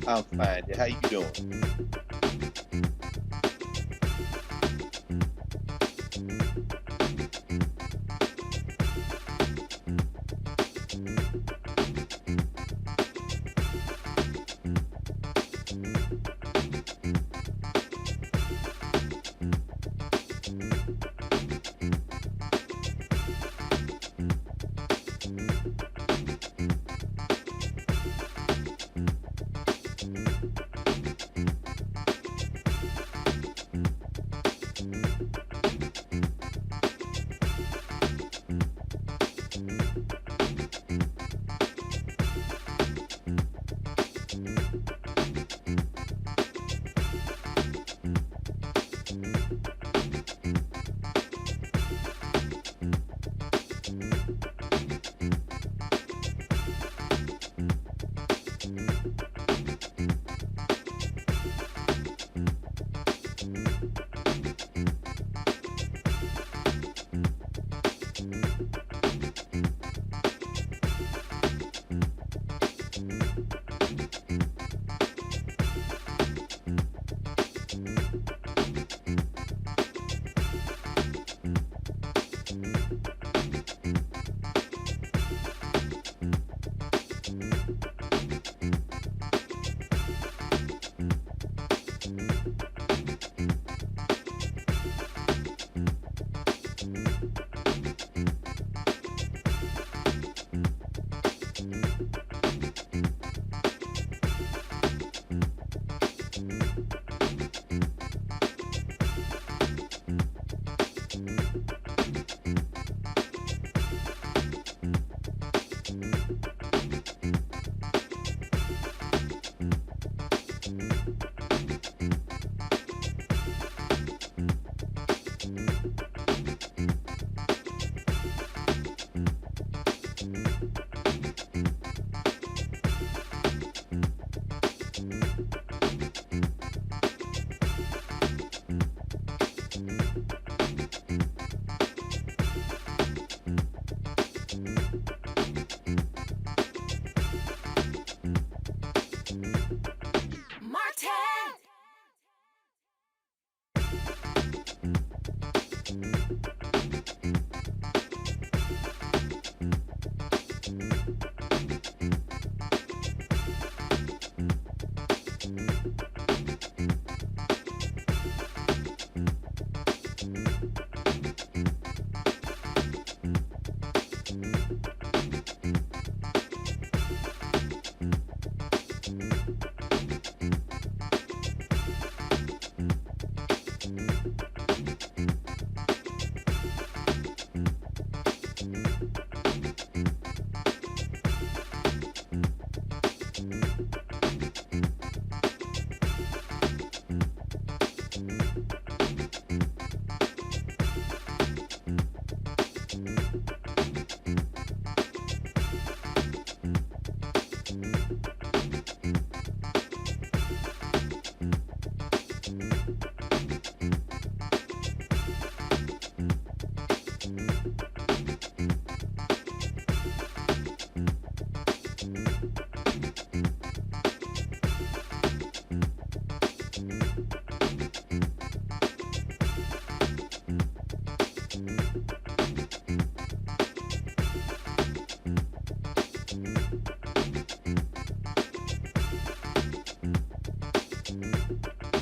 I'm fine. How you doing?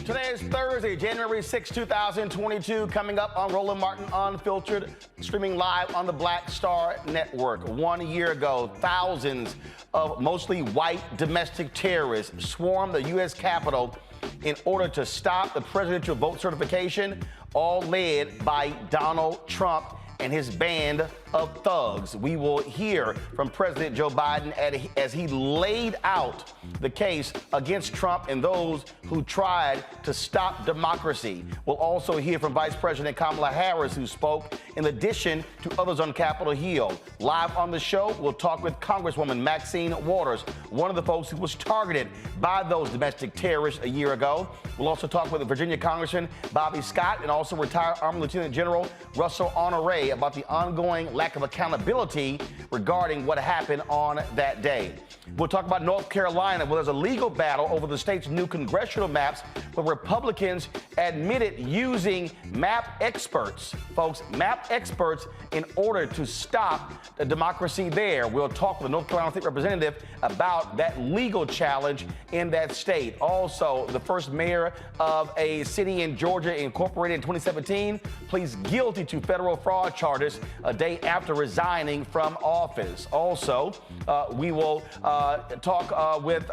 Today is Thursday, January 6, 2022, coming up on Roland Martin Unfiltered, streaming live on the Black Star Network. 1 year ago, thousands of mostly white domestic terrorists swarmed the U.S. Capitol in order to stop the presidential vote certification, all led by Donald Trump and his band of thugs. We will hear from President Joe Biden as he laid out the case against Trump and those who tried to stop democracy. We'll also hear from Vice President Kamala Harris, who spoke in addition to others on Capitol Hill. Live on the show, we'll talk with Congresswoman Maxine Waters, one of the folks who was targeted by those domestic terrorists a year ago. We'll also talk with Virginia Congressman Bobby Scott and also retired Army Lieutenant General Russel Honore about the ongoing lack of accountability regarding what happened on that day. We'll talk about North Carolina, where there's a legal battle over the state's new congressional maps, where Republicans admitted using map experts, folks, map experts, in order to stop the democracy there. We'll talk with the North Carolina State Representative about that legal challenge in that state. Also, the first mayor of a city in Georgia incorporated in 2017 pleads guilty to federal fraud charges a day after resigning from office. Also, we will talk with,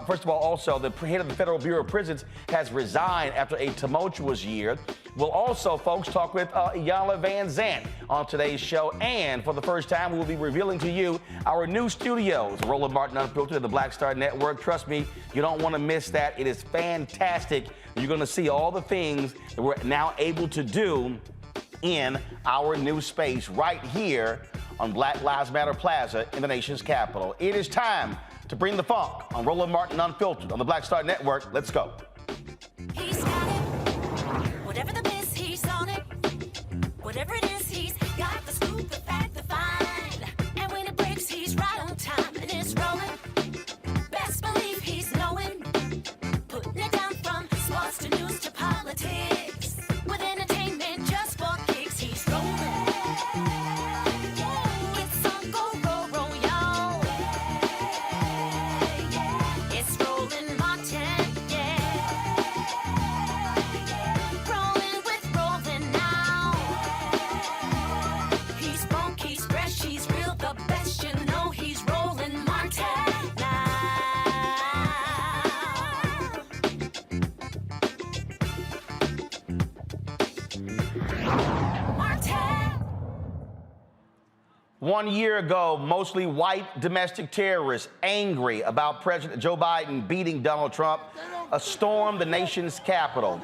first of all, also the head of the Federal Bureau of Prisons has resigned after a tumultuous year. We'll also, folks, talk with Iyanla Vanzant on today's show. And for the first time, we will be revealing to you our new studios, Roland Martin Unfiltered and the Black Star Network. Trust me, you don't want to miss that. It is fantastic. You're going to see all the things that we're now able to do in our new space right here on Black Lives Matter Plaza in the nation's capital. It is time to bring the funk on Roland Martin Unfiltered on the Black Star Network. Let's go. He's got it. Whatever the miss, he's on it. Whatever it is, he's got the scoop, the fact, the find. And when it breaks, he's right on time and it's rolling. Best believe he's knowing. Putting it down from sports to news to politics. With entertainment just for kicks, he's rolling. It's on go, roll, roll, y'all. It's Roland Martin, yeah. Rolling with Roland now. He's funk, he's fresh, he's real, the best, you know he's Roland Martin now. Martin. 1 year ago, mostly white domestic terrorists angry about President Joe Biden beating Donald Trump stormed the nation's capital,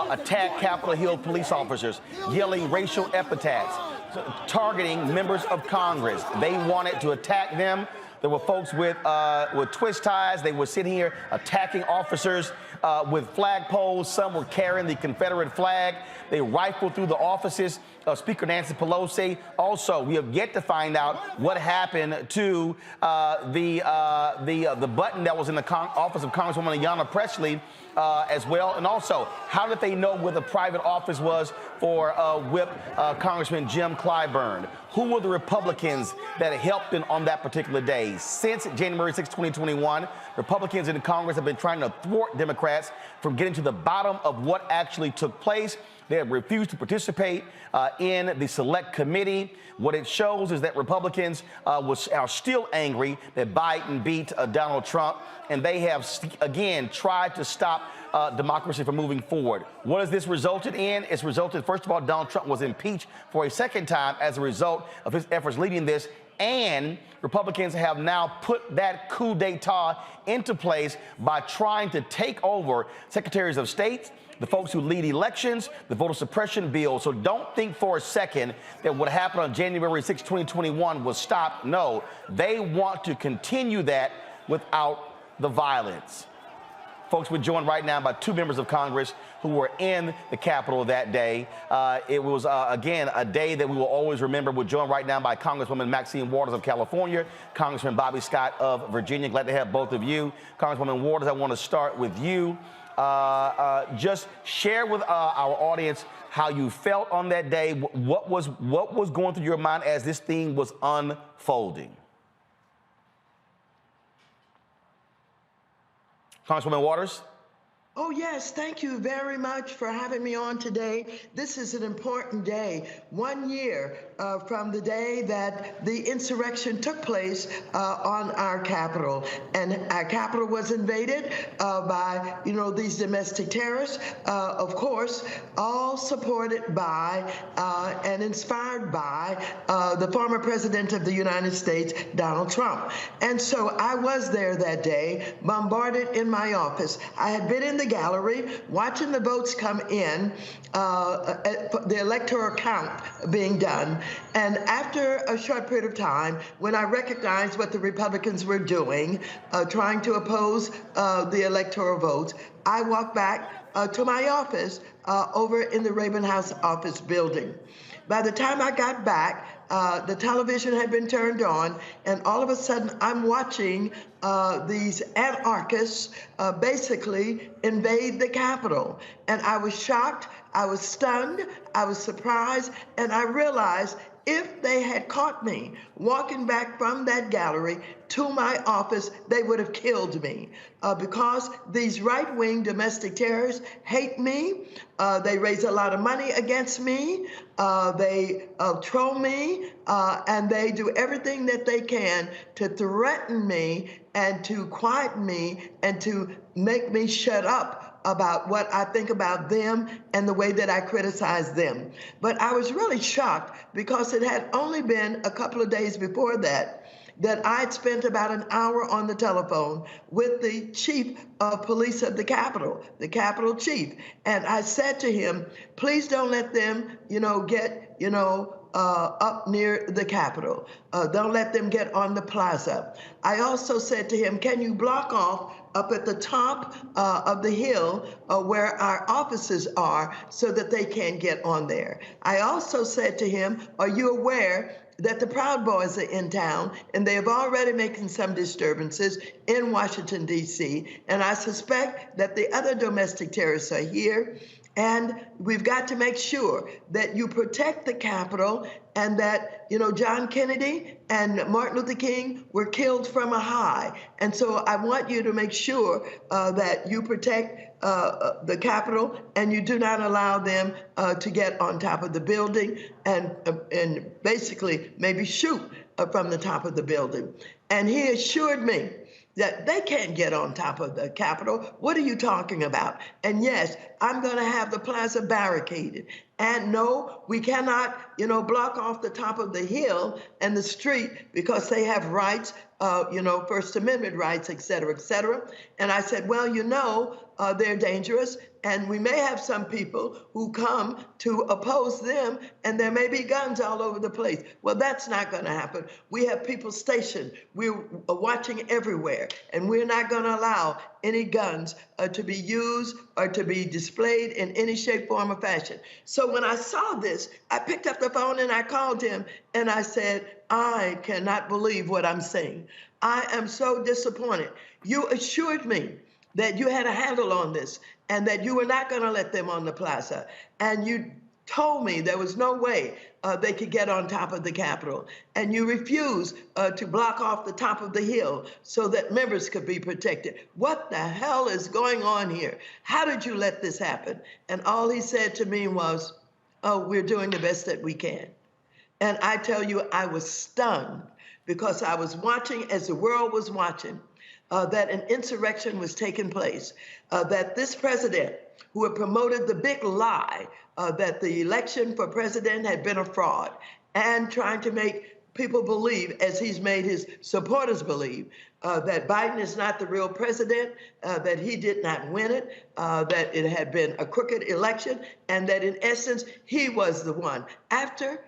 attacked Capitol Hill police officers, yelling racial epithets, targeting members of Congress. They wanted to attack them. There were folks with twist ties. They were sitting here attacking officers with flagpoles. Some were carrying the Confederate flag. They rifled through the offices of Speaker Nancy Pelosi. Also, we have yet to find out what happened to the button that was in the office of Congresswoman Ayanna Pressley as well. And also, how did they know where the private office was for Whip Congressman Jim Clyburn? Who were the Republicans that helped him on that particular day? Since January 6, 2021, Republicans in Congress have been trying to thwart Democrats from getting to the bottom of what actually took place. They have refused to participate in the select committee. What it shows is that Republicans are still angry that Biden beat Donald Trump, and they have, again, tried to stop democracy from moving forward. What has this resulted in? It's resulted, first of all, Donald Trump was impeached for a second time as a result of his efforts leading this. And Republicans have now put that coup d'etat into place by trying to take over secretaries of state, the folks who lead elections, the voter suppression bill. So don't think for a second that what happened on January 6, 2021 was stopped. No, they want to continue that without the violence. Folks, we're joined right now by two members of Congress who were in the Capitol that day. It was, again, a day that we will always remember. We're joined right now by Congresswoman Maxine Waters of California, Congressman Bobby Scott of Virginia. Glad to have both of you. Congresswoman Waters, I want to start with you. Just share with our audience how you felt on that day. What was going through your mind as this thing was unfolding? Congresswoman Waters? Oh, yes. Thank you very much for having me on today. This is an important day. 1 year from the day that the insurrection took place on our Capitol. And our Capitol was invaded by, these domestic terrorists, of course, all supported by and inspired by the former President of the United States, Donald Trump. And so I was there that day, bombarded in my office. I had been in the gallery watching the votes come in, the electoral count being done. And after a short period of time, when I recognized what the Republicans were doing, trying to oppose the electoral votes, I walked back to my office over in the Raven House office building. By the time I got back, the television had been turned on, and all of a sudden I'm watching these anarchists basically invade the Capitol. And I was shocked, I was stunned, I was surprised, and I realized if they had caught me walking back from that gallery to my office, they would have killed me because these right-wing domestic terrorists hate me. They raise a lot of money against me. They troll me, and they do everything that they can to threaten me and to quiet me and to make me shut up about what I think about them and the way that I criticize them. But I was really shocked because it had only been a couple of days before that I'd spent about an hour on the telephone with the chief of police of the Capitol chief. And I said to him, please don't let them, get, up near the Capitol. Don't let them get on the plaza. I also said to him, can you block off up at the top of the hill where our offices are so that they can't get on there? I also said to him, are you aware that the Proud Boys are in town, and they have already making some disturbances in Washington, D.C., and I suspect that the other domestic terrorists are here, and we've got to make sure that you protect the Capitol and that, John Kennedy and Martin Luther King were killed from a high. And so I want you to make sure that you protect the Capitol and you do not allow them to get on top of the building and basically maybe shoot from the top of the building. And he assured me that they can't get on top of the Capitol. What are you talking about? And yes, I'm going to have the plaza barricaded. And no, we cannot, block off the top of the hill and the street because they have rights, First Amendment rights, et cetera, et cetera. And I said, well, they're dangerous. And we may have some people who come to oppose them, and there may be guns all over the place. Well, that's not going to happen. We have people stationed. We're watching everywhere, and we're not going to allow any guns to be used or to be displayed in any shape, form, or fashion. So when I saw this, I picked up the phone and I called him, and I said, I cannot believe what I'm seeing. I am so disappointed. You assured me that you had a handle on this and that you were not going to let them on the plaza. And you told me there was no way they could get on top of the Capitol. And you refused to block off the top of the hill so that members could be protected. What the hell is going on here? How did you let this happen? And all he said to me was, oh, we're doing the best that we can. And I tell you, I was stunned because I was watching as the world was watching that an insurrection was taking place, that this president, who had promoted the big lie that the election for president had been a fraud, and trying to make people believe, as he's made his supporters believe, that Biden is not the real president, that he did not win it, that it had been a crooked election, and that in essence, he was the one. After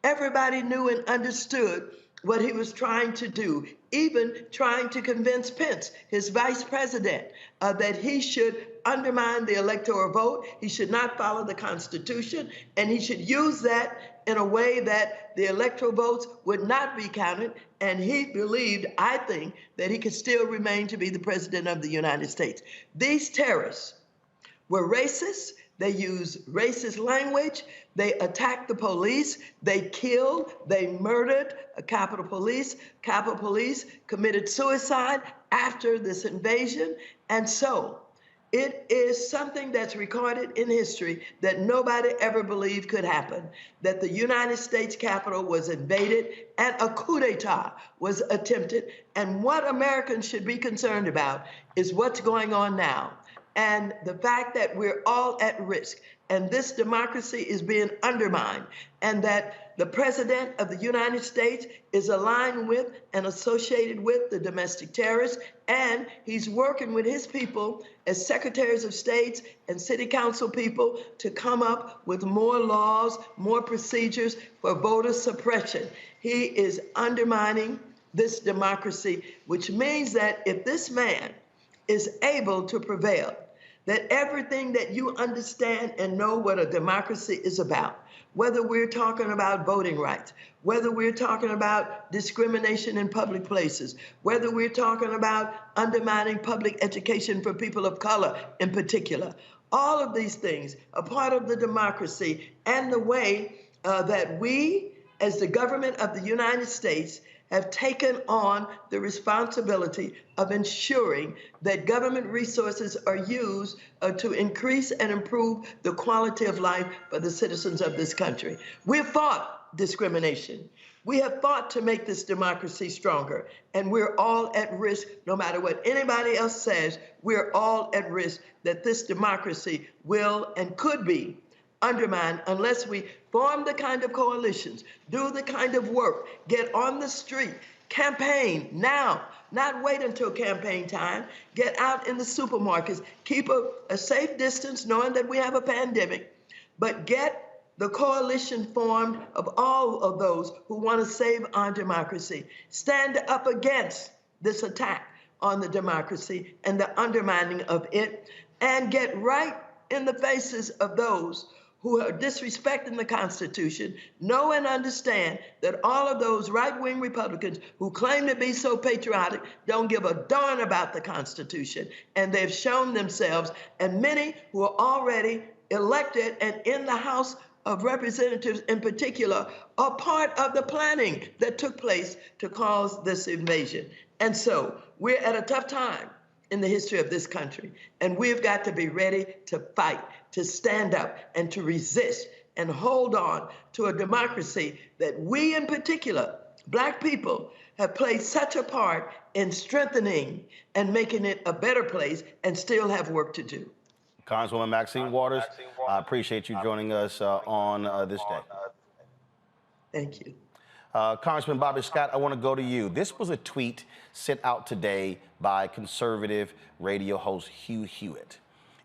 everybody knew and understood what he was trying to do, even trying to convince Pence, his vice president, that he should undermine the electoral vote, he should not follow the Constitution, and he should use that in a way that the electoral votes would not be counted, and he believed, I think, that he could still remain to be the president of the United States. These terrorists were racist. They used racist language. They attacked the police. They killed. They murdered Capitol Police. Capitol Police committed suicide after this invasion. And so It is something that's recorded in history that nobody ever believed could happen, that the United States Capitol was invaded and a coup d'etat was attempted. And what Americans should be concerned about is what's going on now and the fact that we're all at risk and this democracy is being undermined, and that the President of the United States is aligned with and associated with the domestic terrorists, and he's working with his people as secretaries of states and city council people to come up with more laws, more procedures for voter suppression. He is undermining this democracy, which means that if this man is able to prevail, that everything that you understand and know what a democracy is about, whether we're talking about voting rights, whether we're talking about discrimination in public places, whether we're talking about undermining public education for people of color in particular, all of these things are part of the democracy and the way that we, as the government of the United States, have taken on the responsibility of ensuring that government resources are used to increase and improve the quality of life for the citizens of this country. We've fought discrimination. We have fought to make this democracy stronger, and we're all at risk, no matter what anybody else says, we're all at risk that this democracy will and could be undermined unless we form the kind of coalitions, do the kind of work, get on the street, campaign now, not wait until campaign time, get out in the supermarkets, keep a safe distance knowing that we have a pandemic, but get the coalition formed of all of those who want to save our democracy. Stand up against this attack on the democracy and the undermining of it, and get right in the faces of those who are disrespecting the Constitution, know and understand that all of those right-wing Republicans who claim to be so patriotic don't give a darn about the Constitution. And they've shown themselves, and many who are already elected and in the House of Representatives in particular are part of the planning that took place to cause this invasion. And so we're at a tough time in the history of this country, and we've got to be ready to fight, to stand up and to resist and hold on to a democracy that we in particular, Black people, have played such a part in strengthening and making it a better place and still have work to do. Congresswoman Maxine Waters, I appreciate you joining us on this day. Thank you. Congressman Bobby Scott, I want to go to you. This was a tweet sent out today by conservative radio host Hugh Hewitt.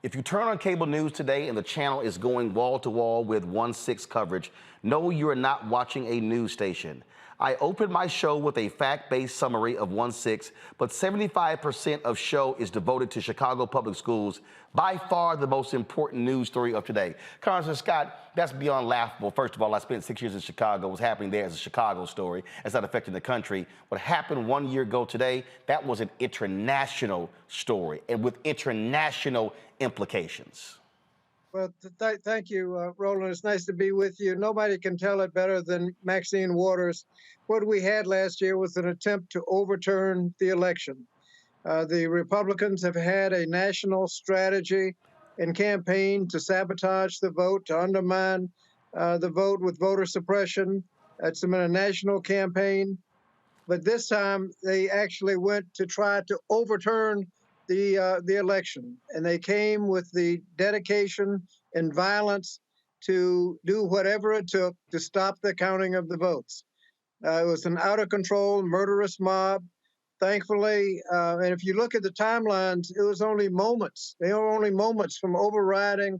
If you turn on cable news today and the channel is going wall to wall with 1/6 coverage, no, you are not watching a news station. I opened my show with a fact-based summary of 1/6, but 75% of show is devoted to Chicago public schools, by far the most important news story of today. Congressman Scott, that's beyond laughable. First of all, I spent 6 years in Chicago. What's happening there is a Chicago story. It's not affecting the country. What happened 1 year ago today, that was an international story and with international implications. Well, thank you, Roland. It's nice to be with you. Nobody can tell it better than Maxine Waters. What we had last year was an attempt to overturn the election. The Republicans have had a national strategy and campaign to sabotage the vote, to undermine the vote with voter suppression. It's been a national campaign. But this time, they actually went to try to overturn the election, and they came with the dedication and violence to do whatever it took to stop the counting of the votes. It was an out-of-control, murderous mob. Thankfully, and if you look at the timelines, it was only moments. They were only moments from overriding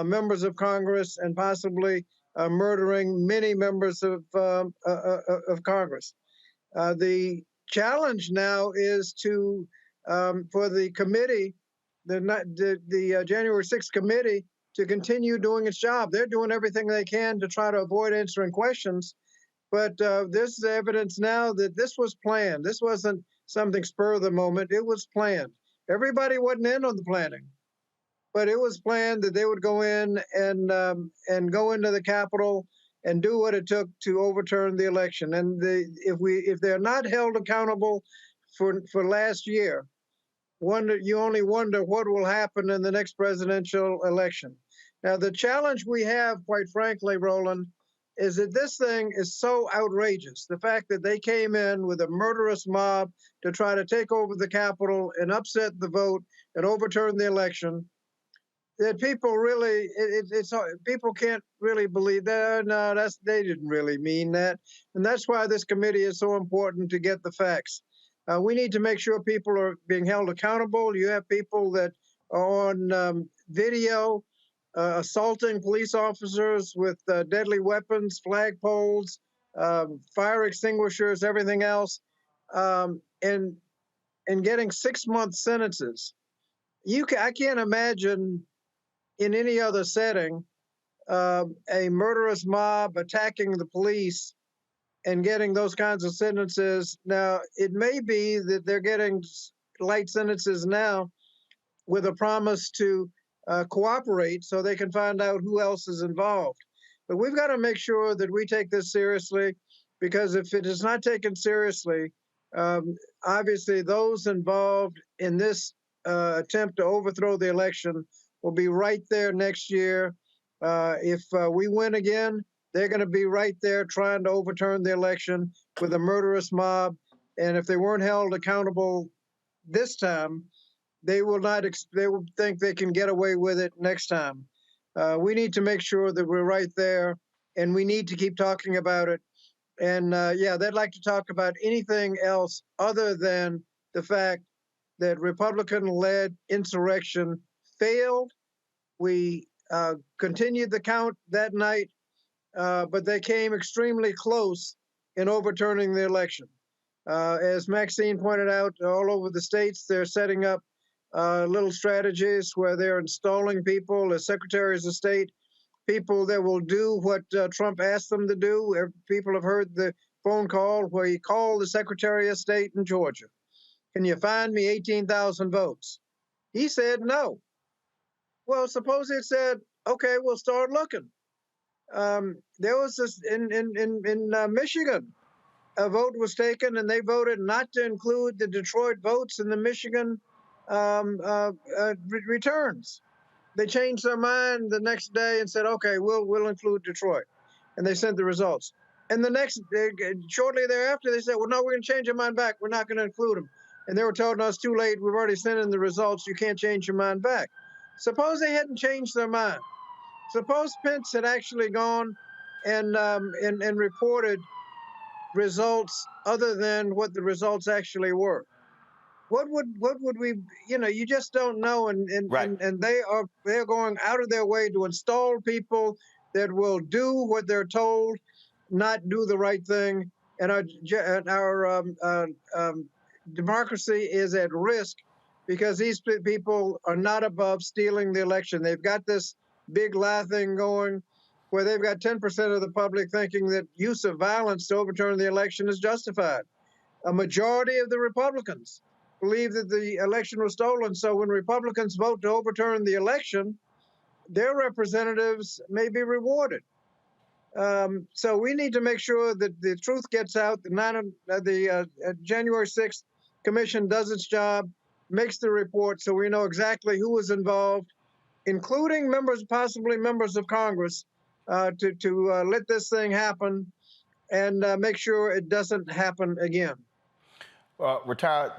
members of Congress and possibly murdering many members of Congress. The challenge now is to for the committee, the January 6th committee, to continue doing its job. They're doing everything they can to try to avoid answering questions, but there's evidence now that this was planned. This wasn't something spur of the moment. It was planned. Everybody wasn't in on the planning, but it was planned that they would go in and go into the Capitol and do what it took to overturn the election. And if they're not held accountable for last year, you only wonder what will happen in the next presidential election. Now, the challenge we have, quite frankly, Roland, is that this thing is so outrageous. The fact that they came in with a murderous mob to try to take over the Capitol and upset the vote and overturn the election, that people really, people can't really believe that. No, they didn't really mean that. And that's why this committee is so important, to get the facts. We need to make sure people are being held accountable. You have people that are on video assaulting police officers with deadly weapons, flagpoles, fire extinguishers, everything else, and getting 6-month sentences. I can't imagine in any other setting a murderous mob attacking the police and getting those kinds of sentences. Now, it may be that they're getting light sentences now with a promise to cooperate so they can find out who else is involved. But we've got to make sure that we take this seriously, because if it is not taken seriously, obviously those involved in this attempt to overthrow the election will be right there next year. If we win again, they're going to be right there trying to overturn the election with a murderous mob. And if they weren't held accountable this time, they will not. They will think they can get away with it next time. We need to make sure that we're right there, and we need to keep talking about it. And yeah, they'd like to talk about anything else other than the fact that Republican-led insurrection failed. We continued the count that night, but they came extremely close in overturning the election. As Maxine pointed out, all over the states, they're setting up little strategies where they're installing people as secretaries of state, people that will do what Trump asked them to do. People have heard the phone call where he called the Secretary of State in Georgia. Can you find me 18,000 votes? He said no. Well, suppose it said, okay, we'll start looking. There was this in Michigan, a vote was taken, and they voted not to include the Detroit votes in the Michigan returns. They changed their mind the next day and said, okay, we'll include Detroit. And they sent the results. And the next, shortly thereafter, they said, well, no, we're going to change our mind back. We're not going to include them. And they were told, no, it's too late. We've already sent in the results. You can't change your mind back. Suppose they hadn't changed their mind. Suppose Pence had actually gone and reported results other than what the results actually were. What would we, you just don't know. And they're going out of their way to install people that will do what they're told, not do the right thing. And our democracy is at risk because these people are not above stealing the election. They've got this big lie thing going where they've got 10% of the public thinking that use of violence to overturn the election is justified. A majority of the Republicans believe that the election was stolen. So when Republicans vote to overturn the election, their representatives may be rewarded. So we need to make sure that the truth gets out. The January 6th Commission does its job, makes the report so we know exactly who was involved, including members, possibly members of Congress, to let this thing happen and make sure it doesn't happen again. Retired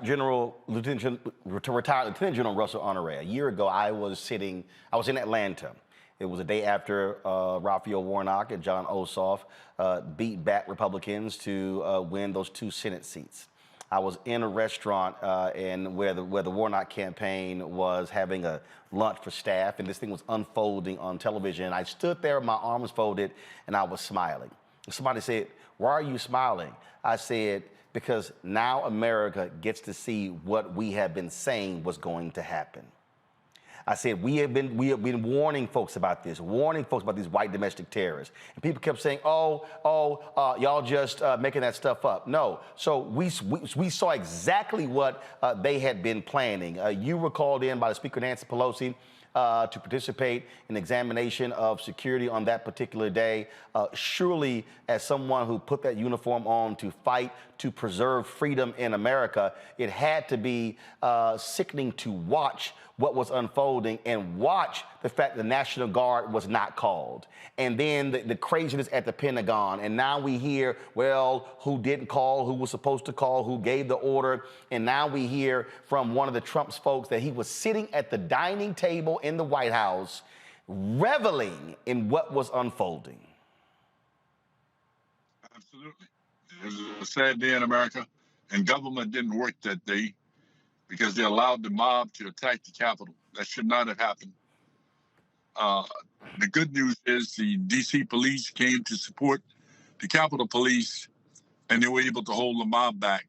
Lieutenant General Russel Honore. A year ago, I was in Atlanta. It was the day after Raphael Warnock and John Ossoff beat back Republicans to win those 2 Senate seats. I was in a restaurant and where the Warnock campaign was having a lunch for staff, and this thing was unfolding on television. I stood there, my arms folded, and I was smiling. Somebody said, "Why are you smiling?" I said, because now America gets to see what we have been saying was going to happen. I said, we have been warning folks about this, warning folks about these white domestic terrorists. And people kept saying, y'all just making that stuff up. No, so we saw exactly what they had been planning. You were called in by the Speaker, Nancy Pelosi, to participate in examination of security on that particular day. Surely, as someone who put that uniform on to fight to preserve freedom in America, it had to be sickening to watch what was unfolding and watch the fact the National Guard was not called. And then the craziness at the Pentagon. And now we hear, well, who didn't call, who was supposed to call, who gave the order. And now we hear from one of the Trump's folks that he was sitting at the dining table in the White House, reveling in what was unfolding. Absolutely. It was a sad day in America, and government didn't work that day because they allowed the mob to attack the Capitol. That should not have happened. The good news is the D.C. police came to support the Capitol Police, and they were able to hold the mob back.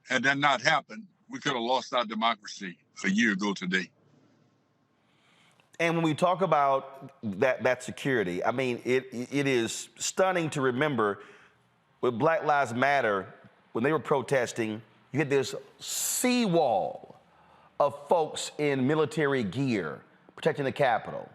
Had that not happened, we could have lost our democracy a year ago today. And when we talk about that security, I mean, it is stunning to remember with Black Lives Matter, when they were protesting, you had this seawall of folks in military gear protecting the Capitol.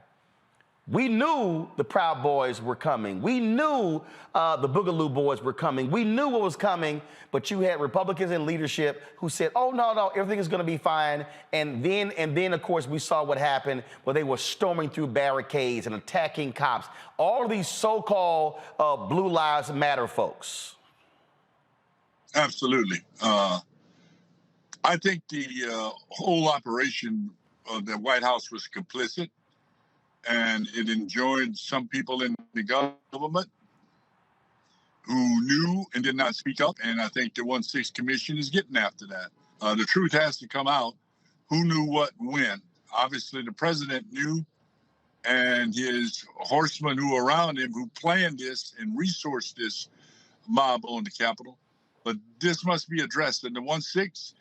We knew the Proud Boys were coming. We knew the Boogaloo Boys were coming. We knew what was coming, but you had Republicans in leadership who said, oh, no, everything is going to be fine. And then, of course, we saw what happened where they were storming through barricades and attacking cops. All of these so-called Blue Lives Matter folks. Absolutely. I think the whole operation of the White House was complicit, and it enjoined some people in the government who knew and did not speak up. And I think the 1-6 Commission is getting after that. The truth has to come out. Who knew what when? Obviously, the president knew, and his horsemen who were around him who planned this and resourced this mob on the Capitol. But this must be addressed, and the 1-6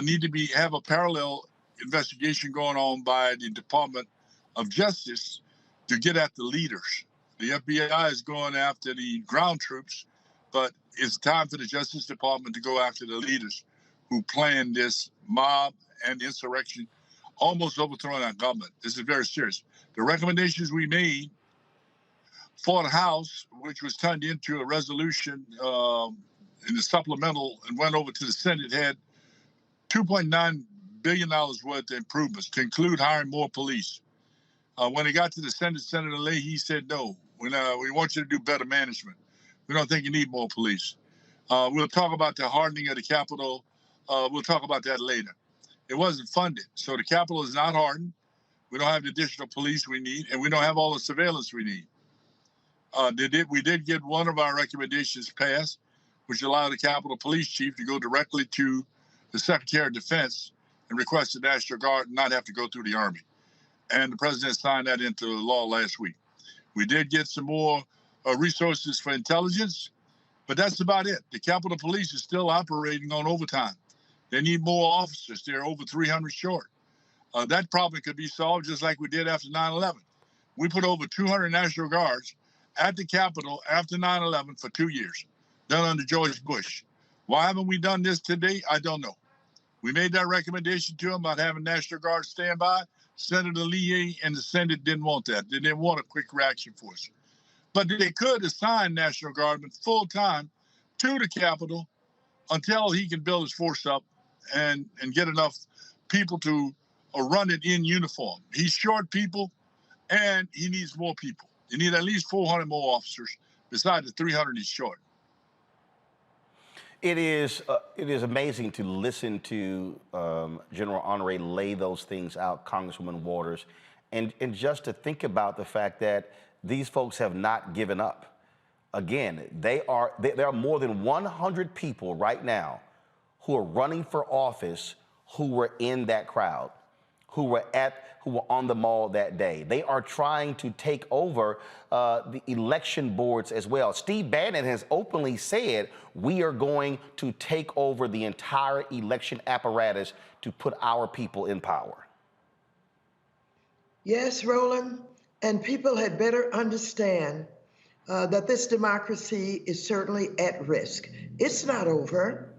need to have a parallel investigation going on by the Department of Justice to get at the leaders. The FBI is going after the ground troops, but it's time for the Justice Department to go after the leaders who planned this mob and insurrection, almost overthrowing our government. This is very serious. The recommendations we made for the House, which was turned into a resolution in the supplemental and went over to the Senate, had $2.9 billion worth of improvements, to include hiring more police. When it got to the Senate, Senator Leahy said, no, we want you to do better management. We don't think you need more police. We'll talk about the hardening of the Capitol. We'll talk about that later. It wasn't funded. So the Capitol is not hardened. We don't have the additional police we need, and we don't have all the surveillance we need. We did get one of our recommendations passed, which allowed the Capitol Police Chief to go directly to the Secretary of Defense and request the National Guard not have to go through the Army. And the president signed that into law last week. We did get some more resources for intelligence, but that's about it. The Capitol Police is still operating on overtime. They need more officers. They're over 300 short. That problem could be solved just like we did after 9/11. We put over 200 National Guards at the Capitol after 9/11 for 2 years, done under George Bush. Why haven't we done this today? I don't know. We made that recommendation to them about having National Guard stand by. Senator Leahy and the Senate didn't want that. They didn't want a quick reaction force. But they could assign National Guardmen full-time to the Capitol until he can build his force up and get enough people to run it in uniform. He's short people, and he needs more people. You need at least 400 more officers besides the 300 he's short. It is amazing to listen to General Honore lay those things out, Congresswoman Waters, and just to think about the fact that these folks have not given up. Again, there are more than 100 people right now who are running for office who were in that crowd, who were on the mall that day. They are trying to take over the election boards as well. Steve Bannon has openly said, we are going to take over the entire election apparatus to put our people in power. Yes, Roland, and people had better understand that this democracy is certainly at risk. It's not over.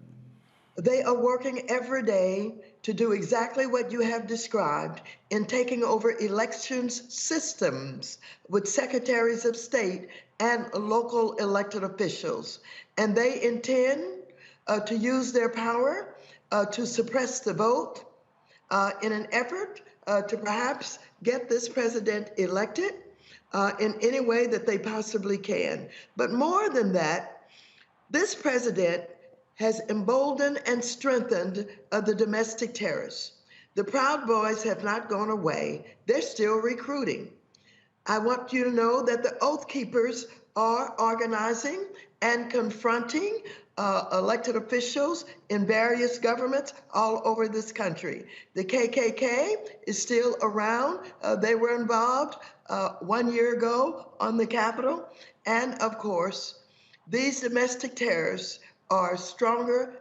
They are working every day to do exactly what you have described in taking over elections systems with secretaries of state and local elected officials. And they intend to use their power to suppress the vote in an effort to perhaps get this president elected in any way that they possibly can. But more than that, this president has emboldened and strengthened the domestic terrorists. The Proud Boys have not gone away. They're still recruiting. I want you to know that the Oath Keepers are organizing and confronting elected officials in various governments all over this country. The KKK is still around. They were involved 1 year ago on the Capitol. And of course, these domestic terrorists are stronger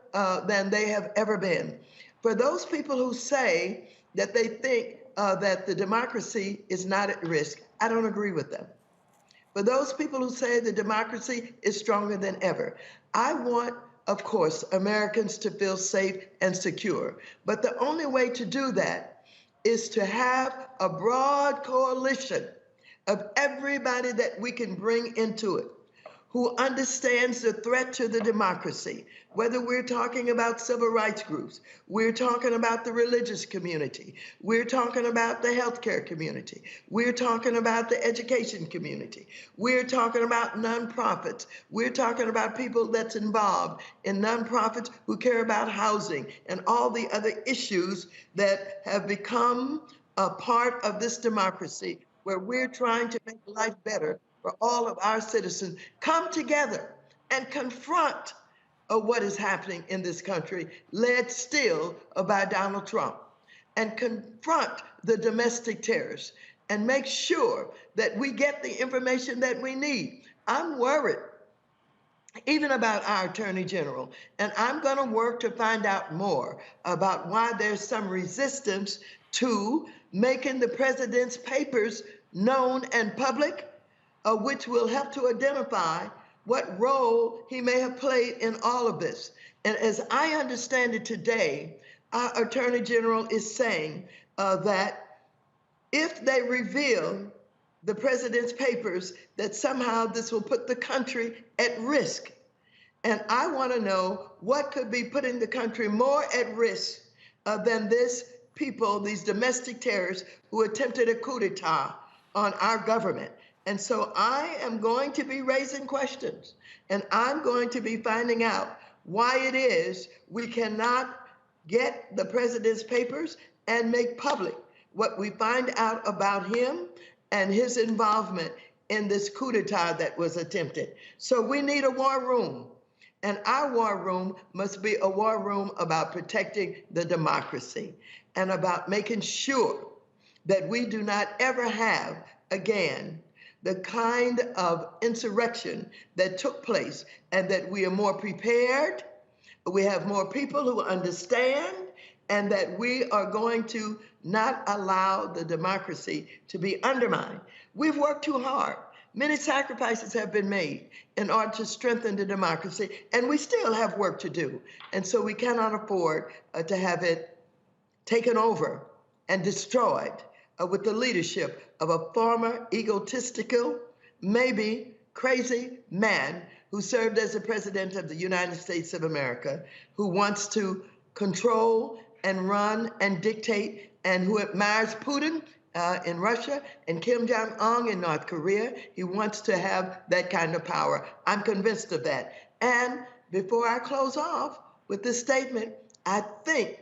than they have ever been. For those people who say that they think that the democracy is not at risk, I don't agree with them. For those people who say the democracy is stronger than ever, I want, of course, Americans to feel safe and secure. But the only way to do that is to have a broad coalition of everybody that we can bring into it, who understands the threat to the democracy, whether we're talking about civil rights groups, we're talking about the religious community, we're talking about the healthcare community, we're talking about the education community, we're talking about nonprofits, we're talking about people that's involved in nonprofits who care about housing and all the other issues that have become a part of this democracy where we're trying to make life better for all of our citizens. Come together and confront what is happening in this country, led still by Donald Trump, and confront the domestic terrorists and make sure that we get the information that we need. I'm worried even about our Attorney General, and I'm going to work to find out more about why there's some resistance to making the president's papers known and public, which will help to identify what role he may have played in all of this. And as I understand it today, our Attorney General is saying that if they reveal the president's papers, that somehow this will put the country at risk. And I want to know what could be putting the country more at risk than this people, these domestic terrorists who attempted a coup d'etat on our government. And so I am going to be raising questions, and I'm going to be finding out why it is we cannot get the president's papers and make public what we find out about him and his involvement in this coup d'etat that was attempted. So we need a war room, and our war room must be a war room about protecting the democracy and about making sure that we do not ever have again the kind of insurrection that took place, and that we are more prepared, we have more people who understand, and that we are going to not allow the democracy to be undermined. We've worked too hard. Many sacrifices have been made in order to strengthen the democracy, and we still have work to do. And so we cannot afford to have it taken over and destroyed with the leadership of a former egotistical, maybe crazy man who served as the president of the United States of America, who wants to control and run and dictate, and who admires Putin in Russia and Kim Jong-un in North Korea. He wants to have that kind of power. I'm convinced of that. And before I close off with this statement, I think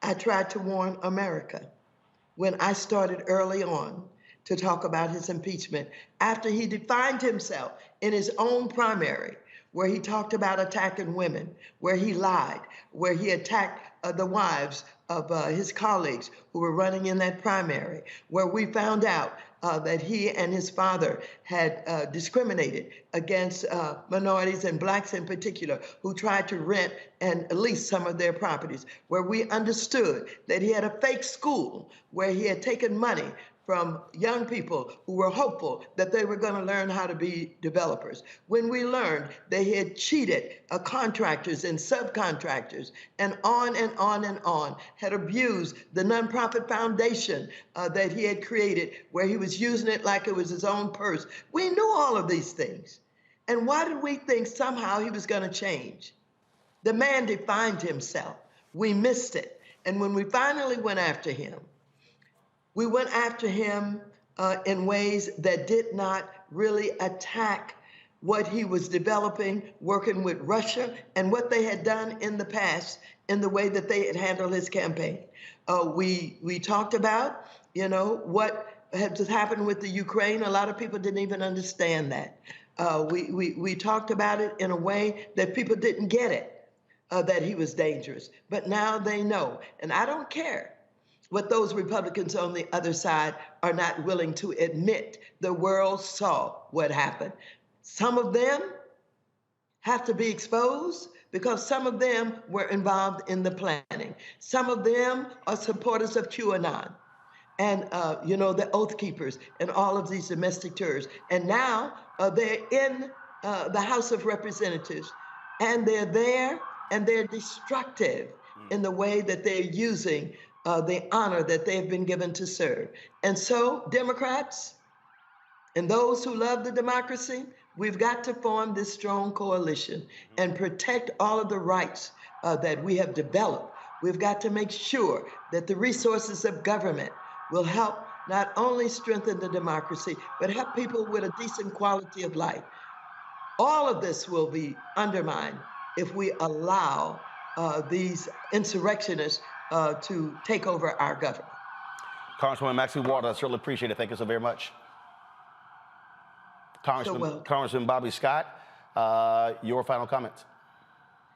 I tried to warn America when I started early on to talk about his impeachment, after he defined himself in his own primary, where he talked about attacking women, where he lied, where he attacked the wives of his colleagues who were running in that primary, where we found out that he and his father had discriminated against minorities and blacks in particular, who tried to rent and lease some of their properties, where we understood that he had a fake school, where he had taken money from young people who were hopeful that they were going to learn how to be developers. When we learned they had cheated contractors and subcontractors and on and on and on, had abused the nonprofit foundation that he had created where he was using it like it was his own purse. We knew all of these things. And why did we think somehow he was going to change? The man defined himself. We missed it. And when we finally went after him, we went after him in ways that did not really attack what he was developing, working with Russia, and what they had done in the past in the way that they had handled his campaign. We talked about, what had happened with the Ukraine. A lot of people didn't even understand that. We talked about it in a way that people didn't get it, that he was dangerous. But now they know. And I don't care what those Republicans on the other side are not willing to admit. The world saw what happened. Some of them have to be exposed because some of them were involved in the planning. Some of them are supporters of QAnon and, the Oath Keepers and all of these domestic terrorists. And now they're in the House of Representatives, and they're there and they're destructive in the way that they're using the honor that they've been given to serve. And so, Democrats and those who love the democracy, we've got to form this strong coalition and protect all of the rights that we have developed. We've got to make sure that the resources of government will help not only strengthen the democracy, but help people with a decent quality of life. All of this will be undermined if we allow these insurrectionists to take over our government. Congresswoman Maxine Waters, I certainly appreciate it. Thank you so very much. Congressman Bobby Scott, your final comments.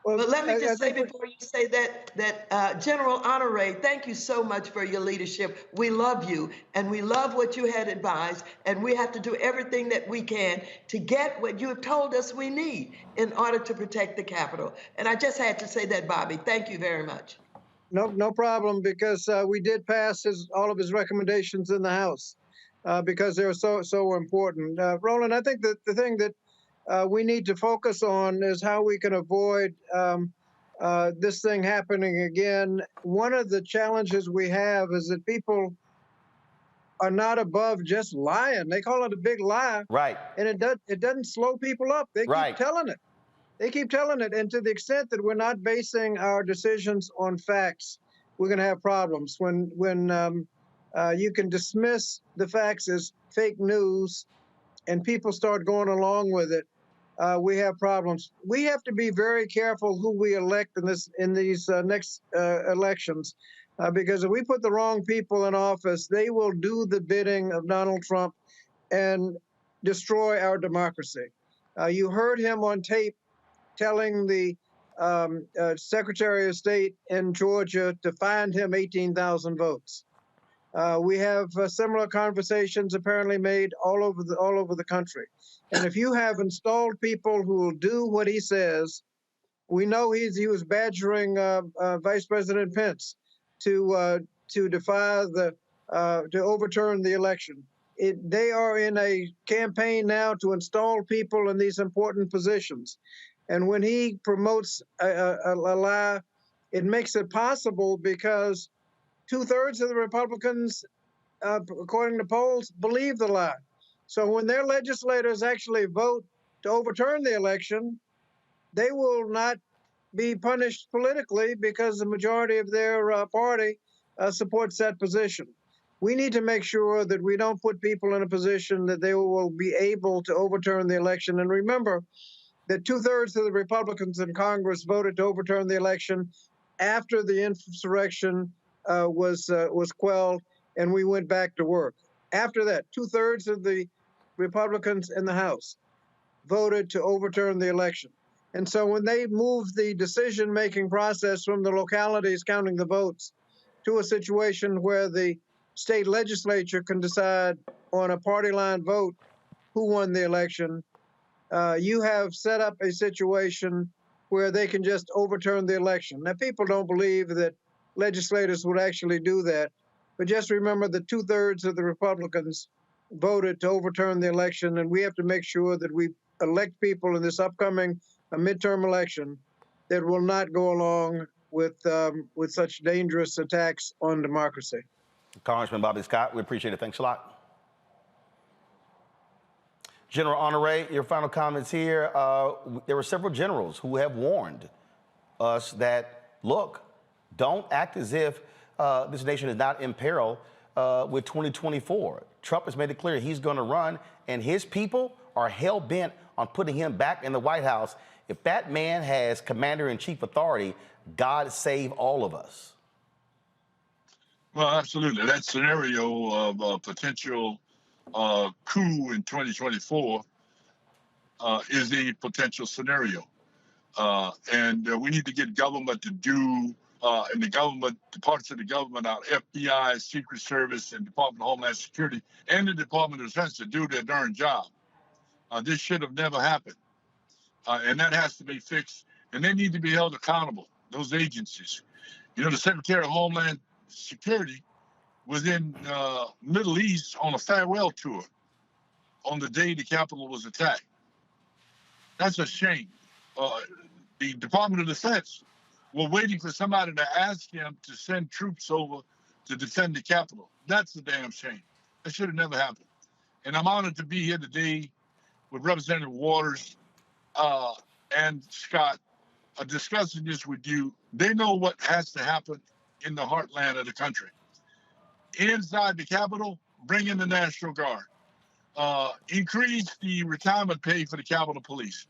Well, but let me just say before you say that General Honore, thank you so much for your leadership. We love you, and we love what you had advised, and we have to do everything that we can to get what you have told us we need in order to protect the Capitol. And I just had to say that, Bobby. Thank you very much. No problem, because we did pass all of his recommendations in the House because they're so important. Roland, I think that the thing that we need to focus on is how we can avoid this thing happening again. One of the challenges we have is that people are not above just lying. They call it a big lie. Right. And it doesn't slow people up. They keep telling it. They keep telling it. And to the extent that we're not basing our decisions on facts, we're going to have problems. When you can dismiss the facts as fake news and people start going along with it, we have problems. We have to be very careful who we elect in these next elections, because if we put the wrong people in office, they will do the bidding of Donald Trump and destroy our democracy. You heard him on tape telling the Secretary of State in Georgia to find him 18,000 votes. We have similar conversations apparently made all over the country. And if you have installed people who will do what he says, we know he was badgering Vice President Pence to defy to overturn the election. They are in a campaign now to install people in these important positions. And when he promotes a lie, it makes it possible because 2/3 of the Republicans, according to polls, believe the lie. So when their legislators actually vote to overturn the election, they will not be punished politically because the majority of their party supports that position. We need to make sure that we don't put people in a position that they will be able to overturn the election. And remember that 2/3 of the Republicans in Congress voted to overturn the election after the insurrection was quelled, and we went back to work. After that, 2/3 of the Republicans in the House voted to overturn the election. And so when they moved the decision-making process from the localities counting the votes to a situation where the state legislature can decide on a party line vote who won the election, you have set up a situation where they can just overturn the election. Now, people don't believe that legislators would actually do that, But just remember that 2/3 of the Republicans voted to overturn the election, and we have to make sure that we elect people in this upcoming midterm election that will not go along with such dangerous attacks on democracy. Congressman Bobby Scott, we appreciate it. Thanks a lot. General Honore, your final comments here. There were several generals who have warned us that, look, don't act as if this nation is not in peril with 2024. Trump has made it clear he's going to run, and his people are hell-bent on putting him back in the White House. If that man has commander-in-chief authority, God save all of us. Well, absolutely. That scenario of a potential coup in 2024 is a potential scenario. And we need to get government to do, and the government, the parts of the government, our FBI, Secret Service, and Department of Homeland Security, and the Department of Defense to do their darn job. This should have never happened. And that has to be fixed. And they need to be held accountable, those agencies. You know, the Secretary of Homeland Security was in Middle East on a farewell tour on the day the Capitol was attacked. That's a shame. The Department of Defense were waiting for somebody to ask him to send troops over to defend the Capitol. That's a damn shame. That should have never happened. And I'm honored to be here today with Representative Waters and Scott discussing this with you. They know what has to happen in the heartland of the country. Inside the Capitol, bring in the National Guard. Increase the retirement pay for the Capitol Police.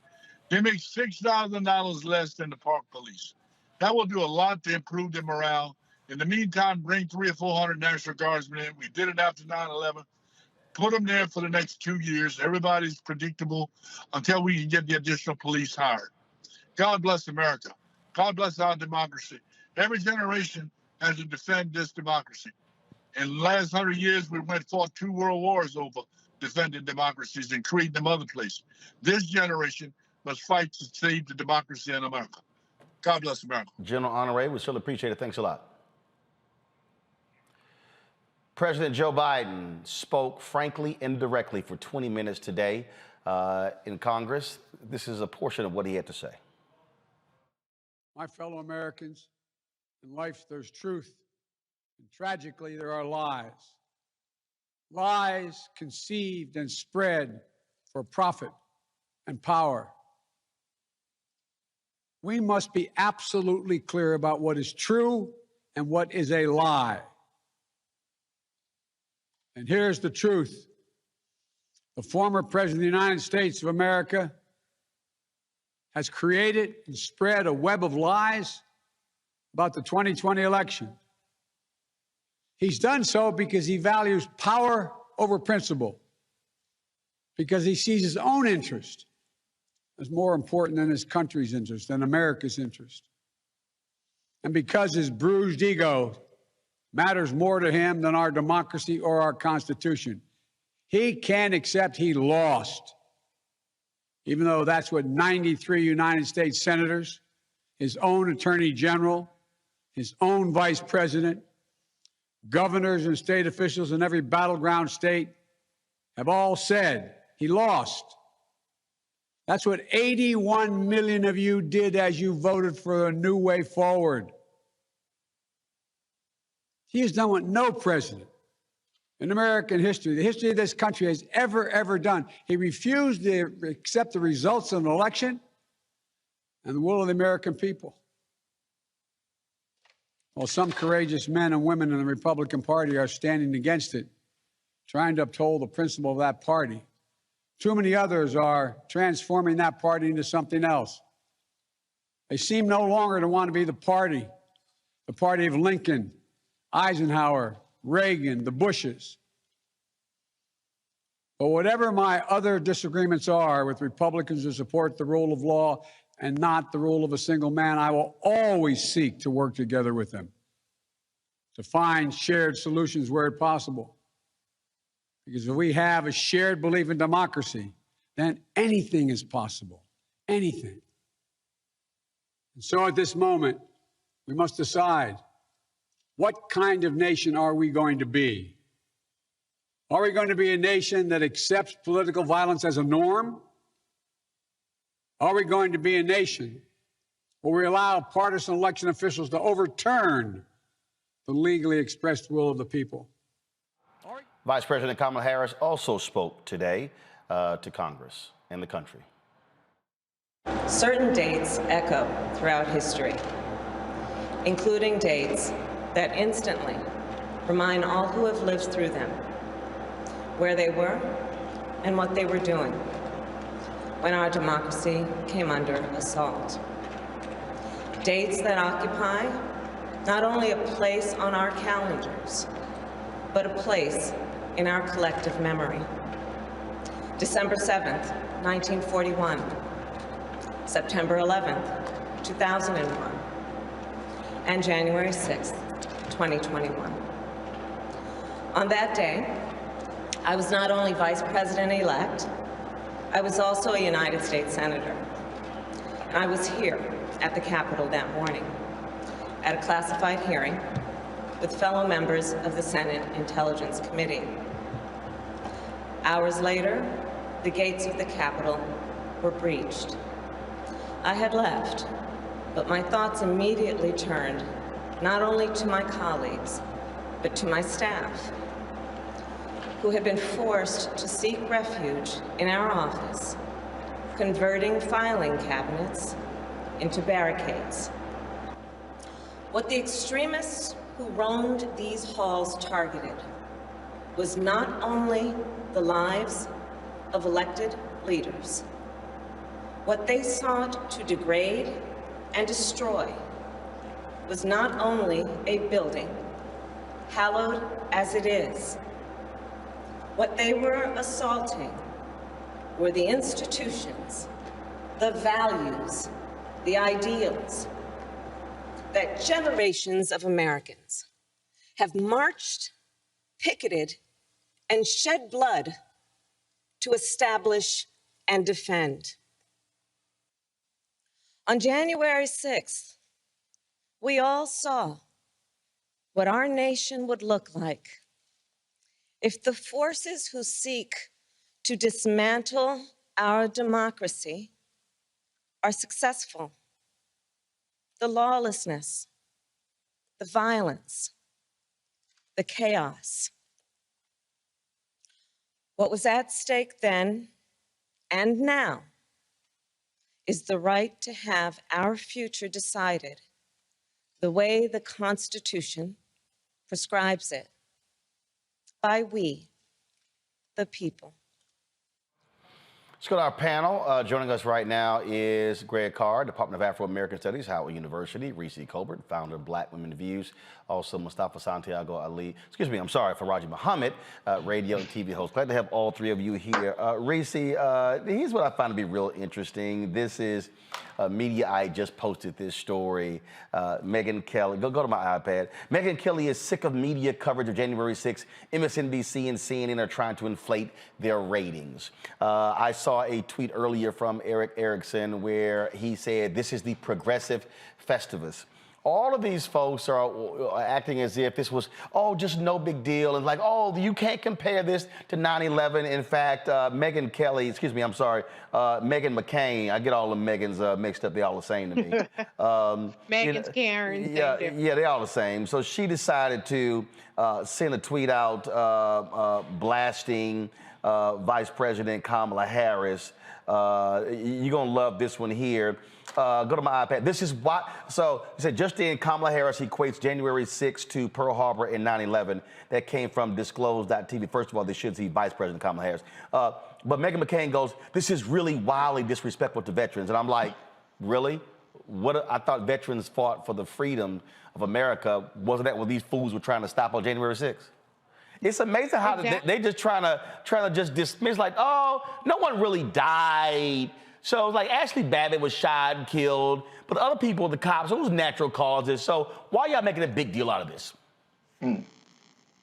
They make $6,000 less than the Park Police. That will do a lot to improve their morale. In the meantime, bring 300 or 400 National Guardsmen in. We did it after 9/11. Put them there for the next 2 years. Everybody's predictable until we can get the additional police hired. God bless America. God bless our democracy. Every generation has to defend this democracy. In the last 100 years, we fought 2 world wars over defending democracies and creating them other places. This generation must fight to save the democracy in America. God bless America. General Honore, we still appreciate it. Thanks a lot. President Joe Biden spoke frankly and directly for 20 minutes today in Congress. This is a portion of what he had to say. My fellow Americans, in life there's truth, and tragically there are lies. Lies conceived and spread for profit and power. We must be absolutely clear about what is true and what is a lie. And here's the truth. The former President of the United States of America has created and spread a web of lies about the 2020 election. He's done so because he values power over principle, because he sees his own interest as more important than his country's interest, than America's interest, and because his bruised ego matters more to him than our democracy or our Constitution. He can't accept he lost, even though that's what 93 United States senators, his own attorney general, his own vice president, governors and state officials in every battleground state have all said he lost. That's what 81 million of you did as you voted for a new way forward. He has done what no president in American history, the history of this country, has ever done. He refused to accept the results of an election and the will of the American people. While some courageous men and women in the Republican Party are standing against it, trying to uphold the principle of that party, too many others are transforming that party into something else. They seem no longer to want to be the party of Lincoln, Eisenhower, Reagan, the Bushes. But whatever my other disagreements are with Republicans who support the rule of law and not the rule of a single man, I will always seek to work together with them to find shared solutions where possible. Because if we have a shared belief in democracy, then anything is possible, anything. And so at this moment, we must decide, what kind of nation are we going to be? Are we going to be a nation that accepts political violence as a norm? Are we going to be a nation where we allow partisan election officials to overturn the legally expressed will of the people? Vice President Kamala Harris also spoke today to Congress and the country. Certain dates echo throughout history, including dates that instantly remind all who have lived through them where they were and what they were doing when our democracy came under assault. Dates that occupy not only a place on our calendars, but a place in our collective memory. December 7th, 1941, September 11th, 2001, and January 6th, 2021. On that day, I was not only Vice President-elect, I was also a United States Senator. And I was here at the Capitol that morning at a classified hearing with fellow members of the Senate Intelligence Committee. Hours later, the gates of the Capitol were breached. I had left, but my thoughts immediately turned not only to my colleagues, but to my staff, who had been forced to seek refuge in our office, converting filing cabinets into barricades. What the extremists who roamed these halls targeted was not only the lives of elected leaders. What they sought to degrade and destroy was not only a building, hallowed as it is. What they were assaulting were the institutions, the values, the ideals that generations of Americans have marched, picketed, and shed blood to establish and defend. On January 6th, we all saw what our nation would look like if the forces who seek to dismantle our democracy are successful. The lawlessness, the violence, the chaos. What was at stake then and now is the right to have our future decided the way the Constitution prescribes it, by we, the people. Let's go to our panel. Joining us right now is Greg Carr, Department of Afro-American Studies, Howard University, Reese Colbert, founder of Black Women Views, also Mustafa Santiago Ali, Faraji Muhammad, radio and TV host. Glad to have all three of you here. Reese, here's what I find to be real interesting. This is Mediaite just posted this story. Megyn Kelly, go to my iPad. Megyn Kelly is sick of media coverage of January 6th. MSNBC and CNN are trying to inflate their ratings. I saw a tweet earlier from Eric Erickson where he said, this is the progressive Festivus. All of these folks are acting as if this was, just no big deal. And like, you can't compare this to 9/11. In fact, Megyn McCain, I get all the Megans mixed up. They all the same to me. Megan's Karen. Yeah, they all the same. So she decided to send a tweet out blasting Vice President Kamala Harris. You're going to love this one here. Go to my iPad. This is what, so it said, just in, Kamala Harris equates January 6th to Pearl Harbor and 9/11. That came from disclosed.tv. First of all, they should see Vice President Kamala Harris. But Megyn McCain goes, this is really wildly disrespectful to veterans. And I'm like, really? I thought veterans fought for the freedom of America. Wasn't that what these fools were trying to stop on January 6th? It's amazing how they just trying to just dismiss, like, no one really died. So like Ashley Babbitt was shot and killed, but other people, the cops, it was natural causes. So why are y'all making a big deal out of this?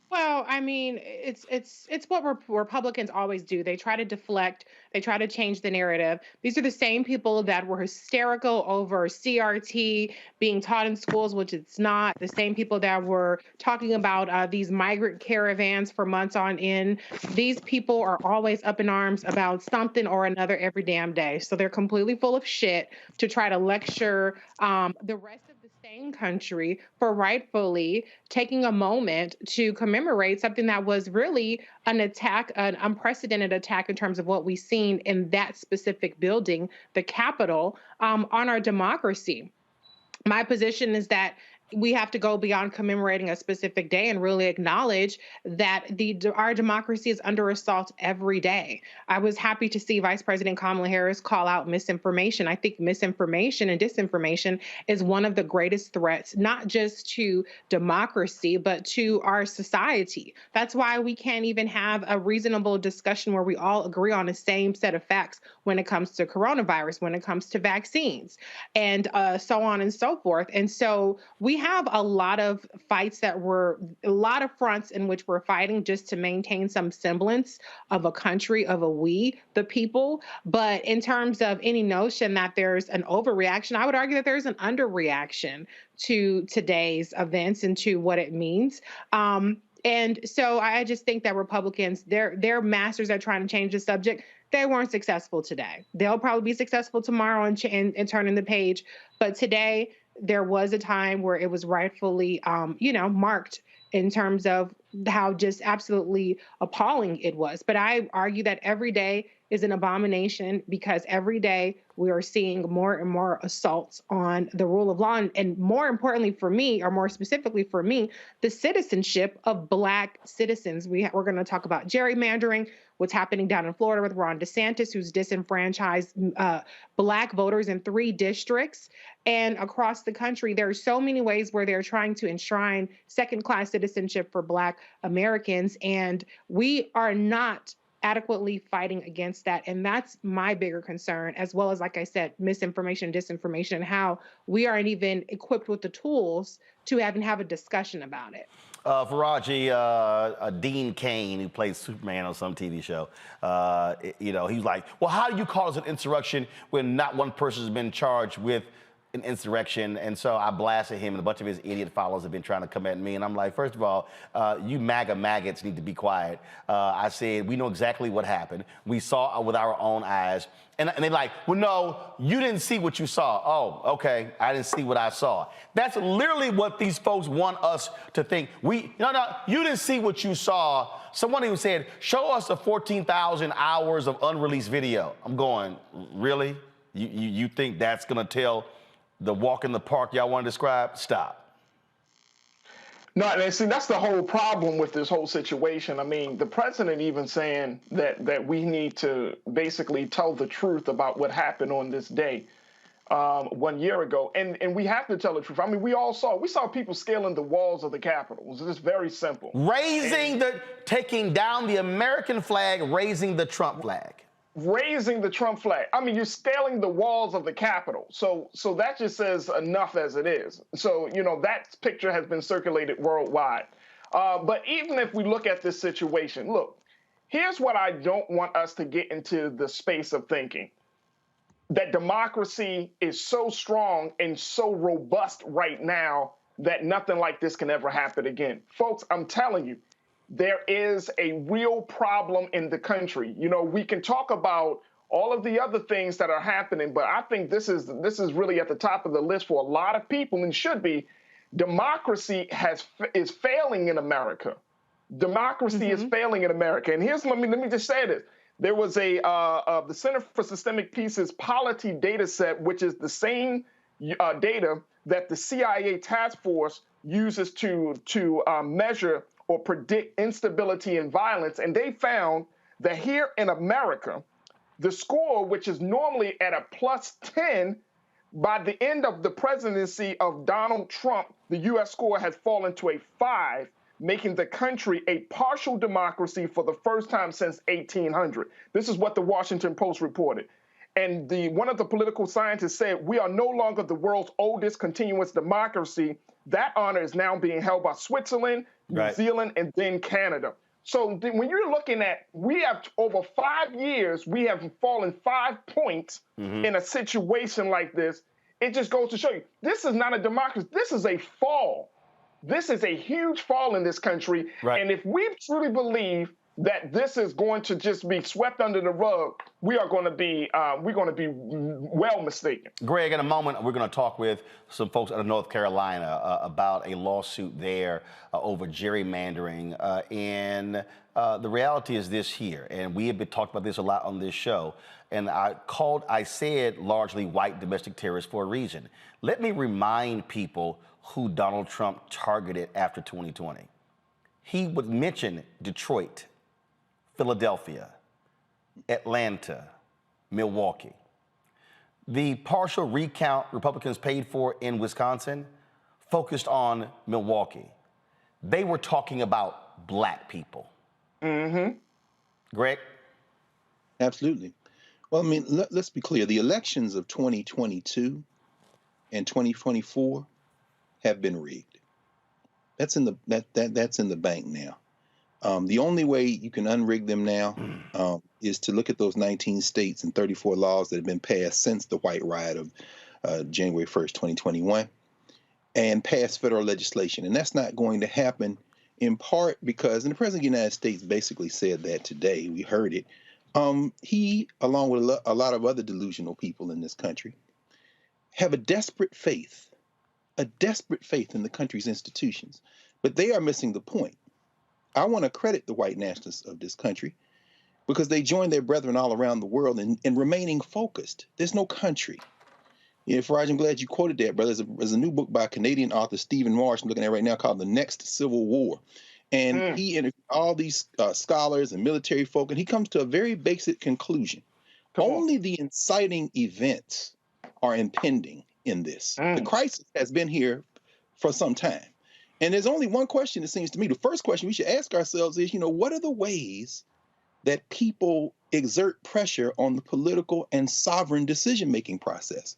Well, I mean, it's what Republicans always do. They try to deflect. They try to change the narrative. These are the same people that were hysterical over CRT being taught in schools, which it's not. The same people that were talking about these migrant caravans for months on end. These people are always up in arms about something or another every damn day. So they're completely full of shit to try to lecture the rest of the same country for rightfully taking a moment to commemorate something that was really an attack, an unprecedented attack in terms of what we've seen in that specific building, the Capitol, on our democracy. My position is that we have to go beyond commemorating a specific day and really acknowledge that our democracy is under assault every day. I was happy to see Vice President Kamala Harris call out misinformation. I think misinformation and disinformation is one of the greatest threats, not just to democracy, but to our society. That's why we can't even have a reasonable discussion where we all agree on the same set of facts when it comes to coronavirus, when it comes to vaccines, and so on and so forth. And so we have a lot of fights a lot of fronts in which we're fighting just to maintain some semblance of a country, of a we, the people. But in terms of any notion that there's an overreaction, I would argue that there's an underreaction to today's events and to what it means. And so I just think that Republicans, they're masters at trying to change the subject. They weren't successful today. They'll probably be successful tomorrow and turning the page. But today, there was a time where it was rightfully, marked in terms of how just absolutely appalling it was. But I argue that every day is an abomination because every day we are seeing more and more assaults on the rule of law. And more importantly for me, or more specifically for me, the citizenship of Black citizens. We're going to talk about gerrymandering, what's happening down in Florida with Ron DeSantis, who's disenfranchised Black voters in 3 districts. And across the country, there are so many ways where they're trying to enshrine second-class citizenship for Black Americans. And we are not adequately fighting against that. And that's my bigger concern, as well as, like I said, misinformation, disinformation, how we aren't even equipped with the tools to even have a discussion about it. Faraji, Dean Cain, who plays Superman on some TV show, he was like, well, how do you call this an insurrection when not one person has been charged with an insurrection? And so I blasted him, and a bunch of his idiot followers have been trying to come at me. And I'm like, first of all, you MAGA maggots need to be quiet. I said, we know exactly what happened. We saw it with our own eyes. And they're like, well, no, you didn't see what you saw. Oh, okay, I didn't see what I saw. That's literally what these folks want us to think. No, you didn't see what you saw. Someone even said, show us the 14,000 hours of unreleased video. I'm going, really? You think that's gonna tell the walk in the park y'all want to describe? Stop. No, and see, that's the whole problem with this whole situation. I mean, the president even saying that we need to basically tell the truth about what happened on this day 1 year ago. And we have to tell the truth. I mean, we saw people scaling the walls of the Capitol. It was just very simple. Taking down the American flag, raising the Trump flag. Raising the Trump flag. I mean, you're scaling the walls of the Capitol. So that just says enough as it is. So, that picture has been circulated worldwide. But even if we look at this situation, look, here's what I don't want us to get into the space of thinking. That democracy is so strong and so robust right now that nothing like this can ever happen again. Folks, I'm telling you, there is a real problem in the country. We can talk about all of the other things that are happening, but I think this is really at the top of the list for a lot of people, and should be. Democracy is failing in America. Democracy is failing in America. And let me just say this. There was the Center for Systemic Peace's polity data set, which is the same data that the CIA task force uses to measure or predict instability and violence. And they found that here in America, the score, which is normally at a +10, by the end of the presidency of Donald Trump, the U.S. score has fallen to a 5, making the country a partial democracy for the first time since 1800. This is what the Washington Post reported. And one of the political scientists said, we are no longer the world's oldest continuous democracy. That honor is now being held by Switzerland, New Zealand, and then Canada. So when you're looking at, we have over 5 years, we have fallen 5 points in a situation like this. It just goes to show you, this is not a democracy. This is a fall. This is a huge fall in this country. And if we truly believe that this is going to just be swept under the rug, we're going to be well mistaken. Greg, in a moment, we're going to talk with some folks out of North Carolina about a lawsuit there over gerrymandering. And the reality is this here, and we have been talking about this a lot on this show, and I said largely white domestic terrorists for a reason. Let me remind people who Donald Trump targeted after 2020. He would mention Detroit, Philadelphia, Atlanta, Milwaukee. The partial recount Republicans paid for in Wisconsin focused on Milwaukee. They were talking about black people. Greg? Absolutely. Well, I mean, let's be clear. The elections of 2022 and 2024 have been rigged. That's in the bank now. The only way you can unrig them now is to look at those 19 states and 34 laws that have been passed since the white riot of January 1st, 2021, and pass federal legislation. And that's not going to happen in part because, and the President of the United States basically said that today, we heard it, he, along with a lot of other delusional people in this country, have a desperate faith in the country's institutions. But they are missing the point. I want to credit the white nationalists of this country because they joined their brethren all around the world in remaining focused. There's no country. Yeah, Faraj, I'm glad you quoted that, brother. There's a new book by Canadian author Stephen Marsh I'm looking at right now called The Next Civil War. And he interviewed all these scholars and military folk, and he comes to a very basic conclusion. Only the inciting events are impending in this. The crisis has been here for some time. And there's only one question, it seems to me. The first question we should ask ourselves is, what are the ways that people exert pressure on the political and sovereign decision-making process?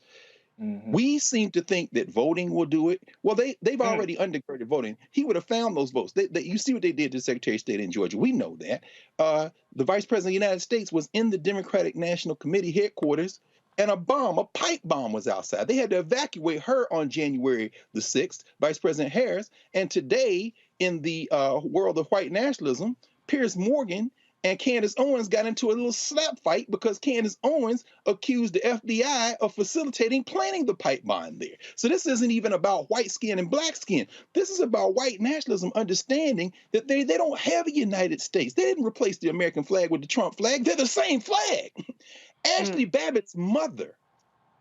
We seem to think that voting will do it. Well, they've already undergirded voting. He would have found those votes. You see what they did to the Secretary of State in Georgia. We know that. The Vice President of the United States was in the Democratic National Committee headquarters, and a pipe bomb was outside. They had to evacuate her on January the 6th, Vice President Harris. And today, in the world of white nationalism, Piers Morgan and Candace Owens got into a little slap fight because Candace Owens accused the FBI of facilitating planting the pipe bomb there. So this isn't even about white skin and black skin. This is about white nationalism understanding that they don't have a United States. They didn't replace the American flag with the Trump flag. They're the same flag. Ashley Babbitt's mother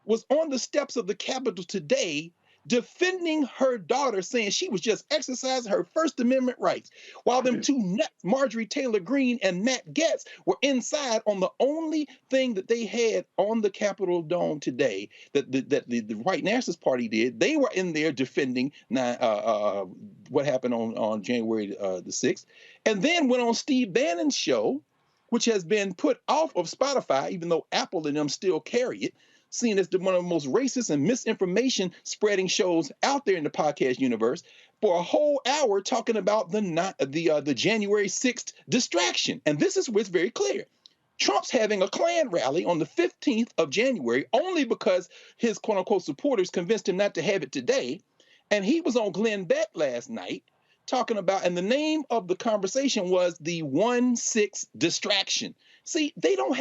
was on the steps of the Capitol today defending her daughter, saying she was just exercising her First Amendment rights, while them two nuts, Marjorie Taylor Greene and Matt Gaetz, were inside on the only thing that they had on the Capitol dome today that the White Nationalist Party did. They were in there defending what happened on January the 6th, and then went on Steve Bannon's show, which has been put off of Spotify, even though Apple and them still carry it, seen as one of the most racist and misinformation spreading shows out there in the podcast universe, for a whole hour talking about the January 6th distraction. And this is what's very clear. Trump's having a Klan rally on the 15th of January only because his quote-unquote supporters convinced him not to have it today. And he was on Glenn Beck last night talking about, and the name of the conversation was the 1-6 distraction. See, they don't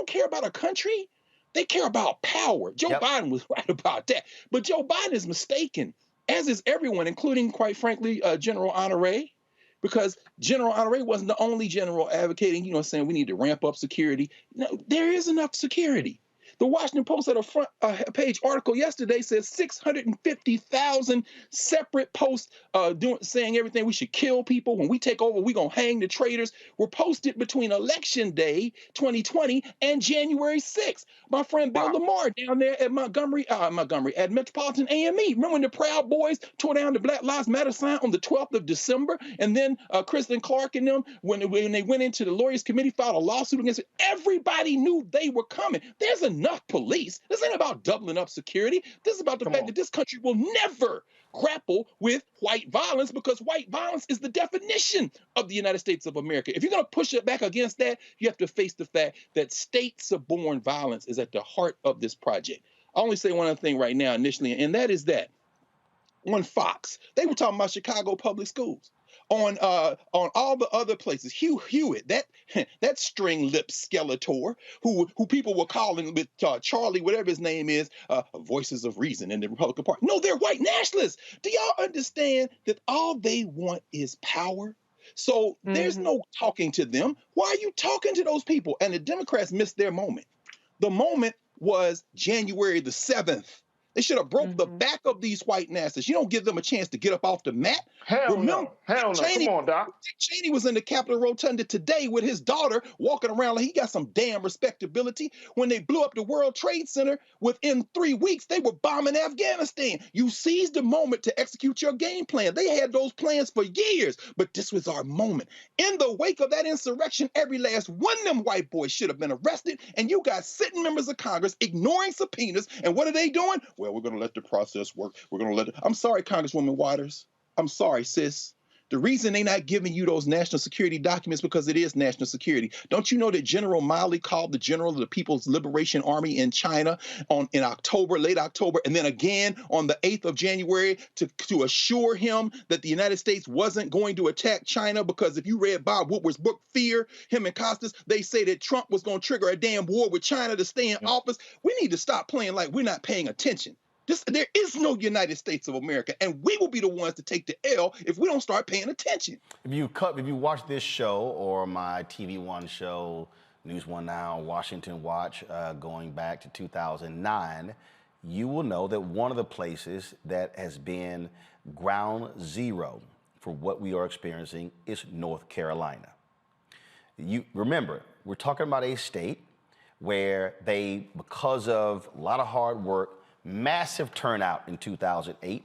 care about a country. They care about power. Joe Biden was right about that. But Joe Biden is mistaken, as is everyone, including, quite frankly, General Honore, because General Honore wasn't the only general advocating, saying we need to ramp up security. No, there is enough security. The Washington Post had a front page article yesterday says 650,000 separate posts saying everything. We should kill people. When we take over, we're going to hang the traitors. Were posted between Election Day 2020 and January 6th. My friend Bill Lamar down there at Montgomery, at Metropolitan AME. Remember when the Proud Boys tore down the Black Lives Matter sign on the 12th of December? And then Kristen Clark and them, when they went into the Lawyers Committee, filed a lawsuit against it. Everybody knew they were coming. There's enough enough police. This ain't about doubling up security. This is about the fact that this country will never grapple with white violence, because white violence is the definition of the United States of America. If you're going to push it back against that, you have to face the fact that state-borne violence is at the heart of this project. I only say one other thing right now initially, and that is that on Fox, they were talking about Chicago public schools. On all the other places, Hugh Hewitt, that string-lipped Skeletor, who people were calling with Charlie, whatever his name is, voices of reason in the Republican Party. No, they're white nationalists. Do y'all understand that all they want is power? So there's no talking to them. Why are you talking to those people? And the Democrats missed their moment. The moment was January the 7th. They should have broke the back of these white nationalists. You don't give them a chance to get up off the mat. Hell no. Come on, Doc. Dick Cheney was in the Capitol Rotunda today with his daughter walking around like he got some damn respectability. When they blew up the World Trade Center, within 3 weeks, they were bombing Afghanistan. You seized the moment to execute your game plan. They had those plans for years, but this was our moment. In the wake of that insurrection, every last one of them white boys should have been arrested, and you got sitting members of Congress ignoring subpoenas, and what are they doing? Well, we're going to let the process work. We're going to let it. I'm sorry, Congresswoman Waters. I'm sorry, sis. The reason they're not giving you those national security documents because it is national security. Don't you know that General Miley called the general of the People's Liberation Army in China in October, late October, and then again on the 8th of January to assure him that the United States wasn't going to attack China? Because if you read Bob Woodward's book, Fear, him and Costas, they say that Trump was going to trigger a damn war with China to stay in office. We need to stop playing like we're not paying attention. There is no United States of America, and we will be the ones to take the L if we don't start paying attention. If you watch this show or my TV One show, News One Now, Washington Watch, going back to 2009, you will know that one of the places that has been ground zero for what we are experiencing is North Carolina. You remember, we're talking about a state where they, because of a lot of hard work, massive turnout in 2008.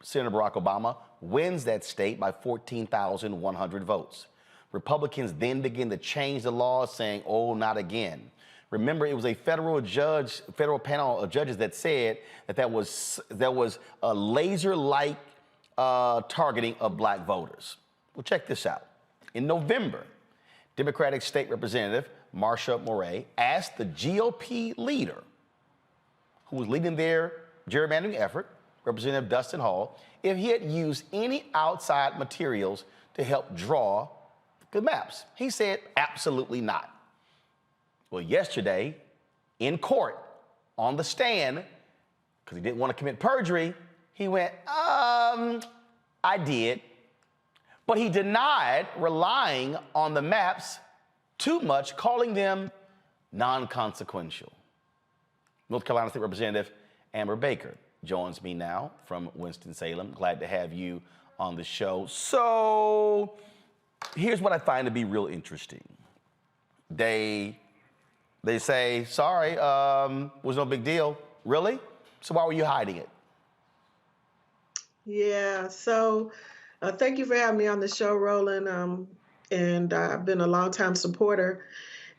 Senator Barack Obama wins that state by 14,100 votes. Republicans then begin to change the law, saying, oh, not again. Remember, it was a federal panel of judges that said that was a laser-like targeting of black voters. Well, check this out. In November, Democratic State Representative Marsha Murray asked the GOP leader, who was leading their gerrymandering effort, Representative Dustin Hall, if he had used any outside materials to help draw the maps. He said, absolutely not. Well, yesterday, in court, on the stand, because he didn't want to commit perjury, he went, I did. But he denied relying on the maps too much, calling them non-consequential. North Carolina State Representative Amber Baker joins me now from Winston-Salem. Glad to have you on the show. So here's what I find to be real interesting. They say, sorry, was no big deal. Really? So why were you hiding it? Yeah, so thank you for having me on the show, Roland. And I've been a longtime supporter.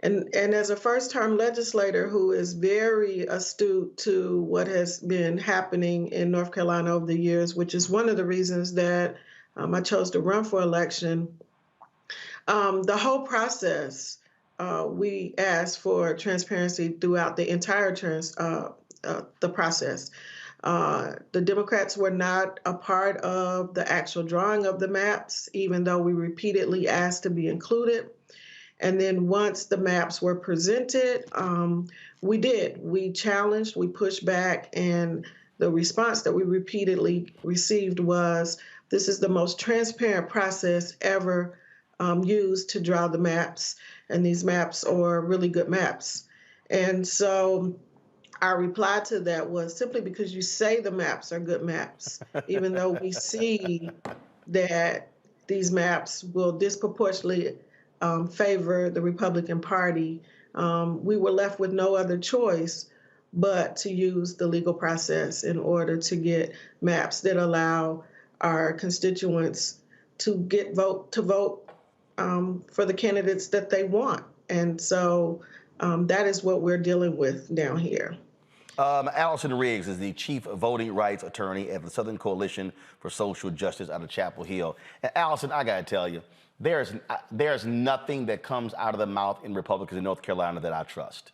And as a first-term legislator who is very astute to what has been happening in North Carolina over the years, which is one of the reasons that I chose to run for election, the whole process, we asked for transparency throughout the entire the process. The Democrats were not a part of the actual drawing of the maps, even though we repeatedly asked to be included. And then once the maps were presented, we did. We challenged, we pushed back, and the response that we repeatedly received was, this is the most transparent process ever used to draw the maps, and these maps are really good maps. And so our reply to that was, simply because you say the maps are good maps, even though we see that these maps will disproportionately favor the Republican Party, we were left with no other choice but to use the legal process in order to get maps that allow our constituents to vote for the candidates that they want. And so that is what we're dealing with down here. Allison Riggs is the chief voting rights attorney at the Southern Coalition for Social Justice out of Chapel Hill. And Allison, I got to tell you, there's nothing that comes out of the mouth in Republicans in North Carolina that I trust.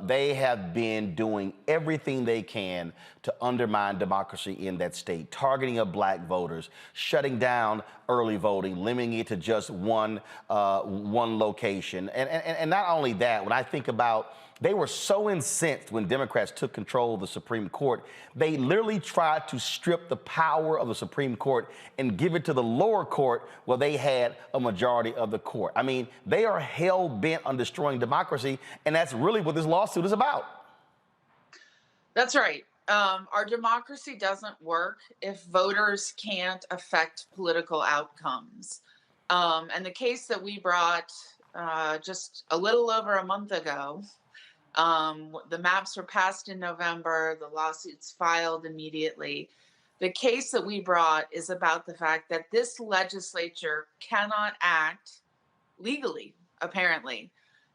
They have been doing everything they can to undermine democracy in that state, targeting of black voters, shutting down early voting, limiting it to just one location. And not only that, when I think about, they were so incensed when Democrats took control of the Supreme Court, they literally tried to strip the power of the Supreme Court and give it to the lower court where they had a majority of the court. I mean, they are hell-bent on destroying democracy, and that's really what this lawsuit is about. That's right. Our democracy doesn't work if voters can't affect political outcomes. And the case that we brought just a little over a month ago, the maps were passed in November, the lawsuits filed immediately. The case that we brought is about the fact that this legislature cannot act legally, apparently,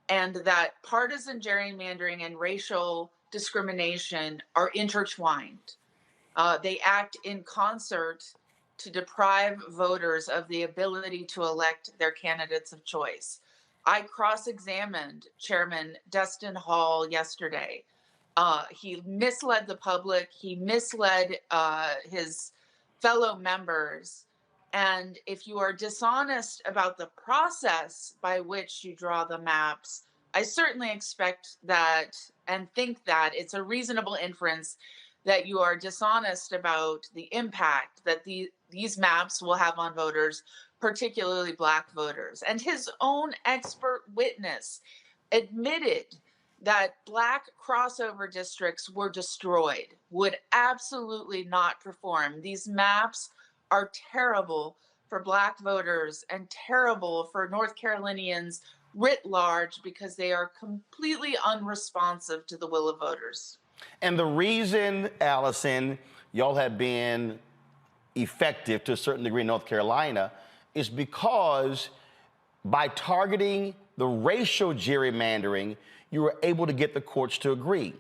and that partisan gerrymandering and racial discrimination are intertwined. They act in concert to deprive voters of the ability to elect their candidates of choice. I cross-examined Chairman Destin Hall yesterday. He misled the public. He misled his fellow members. And if you are dishonest about the process by which you draw the maps, I certainly expect that and think that it's a reasonable inference that you are dishonest about the impact that these maps will have on voters, particularly black voters. And his own expert witness admitted that black crossover districts were destroyed, would absolutely not perform. These maps are terrible for black voters and terrible for North Carolinians writ large because they are completely unresponsive to the will of voters. And the reason, Allison, y'all have been effective to a certain degree in North Carolina is because by targeting the racial gerrymandering, you were able to get the courts to agree.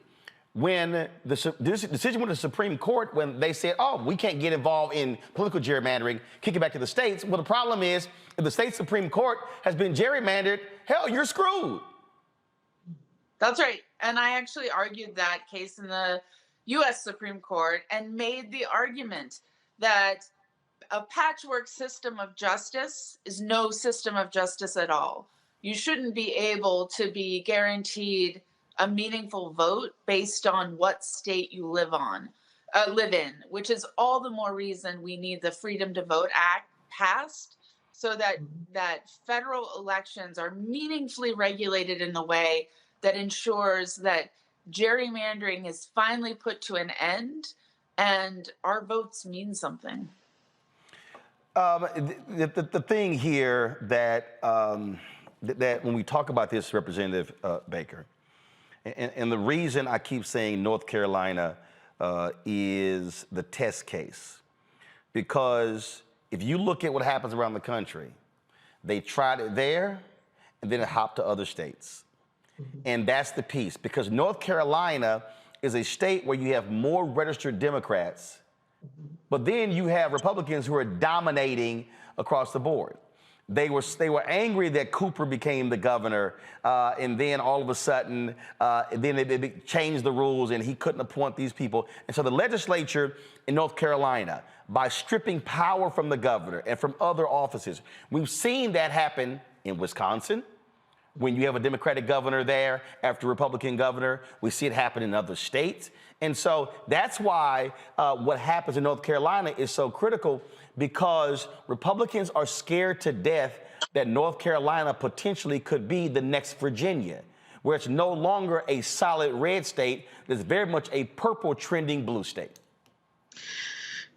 When this decision went to the Supreme Court, when they said, oh, we can't get involved in political gerrymandering, kick it back to the states. Well, the problem is, if the state Supreme Court has been gerrymandered, hell, you're screwed. That's right. And I actually argued that case in the U.S. Supreme Court and made the argument that a patchwork system of justice is no system of justice at all. You shouldn't be able to be guaranteed a meaningful vote based on what state you live in, which is all the more reason we need the Freedom to Vote Act passed so that federal elections are meaningfully regulated in the way that ensures that gerrymandering is finally put to an end and our votes mean something. The thing here that when we talk about this, Representative Baker, and the reason I keep saying North Carolina is the test case, because if you look at what happens around the country, they tried it there and then it hopped to other states. And that's the piece, because North Carolina is a state where you have more registered Democrats, but then you have Republicans who are dominating across the board. They were angry that Cooper became the governor, and then all of a sudden, then they changed the rules and he couldn't appoint these people. And so the legislature in North Carolina, by stripping power from the governor and from other offices, we've seen that happen in Wisconsin, when you have a Democratic governor there after a Republican governor. We see it happen in other states. And so that's why what happens in North Carolina is so critical, because Republicans are scared to death that North Carolina potentially could be the next Virginia, where it's no longer a solid red state, it's very much a purple trending blue state.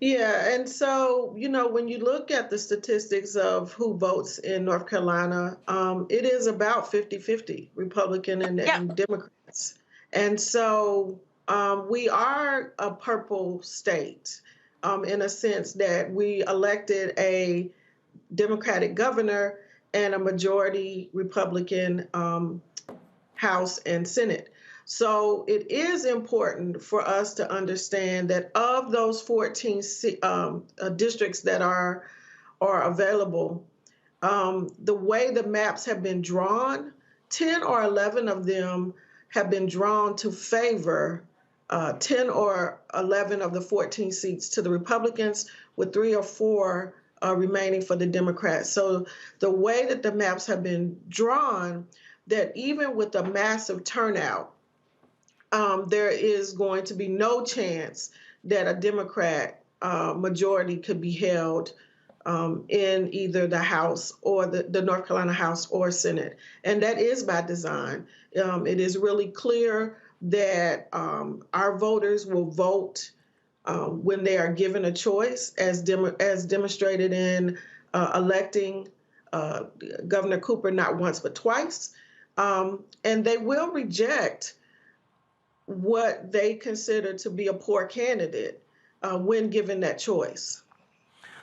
Yeah, and so, you know, when you look at the statistics of who votes in North Carolina, it is about 50-50, Republican and Democrats. And so we are a purple state in a sense that we elected a Democratic governor and a majority Republican House and Senate. So it is important for us to understand that of those 14 districts that are available, the way the maps have been drawn, 10 or 11 of them have been drawn to favor 10 or 11 of the 14 seats to the Republicans, with 3 or 4 remaining for the Democrats. So the way that the maps have been drawn, that even with a massive turnout, there is going to be no chance that a Democrat majority could be held in either the House or the North Carolina House or Senate. And that is by design. It is really clear that our voters will vote when they are given a choice, as demonstrated in electing Governor Cooper not once but twice. And they will reject what they consider to be a poor candidate when given that choice.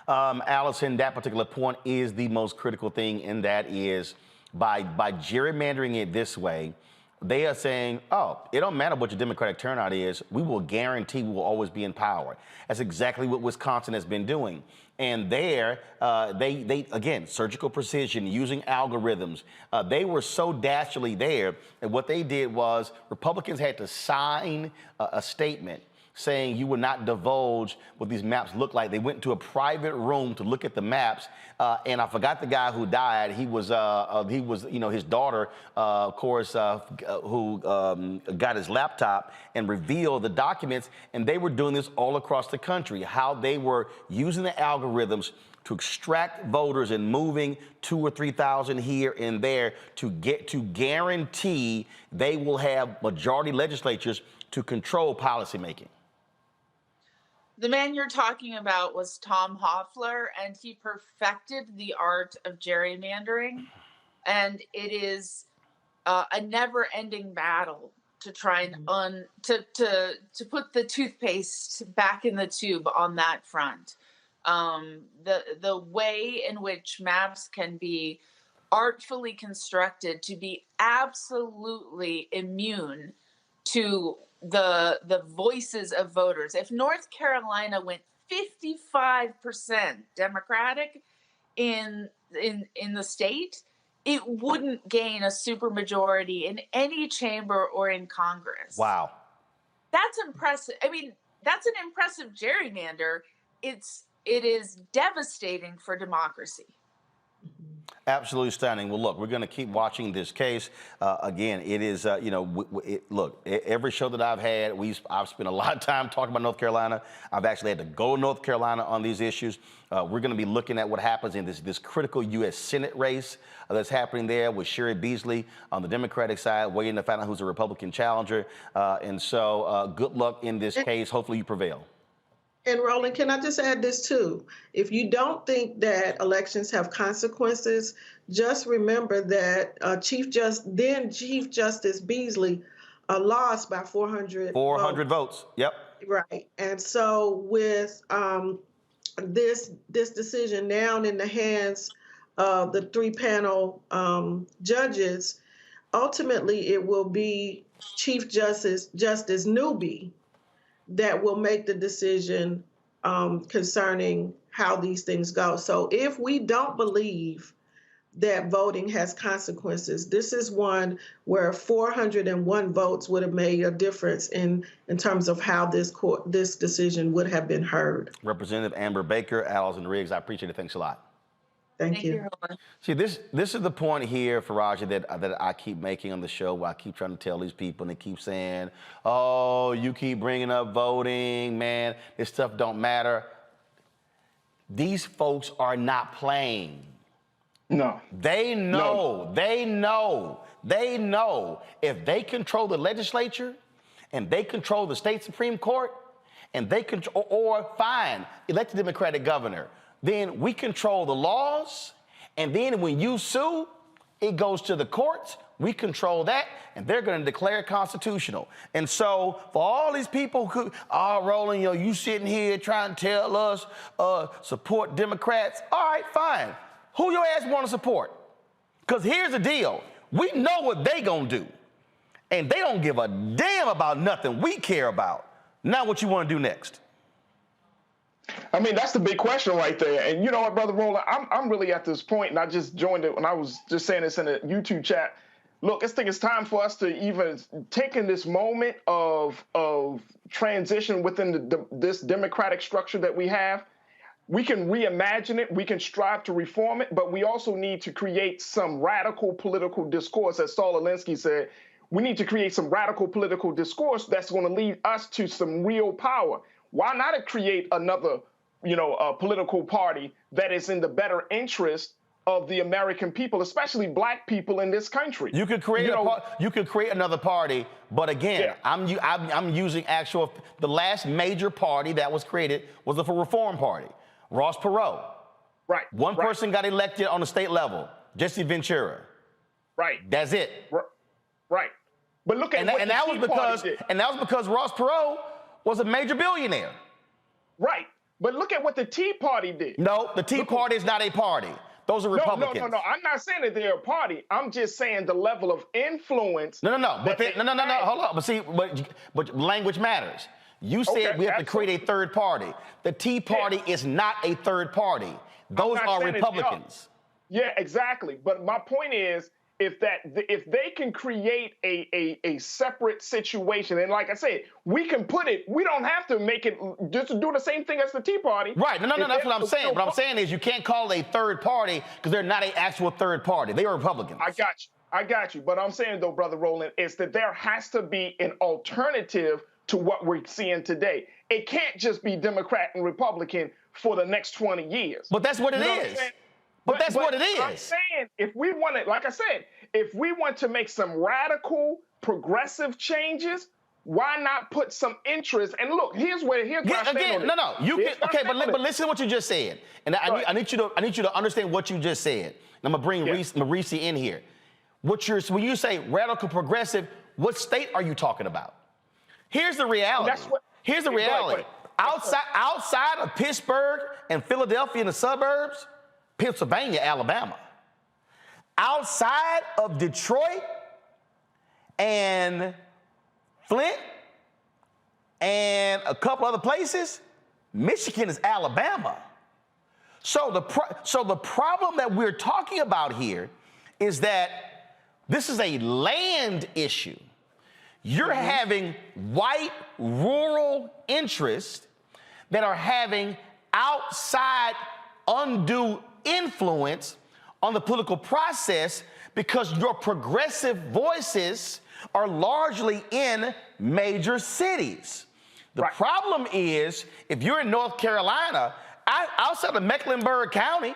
Allison, that particular point is the most critical thing, and that is by gerrymandering it this way, they are saying, oh, it don't matter what your Democratic turnout is, we will guarantee we will always be in power. That's exactly what Wisconsin has been doing. And there, they again, surgical precision, using algorithms. They were so dastardly there, and what they did was Republicans had to sign a statement saying you would not divulge what these maps look like. They went into a private room to look at the maps, and I forgot the guy who died. He was, his daughter, of course, who got his laptop and revealed the documents, and they were doing this all across the country, how they were using the algorithms to extract voters and moving 2,000 or 3,000 here and there to guarantee they will have majority legislatures to control policymaking. The man you're talking about was Tom Hoffler, and he perfected the art of gerrymandering. And it is a never-ending battle to try and to put the toothpaste back in the tube on that front. The way in which maps can be artfully constructed to be absolutely immune to the voices of voters. If North Carolina went 55% Democratic in the state, it wouldn't gain a supermajority in any chamber or in Congress. Wow. That's impressive. I mean, that's an impressive gerrymander. It is devastating for democracy. Absolutely stunning. Well, look, we're going to keep watching this case. Again, it is, look, every show that I've had, I've spent a lot of time talking about North Carolina. I've actually had to go to North Carolina on these issues. We're going to be looking at what happens in this critical U.S. Senate race that's happening there with Sherry Beasley on the Democratic side, waiting to find out who's a Republican challenger. And so good luck in this case. Hopefully you prevail. And Roland, can I just add this too? If you don't think that elections have consequences, just remember that Chief Justice Beasley lost by 400 votes. Yep. Right. And so with this decision now in the hands of the 3-panel judges, ultimately it will be Chief Justice Newby that will make the decision concerning how these things go. So if we don't believe that voting has consequences, this is one where 401 votes would have made a difference in terms of how this decision would have been heard. Representative Amber Baker, Allison Riggs, I appreciate it. Thanks a lot. Thank you. See, this is the point here, Faraja, that I keep making on the show, where I keep trying to tell these people, and they keep saying, oh, you keep bringing up voting, man, this stuff don't matter. These folks are not playing. No. They know, they know if they control the legislature and they control the state Supreme Court and they control, or fine, elect a Democratic governor, then we control the laws, and then when you sue, it goes to the courts, we control that, and they're going to declare it constitutional. And so for all these people who are Roland, you sitting here trying to tell us support Democrats, all right, fine. Who your ass want to support? Because here's the deal. We know what they going to do. And they don't give a damn about nothing we care about. Now what you want to do next? I mean, that's the big question right there. And you know what, Brother Roland, I'm really at this point, and I just joined it when I was just saying this in a YouTube chat. Look, I think it's time for us to even take in this moment of transition within this democratic structure that we have. We can reimagine it, we can strive to reform it, but we also need to create some radical political discourse. As Saul Alinsky said, we need to create some radical political discourse that's going to lead us to some real power. Why not create another, political party that is in the better interest of the American people, especially black people in this country? You could create you could create another party, but again, I'm using the last major party that was created was the Reform Party. Ross Perot. Right. One person got elected on the state level, Jesse Ventura. Right. That's it. Right. But look at what that was because Ross Perot was a major billionaire. Right. But look at what the Tea Party did. No, the Tea Party is not a party. Those are Republicans. No. I'm not saying that they're a party. I'm just saying the level of influence. No. Hold on. But see, but language matters. You said we have to create a third party. The Tea Party is not a third party. Those are Republicans. Yeah, exactly. But my point is, if they can create a separate situation, and like I said, we can put it, we don't have to make it just do the same thing as the Tea Party. Right. No, that's what I'm saying. What I'm saying is you can't call it a third party because they're not an actual third party. They are Republicans. I got you. But I'm saying, though, Brother Roland, is that there has to be an alternative to what we're seeing today. It can't just be Democrat and Republican for the next 20 years. But that's what it is. But that's what it is. I'm saying, if we want to, like I said, if we want to make some radical, progressive changes, why not put some interest? And look, here's where I stand on it. You can, okay, but listen to what you just said, and I need you to understand what you just said. And I'm gonna bring Reese in here. When you say radical progressive, what state are you talking about? Here's the reality. Here's the reality. Outside of Pittsburgh and Philadelphia in the suburbs, Pennsylvania, Alabama. Outside of Detroit and Flint and a couple other places, Michigan is Alabama. So the problem that we're talking about here is that this is a land issue. You're having white rural interests that are having outside undue influence on the political process because your progressive voices are largely in major cities. The problem is, if you're in North Carolina, outside of Mecklenburg County,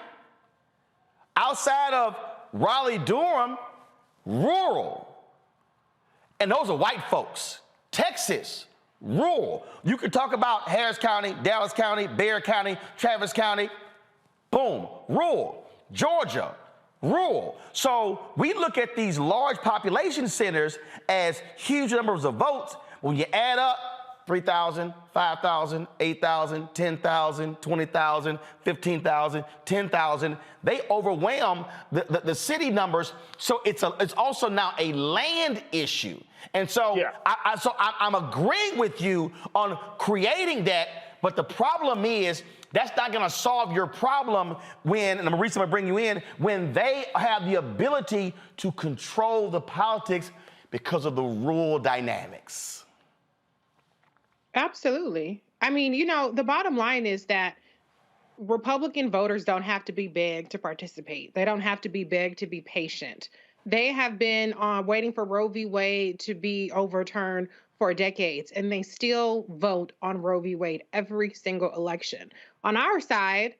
outside of Raleigh-Durham, rural. And those are white folks. Texas, rural. You could talk about Harris County, Dallas County, Bexar County, Travis County, boom, rural. Georgia, rural. So we look at these large population centers as huge numbers of votes. When you add up 3,000, 5,000, 8,000, 10,000, 20,000, 15,000, 10,000, they overwhelm the city numbers. So it's also now a land issue. And so, I'm agreeing with you on creating that, but the problem is that's not going to solve your problem when, and I'm going to bring you in, when they have the ability to control the politics because of the rural dynamics. Absolutely. I mean, the bottom line is that Republican voters don't have to be big to participate. They don't have to be big to be patient. They have been waiting for Roe v. Wade to be overturned for decades, and they still vote on Roe v. Wade every single election. On our side,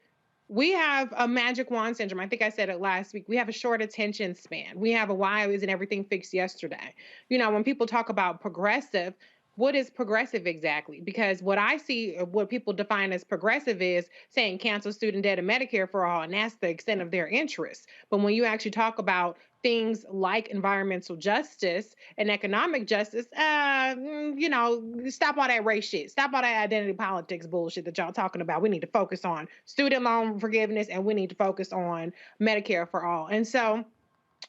we have a magic wand syndrome. I think I said it last week. We have a short attention span. We have a why isn't everything fixed yesterday? When people talk about progressive, what is progressive exactly? Because what I see, what people define as progressive is saying cancel student debt and Medicare for all, and that's the extent of their interest. But when you actually talk about things like environmental justice and economic justice, stop all that race shit. Stop all that identity politics bullshit that y'all talking about. We need to focus on student loan forgiveness, and we need to focus on Medicare for all. And so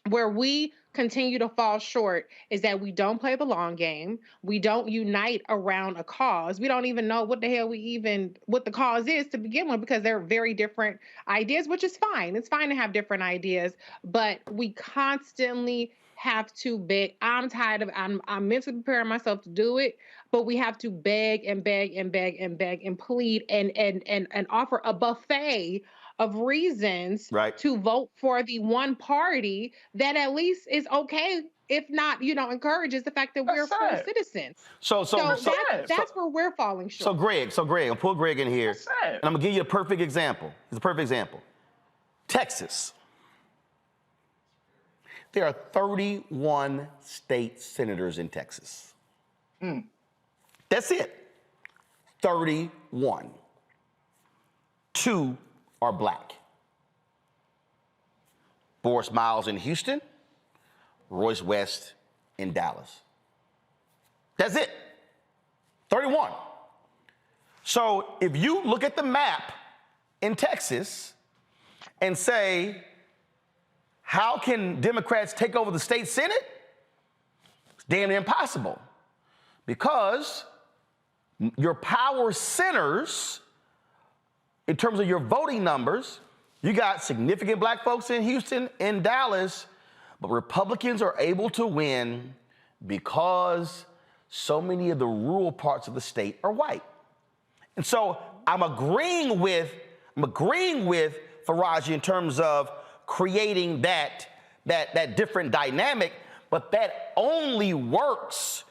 Where we continue to fall short is that we don't play the long game. We don't unite around a cause. We don't even know what the hell what the cause is to begin with, because they're very different ideas, which is fine. It's fine to have different ideas, but we constantly have to beg. I'm tired of I'm mentally preparing myself to do it, but we have to beg and beg and beg and beg and plead and offer a buffet of reasons Right. to vote for the one party that at least is okay, if not, encourages the fact that we're full citizens. So That's where we're falling short. So Greg, I'll pull Greg in here, and I'm gonna give you a perfect example. It's a perfect example. Texas. There are 31 state senators in Texas. That's it. 31. 2 are black. Boris Miles in Houston, Royce West in Dallas. That's it. 31. So if you look at the map in Texas and say, how can Democrats take over the state Senate? It's damn near impossible, because your power centers, in terms of your voting numbers, you got significant black folks in Houston and Dallas, but Republicans are able to win because so many of the rural parts of the state are white. And so I'm agreeing with Faraji in terms of creating that different dynamic, but that only works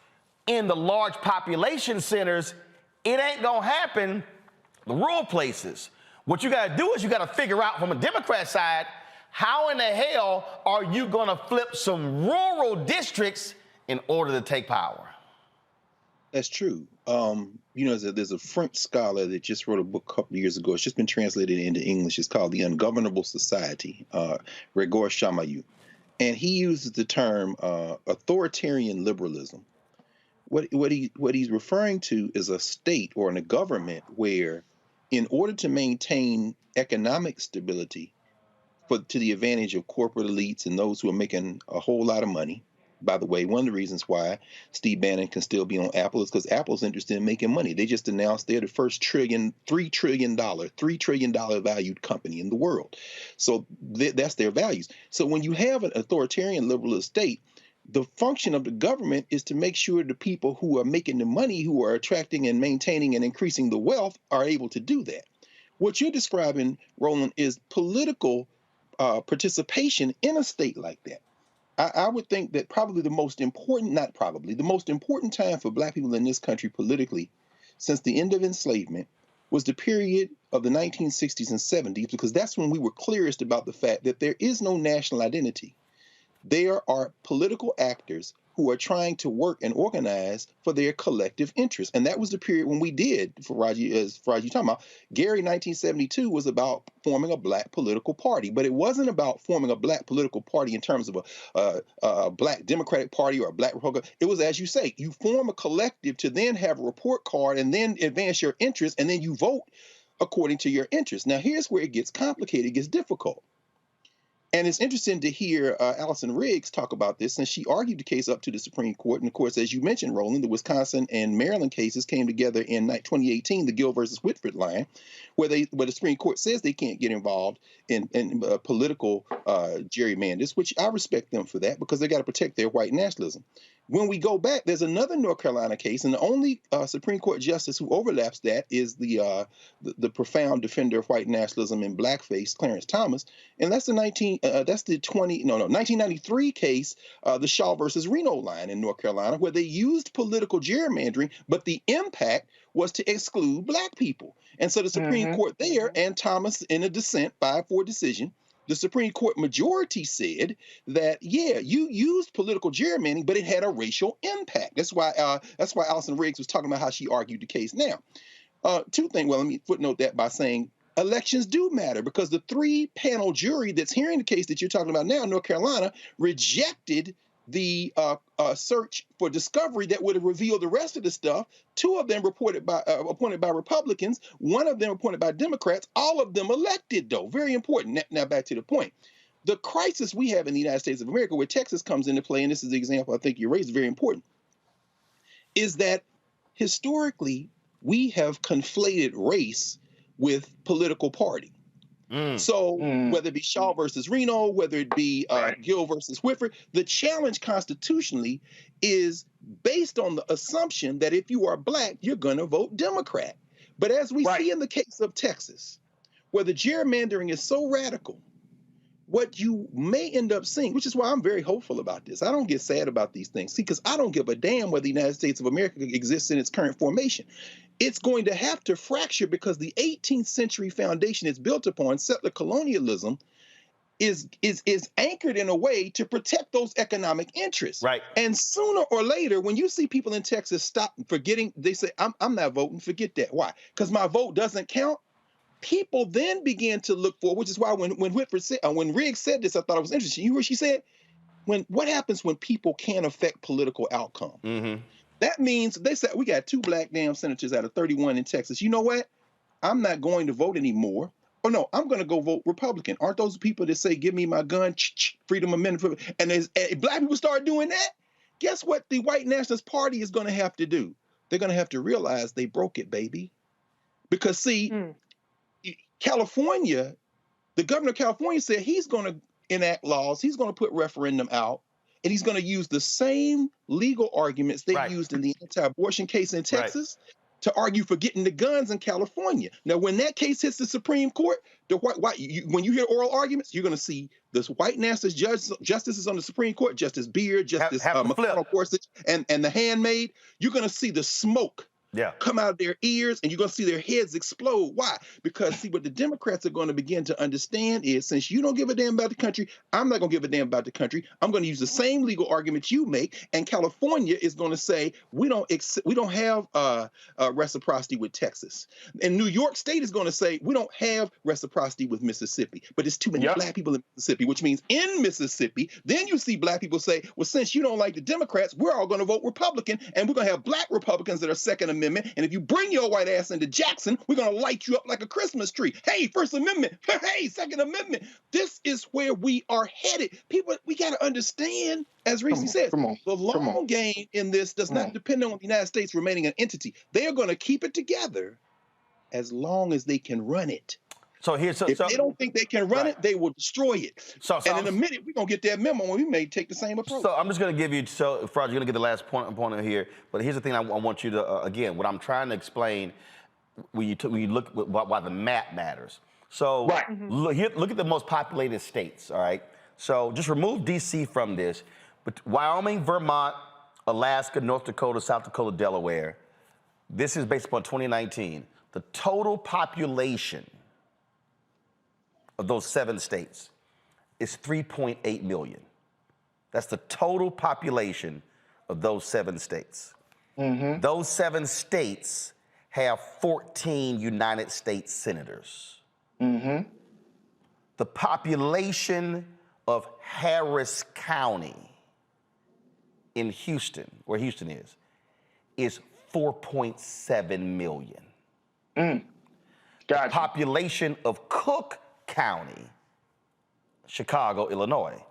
in the large population centers. It ain't gonna happen the rural places. What you gotta do is you gotta figure out from a Democrat side, how in the hell are you gonna flip some rural districts in order to take power? That's true. There's a French scholar that just wrote a book a couple of years ago. It's just been translated into English. It's called The Ungovernable Society, Gregor Chamayou. And he uses the term authoritarian liberalism. What he's referring to is a state or in a government where, in order to maintain economic stability to the advantage of corporate elites and those who are making a whole lot of money. By the way, one of the reasons why Steve Bannon can still be on Apple is because Apple's interested in making money. They just announced they're the first $3 trillion valued company in the world. So that's their values. So when you have an authoritarian liberalist state, the function of the government is to make sure the people who are making the money, who are attracting and maintaining and increasing the wealth, are able to do that. What you're describing, Roland, is political participation in a state like that. I would think that probably the most important time for black people in this country politically since the end of enslavement was the period of the 1960s and 70s, because that's when we were clearest about the fact that there is no national identity. There are political actors who are trying to work and organize for their collective interests. And that was the period when we did, as Faraji talking about, Gary 1972 was about forming a black political party. But it wasn't about forming a black political party in terms of a black Democratic Party or a black Republican. It was, as you say, you form a collective to then have a report card and then advance your interests, and then you vote according to your interests. Now, here's where it gets complicated, it gets difficult. And it's interesting to hear Allison Riggs talk about this, since she argued the case up to the Supreme Court. And of course, as you mentioned, Roland, the Wisconsin and Maryland cases came together in 2018, the Gill versus Whitford line, where the Supreme Court says they can't get involved in political gerrymanders, which I respect them for that, because they got to protect their white nationalism. When we go back, there's another North Carolina case, and the only Supreme Court justice who overlaps that is the profound defender of white nationalism in blackface, Clarence Thomas, and that's the 1993 case, the Shaw versus Reno line in North Carolina, where they used political gerrymandering, but the impact was to exclude black people. And so the Supreme Court there, and Thomas in a dissent, 5-4 decision, the Supreme Court majority said that, yeah, you used political gerrymandering, but it had a racial impact. That's why Allison Riggs was talking about how she argued the case. Now, two things. Well, let me footnote that by saying elections do matter, because the 3-panel jury that's hearing the case that you're talking about now in North Carolina rejected the search for discovery that would have revealed the rest of the stuff. 2 of them appointed by Republicans, 1 of them appointed by Democrats, all of them elected, though. Very important. Now back to the point. the crisis we have in the United States of America, where Texas comes into play, and this is the example I think you raised, very important, is that historically we have conflated race with political party. So whether it be Shaw versus Reno, whether it be Gill versus Whitford, the challenge constitutionally is based on the assumption that if you are black, you're going to vote Democrat. But as we see in the case of Texas, where the gerrymandering is so radical, what you may end up seeing, which is why I'm very hopeful about this. I don't get sad about these things. See, because I don't give a damn whether the United States of America exists in its current formation. It's going to have to fracture because the 18th century foundation it's built upon, settler colonialism, is anchored in a way to protect those economic interests. Right. And sooner or later, when you see people in Texas stop forgetting, they say, I'm not voting, forget that. Why? Because my vote doesn't count. People then began to look for, which is why when Whitford said, when Riggs said this, I thought it was interesting. You heard what she said? What happens when people can't affect political outcome? Mm-hmm. That means they said, we got 2 black damn senators out of 31 in Texas. You know what? I'm not going to vote anymore. Oh no, I'm going to go vote Republican. Aren't those people that say, give me my gun, freedom amendment? And as black people start doing that, guess what the white nationalist party is going to have to do? They're going to have to realize they broke it, baby. Because see, California, the governor of California said he's going to enact laws, he's going to put referendum out, and he's going to use the same legal arguments they used in the anti-abortion case in Texas to argue for getting the guns in California. Now, when that case hits the Supreme Court, when you hear oral arguments, you're going to see this white nationalist justices on the Supreme Court, Justice Beard, Justice McConnell Gorsuch, and the handmaid. You're going to see the smoke come out of their ears, and you're going to see their heads explode. Why? Because, see, what the Democrats are going to begin to understand is, since you don't give a damn about the country, I'm not going to give a damn about the country. I'm going to use the same legal arguments you make, and California is going to say, we don't have reciprocity with Texas. And New York State is going to say, we don't have reciprocity with Mississippi. But there's too many black people in Mississippi, which means in Mississippi, then you see black people say, well, since you don't like the Democrats, we're all going to vote Republican, and we're going to have black Republicans that are Second Amendment. And if you bring your white ass into Jackson, we're going to light you up like a Christmas tree. Hey, First Amendment. Hey, Second Amendment. This is where we are headed. People, we got to understand, as Reese said, the long game in this does not depend on the United States remaining an entity. They are going to keep it together as long as they can run it. So if they don't think they can run it, they will destroy it. And in a minute, we're going to get that memo, and we may take the same approach. So I'm just going to give you, Frog, you're going to get the last point in here. But here's the thing I want you to, again, what I'm trying to explain when you look why the map matters. So look at the most populated states, all right? So just remove D.C. from this. But Wyoming, Vermont, Alaska, North Dakota, South Dakota, Delaware, this is based upon 2019. The total population of those 7 states is 3.8 million. That's the total population of those 7 states. Those 7 states have 14 United States senators. The population of Harris County in Houston, where Houston is 4.7 million. The population of Cook County, Chicago, Illinois,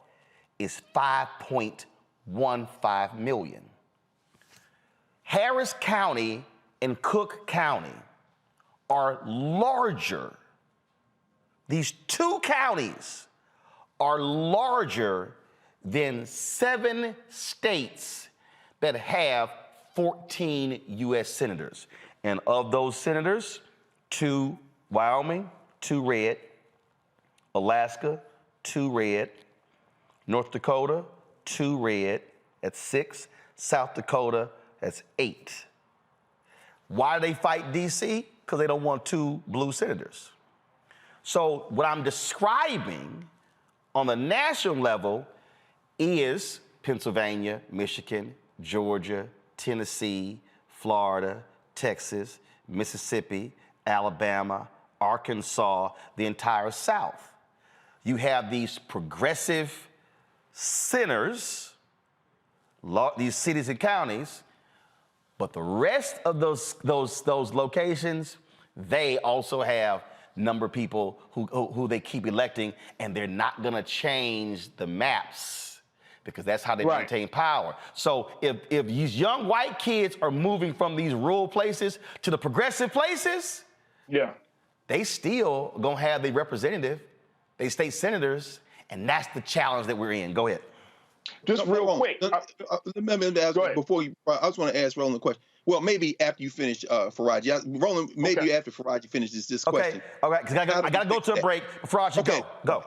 is 5.15 million. Harris County and Cook County are larger. These 2 counties are larger than 7 states that have 14 U.S. senators. And of those senators, 2 Wyoming, 2 red, Alaska, 2 red, North Dakota, 2 red, that's 6, South Dakota, that's 8. Why do they fight D.C.? Because they don't want 2 blue senators. So what I'm describing on the national level is Pennsylvania, Michigan, Georgia, Tennessee, Florida, Texas, Mississippi, Alabama, Arkansas, the entire South. You have these progressive centers, these cities and counties, but the rest of those locations, they also have number of people who they keep electing, and they're not going to change the maps because that's how they maintain power. So if these young white kids are moving from these rural places to the progressive places, they still going to have the representative, they state senators, and that's the challenge that we're in. Go ahead. Just real quick. Let me ask before you. I just want to ask Roland a question. Well, maybe after you finish, Faraji. Roland, maybe after Faraji finishes this question. All right, because I got to go to a break. Faraji, go.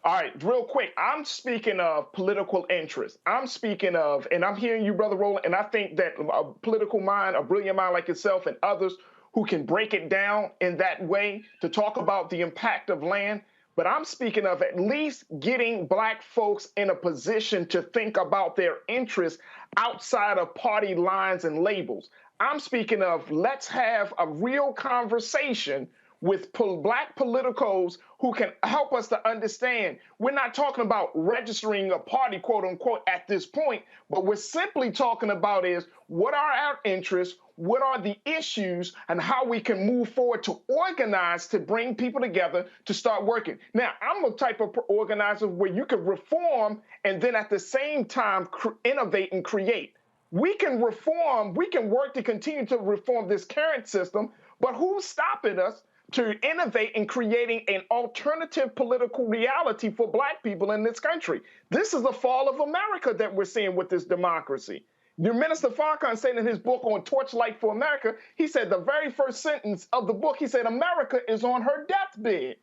All right, real quick. I'm speaking of political interest. I'm speaking of, and I'm hearing you, Brother Roland, and I think that a political mind, a brilliant mind like yourself and others who can break it down in that way to talk about the impact of land. But I'm speaking of at least getting Black folks in a position to think about their interests outside of party lines and labels. I'm speaking of let's have a real conversation with Black politicos who can help us to understand. We're not talking about registering a party, quote unquote, at this point, but we're simply talking about is what are our interests, what are the issues, and how we can move forward to organize to bring people together to start working. Now, I'm a type of organizer where you can reform and then at the same time innovate and create. We can reform, we can work to continue to reform this current system, but who's stopping us to innovate in creating an alternative political reality for Black people in this country? This is the fall of America that we're seeing with this democracy. The Minister Farrakhan said in his book on Torchlight for America, he said the very first sentence of the book, he said, America is on her deathbed.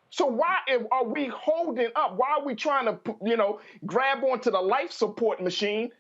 So why are we holding up? Why are we trying to, grab onto the life support machine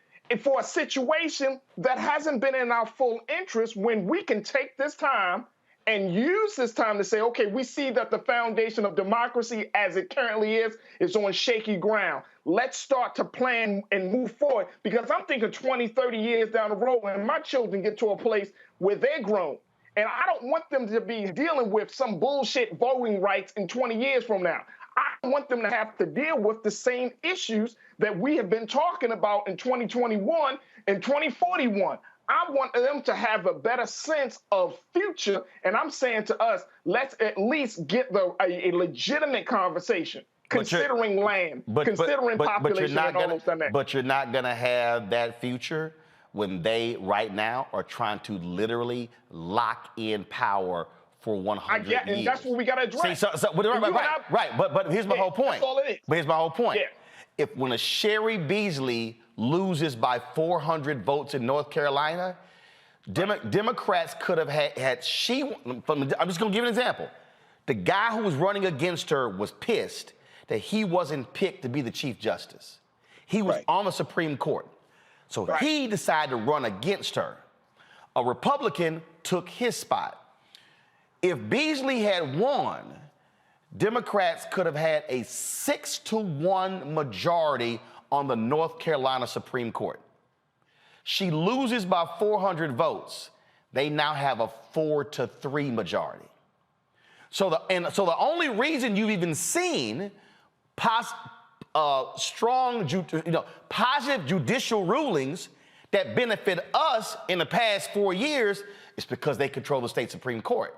for a situation that hasn't been in our full interest when we can take this time and use this time to say, okay, we see that the foundation of democracy as it currently is on shaky ground. Let's start to plan and move forward, because I'm thinking 20, 30 years down the road when my children get to a place where they're grown. And I don't want them to be dealing with some bullshit voting rights in 20 years from now. I want them to have to deal with the same issues that we have been talking about in 2021 and 2041. I want them to have a better sense of future, and I'm saying to us, let's at least get a legitimate conversation, considering land, considering population and all those dynamics. But you're not going to have that future when they, right now, are trying to literally lock in power for 100 years. And that's what we got to address. See, right. But here's my whole point. That's all it is. But here's my whole point. Yeah. When a Sherry Beasley loses by 400 votes in North Carolina, Democrats could have had I'm just going to give an example. The guy who was running against her was pissed that he wasn't picked to be the Chief Justice. He was on the Supreme Court. So he decided to run against her. A Republican took his spot. If Beasley had won, Democrats could have had a 6-1 majority on the North Carolina Supreme Court. She loses by 400 votes. They now have a 4-3 majority. So the only reason you've even seen strong, positive judicial rulings that benefit us in the past 4 years is because they control the state Supreme Court.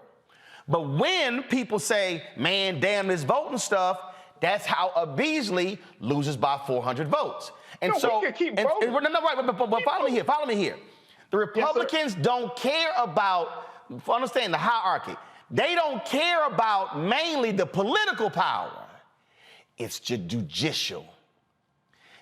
But when people say, man, damn this voting stuff, that's how a Beasley loses by 400 votes. And we can keep voting. But follow me here. The Republicans don't care about, understand the hierarchy. They don't care about mainly the political power. It's judicial.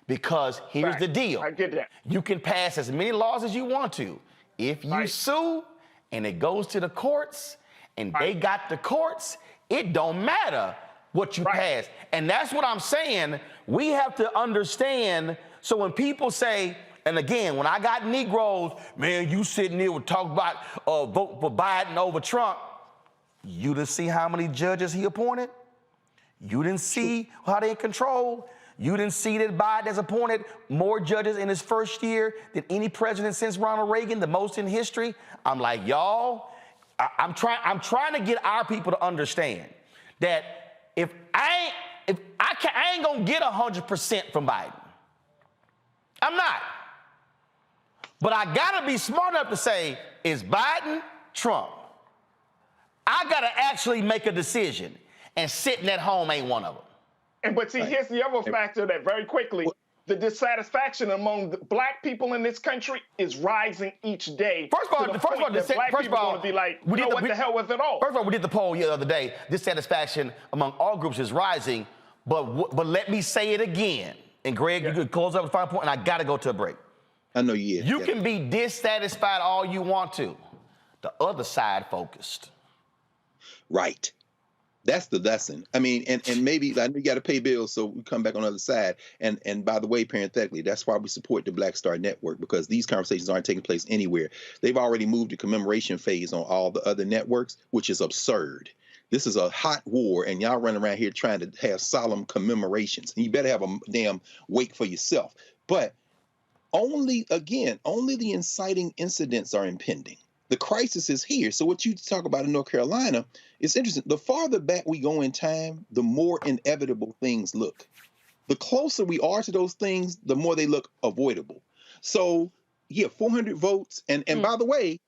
Because here's the deal. I get that. You can pass as many laws as you want to. If you sue and it goes to the courts and they got the courts, it don't matter what you pass. And that's what I'm saying. We have to understand. So when people say, and again, when I got Negroes, man, you sitting there talking about vote for Biden over Trump. You didn't see how many judges he appointed? You didn't see how they control? You didn't see that Biden has appointed more judges in his first year than any president since Ronald Reagan, the most in history? I'm like, y'all, I'm trying to get our people to understand that I ain't gonna get 100% from Biden. I'm not. But I gotta be smart enough to say, is Biden Trump? I got to actually make a decision, and sitting at home ain't one of them. But see, here's the other factor that very quickly, the dissatisfaction among the black people in this country is rising each day. First of all, black people are going to be like, what the hell with it all? First of all, we did the poll the other day. Dissatisfaction among all groups is rising, but let me say it again. And Greg, you could close up the final point, and I got to go to a break. I know you. You can be dissatisfied all you want to. The other side focused. Right. That's the lesson. I mean, and maybe I know you got to pay bills, so we come back on the other side. And by the way, parenthetically, that's why we support the Black Star Network, because these conversations aren't taking place anywhere. They've already moved to commemoration phase on all the other networks, which is absurd. This is a hot war, and y'all running around here trying to have solemn commemorations. And you better have a damn wake for yourself. But only the inciting incidents are impending. The crisis is here. So what you talk about in North Carolina is interesting. The farther back we go in time, the more inevitable things look. The closer we are to those things, the more they look avoidable. So, yeah, 400 votes. And by the way,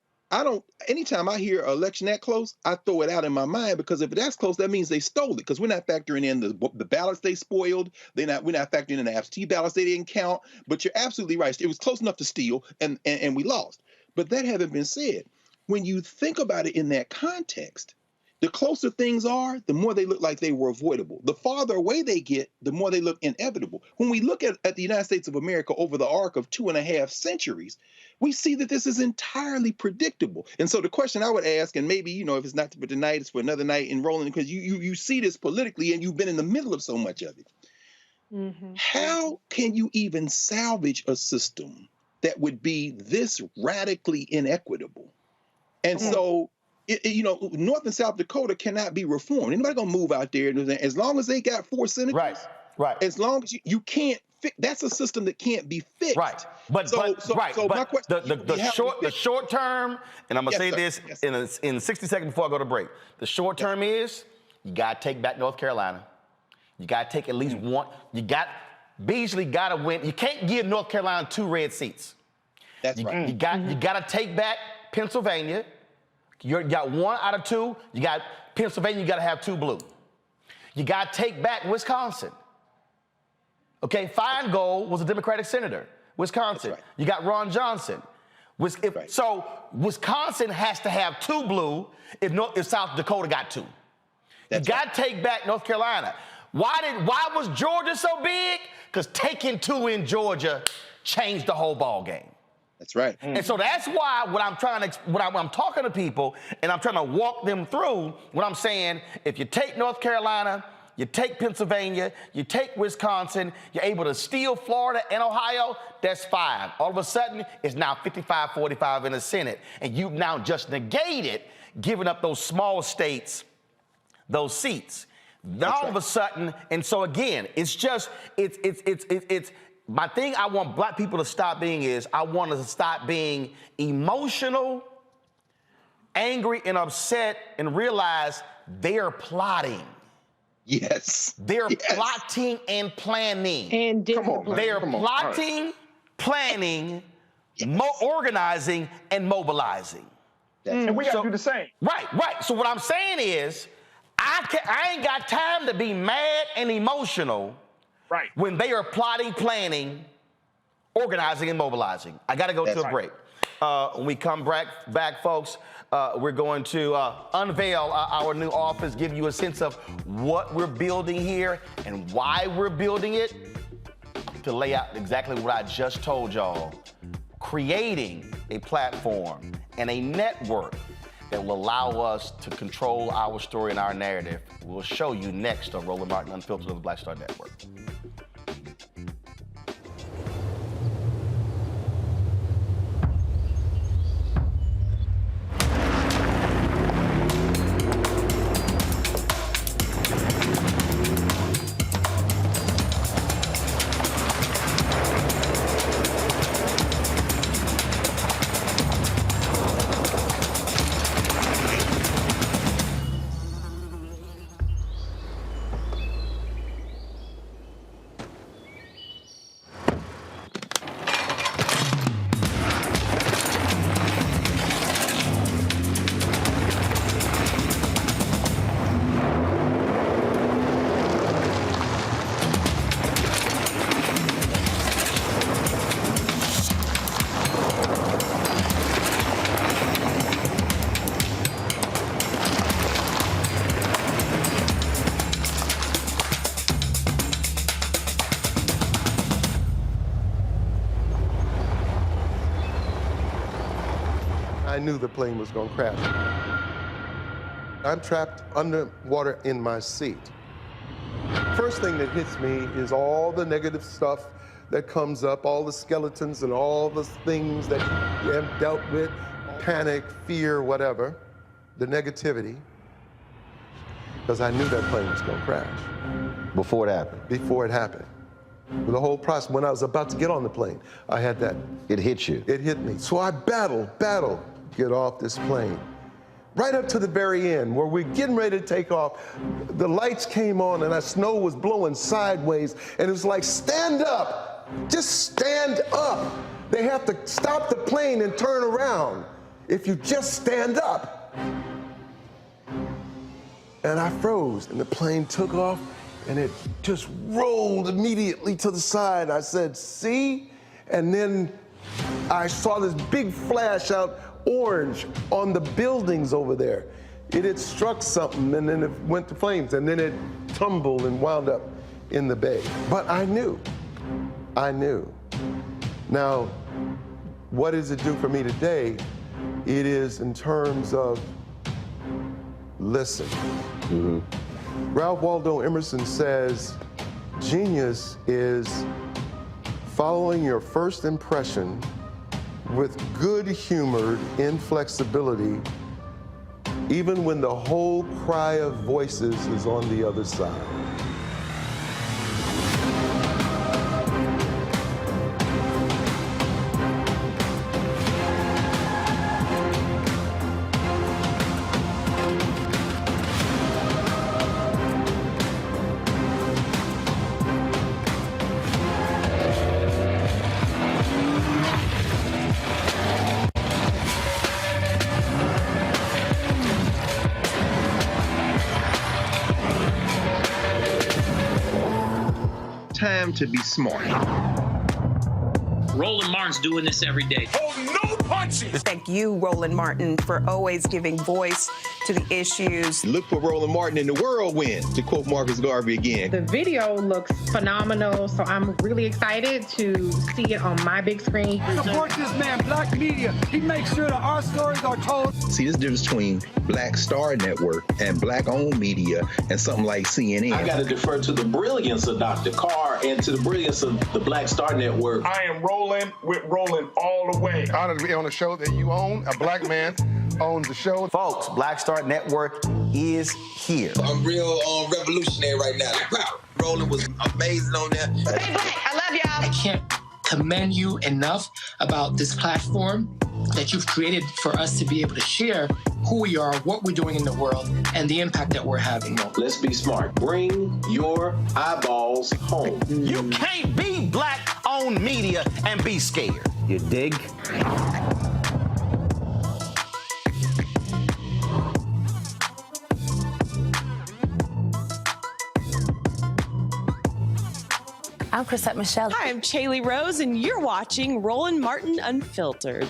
anytime I hear an election that close, I throw it out in my mind, because if that's close, that means they stole it, because we're not factoring in the ballots they spoiled. We're not factoring in the absentee ballots they didn't count. But you're absolutely right. It was close enough to steal, and we lost. But that having been said, when you think about it in that context, the closer things are, the more they look like they were avoidable. The farther away they get, the more they look inevitable. When we look at the United States of America over the arc of 2.5 centuries, we see that this is entirely predictable. And so the question I would ask, and maybe, if it's not for tonight, it's for another night in Roland, because you see this politically and you've been in the middle of so much of it. Mm-hmm. How can you even salvage a system that would be this radically inequitable? And so, North and South Dakota cannot be reformed. Anybody gonna move out there? As long as they got 4 senators, right. As long as you can't fix, that's a system that can't be fixed. Right. But my question, the short term, and I'm gonna say this in 60 seconds before I go to break. The short term is you gotta take back North Carolina. You gotta take at least one. Beasley gotta win. You can't give North Carolina 2 red seats. That's right. You gotta take back Pennsylvania. You got 1 out of 2. You got Pennsylvania, you got to have 2 blue. You got to take back Wisconsin. Okay, Feingold was a Democratic senator, Wisconsin. Right. You got Ron Johnson. So Wisconsin has to have 2 blue if South Dakota got 2. You got to take back North Carolina. Why was Georgia so big? Because taking 2 in Georgia changed the whole ball game. That's right. And so that's why when I'm talking to people and I'm trying to walk them through what I'm saying, if you take North Carolina, you take Pennsylvania, you take Wisconsin, you're able to steal Florida and Ohio, that's fine. All of a sudden, it's now 55-45 in the Senate. And you've now just negated giving up those small states those seats. Now all of a sudden, and so again, it's my thing I want black people to stop being is I want us to stop being emotional, angry, and upset and realize they're plotting. Yes. They're plotting and planning. And they're plotting, planning, organizing, and mobilizing. And we got to do the same. Right. So what I'm saying is I ain't got time to be mad and emotional when they are plotting, planning, organizing, and mobilizing. I got to go to a break. When we come back, folks, we're going to unveil our new office, give you a sense of what we're building here and why we're building it, to lay out exactly what I just told y'all. Creating a platform and a network that will allow us to control our story and our narrative. We'll show you next on Roland Martin Unfiltered on the Black Star Network. I knew the plane was going to crash. I'm trapped underwater in my seat. First thing that hits me is all the negative stuff that comes up, all the skeletons and all the things that you have dealt with, panic, fear, whatever, the negativity, because I knew that plane was going to crash. Before it happened? Before it happened. The whole process, when I was about to get on the plane, I had that. It hit you? It hit me. So I battled, get off this plane. Right up to the very end, where we're getting ready to take off, the lights came on and that snow was blowing sideways, and it was like, stand up, just stand up. They have to stop the plane and turn around if you just stand up. And I froze, and the plane took off, and it just rolled immediately to the side. I said, see? And then I saw this big flash out, orange, on the buildings over there. It had struck something, and then it went to flames, and then it tumbled and wound up in the bay. But I knew. Now, what does it do for me today? It is in terms of listen. Mm-hmm. Ralph Waldo Emerson says, genius is following your first impression with good-humored inflexibility, even when the whole cry of voices is on the other side. Time to be smart. Roland Martin's doing this every day. Oh, no punches! Thank you, Roland Martin, for always giving voice to the issues. Look for Roland Martin in the whirlwind, to quote Marcus Garvey again. The video looks phenomenal, so I'm really excited to see it on my big screen. Support this man, Black Media. He makes sure that our stories are told. See, this difference between Black Star Network and Black-owned media and something like CNN. I got to defer to the brilliance of Dr. Carr and to the brilliance of the Black Star Network. I am rolling with Roland all the way. Honored to be on a show that you own. A black man owns the show. Folks, Black Star Network is here. I'm real revolutionary right now. Wow, Roland was amazing on there. Stay black. I love y'all. I can't commend you enough about this platform that you've created for us to be able to share who we are, what we're doing in the world, and the impact that we're having. Let's be smart. Bring your eyeballs home. You can't be Black-owned media and be scared. You dig? I'm Chrisette Michelle. Hi, I'm Chaley Rose, and you're watching Roland Martin Unfiltered.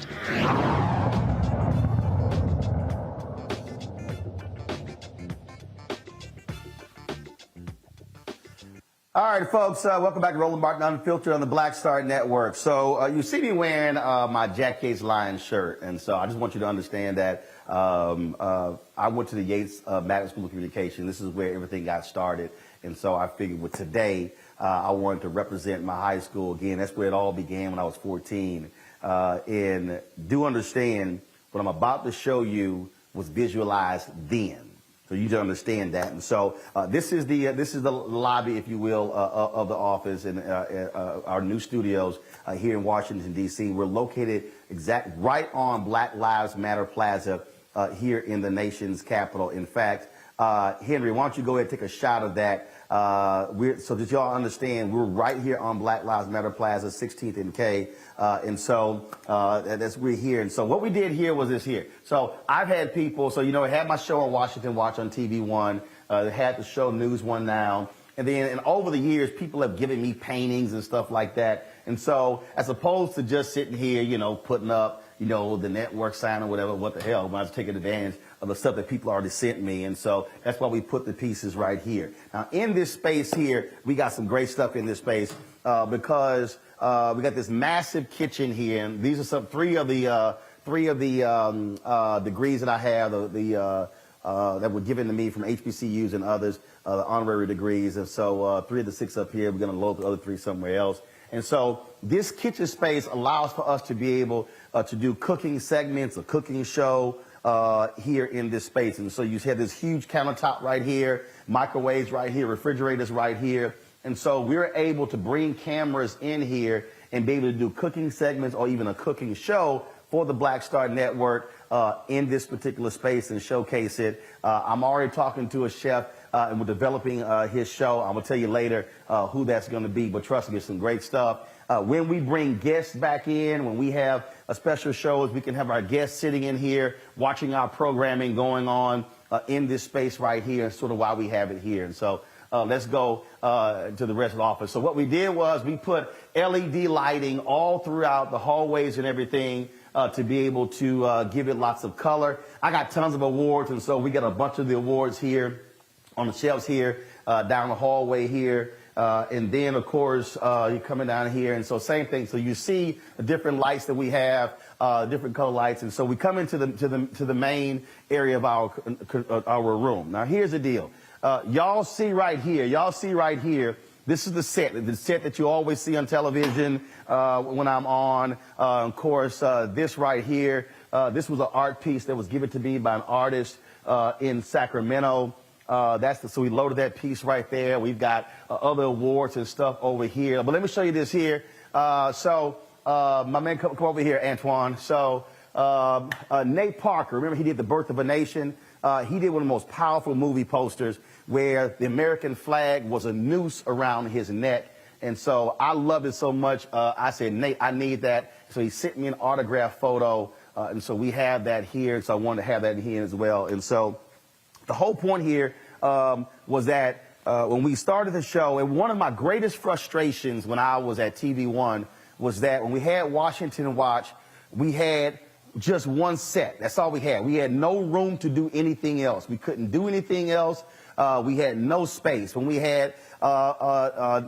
All right, folks, welcome back to Roland Martin Unfiltered on the Black Star Network. So you see me wearing my Jack Yates Lions shirt, and so I just want you to understand that I went to the Yates Magnet School of Communication. This is where everything got started, and so I figured with today, I wanted to represent my high school again. That's where it all began when I was 14. And do understand what I'm about to show you was visualized then. So you to understand that. And so this is the lobby, if you will, of the office and our new studios here in Washington, D.C. We're located right on Black Lives Matter Plaza here in the nation's capital. In fact, Henry, why don't you go ahead and take a shot of that? So that y'all understand, we're right here on Black Lives Matter Plaza, 16th and K. And so we're here. And so what we did here was this here. So I've had people, so, I had my show on Washington Watch on TV One, had the show News One Now. And then over the years, people have given me paintings and stuff like that. And so as opposed to just sitting here, putting up, the network sign or whatever, what the hell, I was taking advantage of the stuff that people already sent me. And so that's why we put the pieces right here. Now, in this space here, we got some great stuff in this space because we got this massive kitchen here. And these are three of 3 of the degrees that I have, that were given to me from HBCUs and others, the honorary degrees. And so 3 of the 6 up here, we're going to load the other 3 somewhere else. And so this kitchen space allows for us to be able to do cooking segments, a cooking show here in this space. And so you have this huge countertop right here, microwaves right here, refrigerators right here. And so we're able to bring cameras in here and be able to do cooking segments or even a cooking show for the Black Star Network in this particular space and showcase it. I'm already talking to a chef and we're developing his show. I'm going to tell you later who that's going to be, but trust me, it's some great stuff. When we bring guests back in, when we have a special shows, we can have our guests sitting in here watching our programming going on in this space right here, sort of why we have it here. And so let's go to the rest of the office. So what we did was we put LED lighting all throughout the hallways and everything to be able to give it lots of color. I got tons of awards, and so we got a bunch of the awards here on the shelves here, down the hallway here. And then, of course, you're coming down here. And so same thing. So you see the different lights that we have, different color lights. And so we come into the main area of our room. Now, here's the deal. Y'all see right here, this is the set that you always see on television when I'm on. Of course, this right here, this was an art piece that was given to me by an artist in Sacramento. So we loaded that piece right there. We've got other awards and stuff over here. But let me show you this here. My man, come over here, Antoine. So Nate Parker, remember he did The Birth of a Nation? He did one of the most powerful movie posters where the American flag was a noose around his neck. And so I loved it so much. I said, Nate, I need that. So he sent me an autograph photo. And so we have that here. So I wanted to have that in here as well. And so the whole point here was that when we started the show, and one of my greatest frustrations when I was at TV One was that when we had Washington Watch, we had just one set. That's all we had. We had no room to do anything else. We couldn't do anything else. We had no space. When we had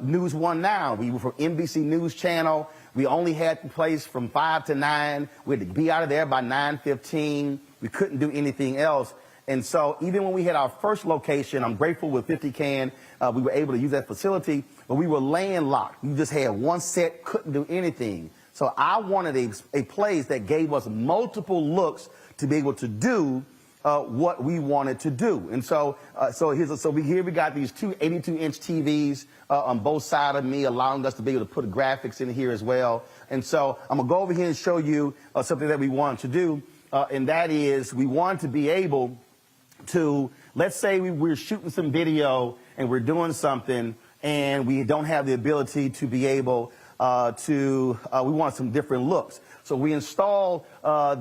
News One Now, we were from NBC News Channel. We only had the place from 5 to 9. We had to be out of there by 9:15. We couldn't do anything else. And so even when we had our first location, I'm grateful with 50 Can, we were able to use that facility, but we were landlocked. We just had one set, couldn't do anything. So I wanted a place that gave us multiple looks to be able to do what we wanted to do. And so here we got these two 82-inch TVs on both sides of me, allowing us to be able to put graphics in here as well. And so I'm going to go over here and show you something that we wanted to do, and that is we wanted to be able to, let's say we're shooting some video and we're doing something and we don't have the ability to be able we want some different looks. So we installed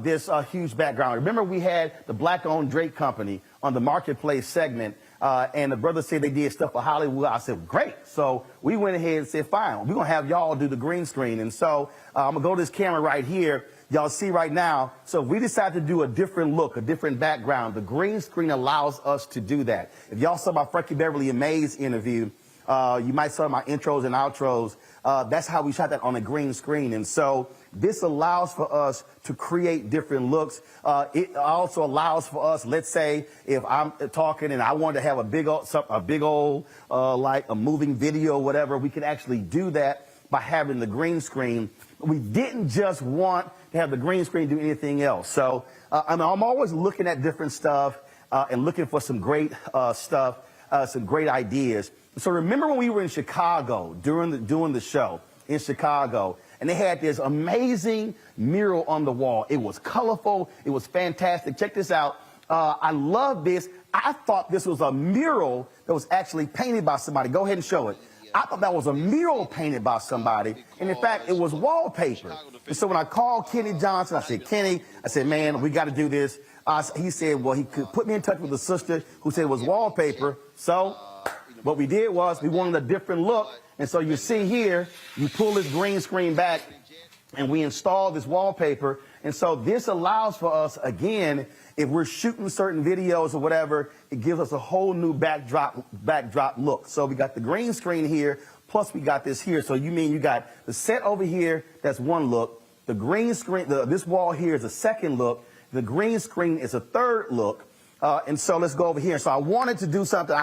this huge background. Remember we had the Black-owned Drake Company on the Marketplace segment, and the brother said they did stuff for Hollywood. I said, great. So we went ahead and said, fine, we're going to have y'all do the green screen. And so I'm going to go to this camera right here. Y'all see right now, so if we decide to do a different look, a different background, the green screen allows us to do that. If y'all saw my Frankie Beverly and Mays interview, you might saw my intros and outros. That's how we shot that on a green screen. And so this allows for us to create different looks. It also allows for us, let's say, if I'm talking and I want to have a big old like a moving video or whatever, we can actually do that by having the green screen. We didn't just want to have the green screen do anything else. So I'm always looking at different stuff and looking for some great stuff, some great ideas. So remember when we were in Chicago doing the show in Chicago, and they had this amazing mural on the wall. It was colorful. It was fantastic. Check this out. I love this. I thought this was a mural that was actually painted by somebody. Go ahead and show it. I thought that was a mural painted by somebody. And in fact, it was wallpaper. And so when I called Kenny Johnson, I said, Kenny, I said, man, we got to do this. He said, well, he could put me in touch with a sister who said it was wallpaper. So what we did was we wanted a different look. And so you see here, you pull this green screen back and we install this wallpaper. And so this allows for us, again, if we're shooting certain videos or whatever, it gives us a whole new backdrop look. So we got the green screen here, plus we got this here. So you mean you got the set over here, that's one look. The green screen, this wall here is a second look. The green screen is a third look. And so let's go over here. So I wanted to do something.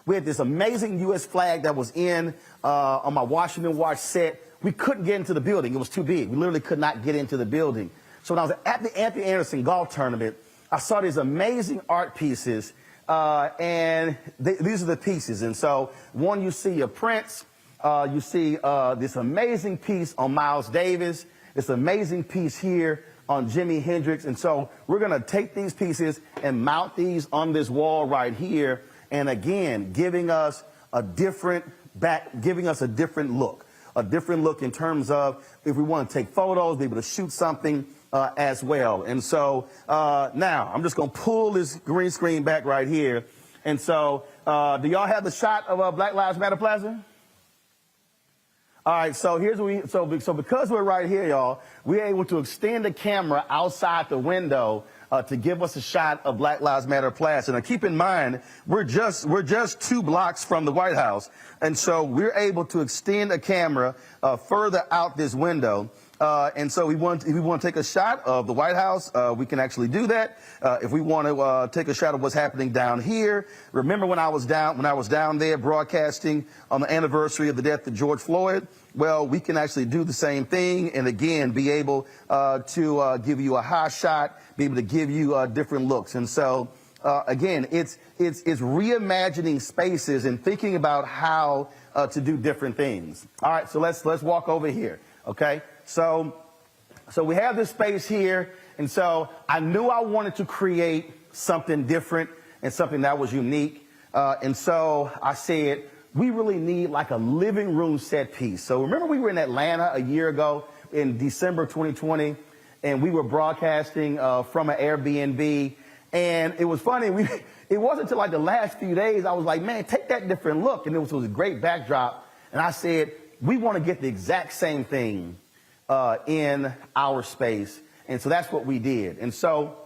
We had this amazing U.S. flag that was on my Washington Watch set. We couldn't get into the building. It was too big. We literally could not get into the building. So when I was at the Anthony Anderson golf tournament, I saw these amazing art pieces, and these are the pieces. And so one, you see a Prince. You see this amazing piece on Miles Davis. This amazing piece here on Jimi Hendrix. And so we're going to take these pieces and mount these on this wall right here. And again, giving us a different look in terms of if we want to take photos, be able to shoot something as well. And so now I'm just going to pull this green screen back right here. And so do y'all have the shot of Black Lives Matter Plaza? All right, so here's what so because we're right here, y'all, we're able to extend the camera outside the window to give us a shot of Black Lives Matter Plaza. Now, keep in mind, we're just 2 blocks from the White House, and so we're able to extend a camera further out this window. And so if we want to take a shot of the White House, we can actually do that. If we want to take a shot of what's happening down here, remember when I was down there broadcasting on the anniversary of the death of George Floyd? Well, we can actually do the same thing, and again, be able to give you a high shot, be able to give you different looks. And so, again, it's reimagining spaces and thinking about how to do different things. All right, so let's walk over here. Okay. So we have this space here, and so I knew I wanted to create something different and something that was unique. And so I said, we really need like a living room set piece. So remember we were in Atlanta a year ago in December 2020, and we were broadcasting from an Airbnb. And it was funny, it wasn't until like the last few days I was like, man, take that different look. And it was a great backdrop. And I said, we want to get the exact same thing in our space. And so that's what we did. And so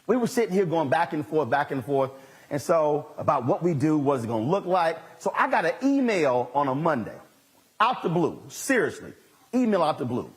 we were sitting here going back and forth. And so about what we do, what's it going to look like. So I got an email on a Monday, out the blue, seriously, email out the blue.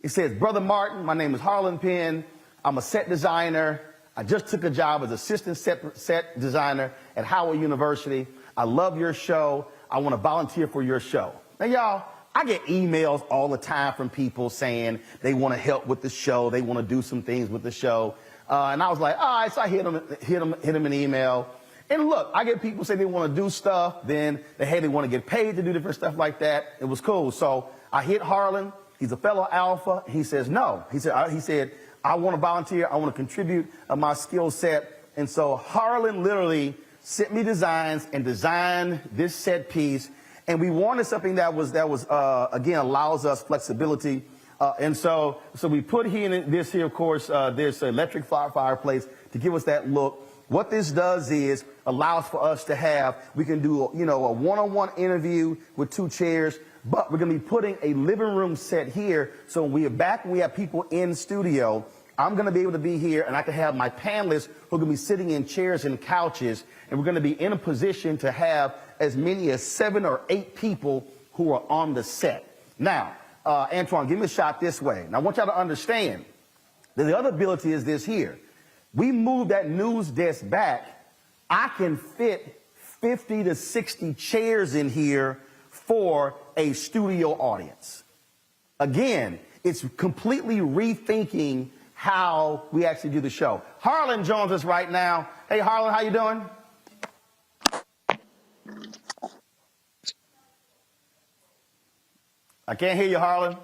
It says, Brother Martin, my name is Harlan Penn. I'm a set designer. I just took a job as assistant set designer at Howard University. I love your show. I want to volunteer for your show. Now, y'all, I get emails all the time from people saying they want to help with the show. They want to do some things with the show. And I was like, all right, so I hit them an email. And look, I get people say they want to do stuff. Then they want to get paid to do different stuff like that. It was cool. So I hit Harlan. He's a fellow Alpha. He says, no. He said, I want to volunteer. I want to contribute my skill set. And so Harlan literally sent me designs and designed this set piece. And we wanted something that was again, allows us flexibility. And so we put this here, of course, this electric fireplace to give us that look. What this does is allows for us to we can do, a one-on-one interview with 2 chairs, but we're going to be putting a living room set here. So when we are back, we have people in studio. I'm going to be able to be here, and I can have my panelists who are going to be sitting in chairs and couches, and we're going to be in a position to have as many as 7 or 8 people who are on the set. Now, Antoine, give me a shot this way. Now, I want y'all to understand that the other ability is this here. We move that news desk back. I can fit 50 to 60 chairs in here for a studio audience. Again, it's completely rethinking how we actually do the show. Harlan joins us right now. Hey, Harlan, how you doing? I can't hear you, Harlan.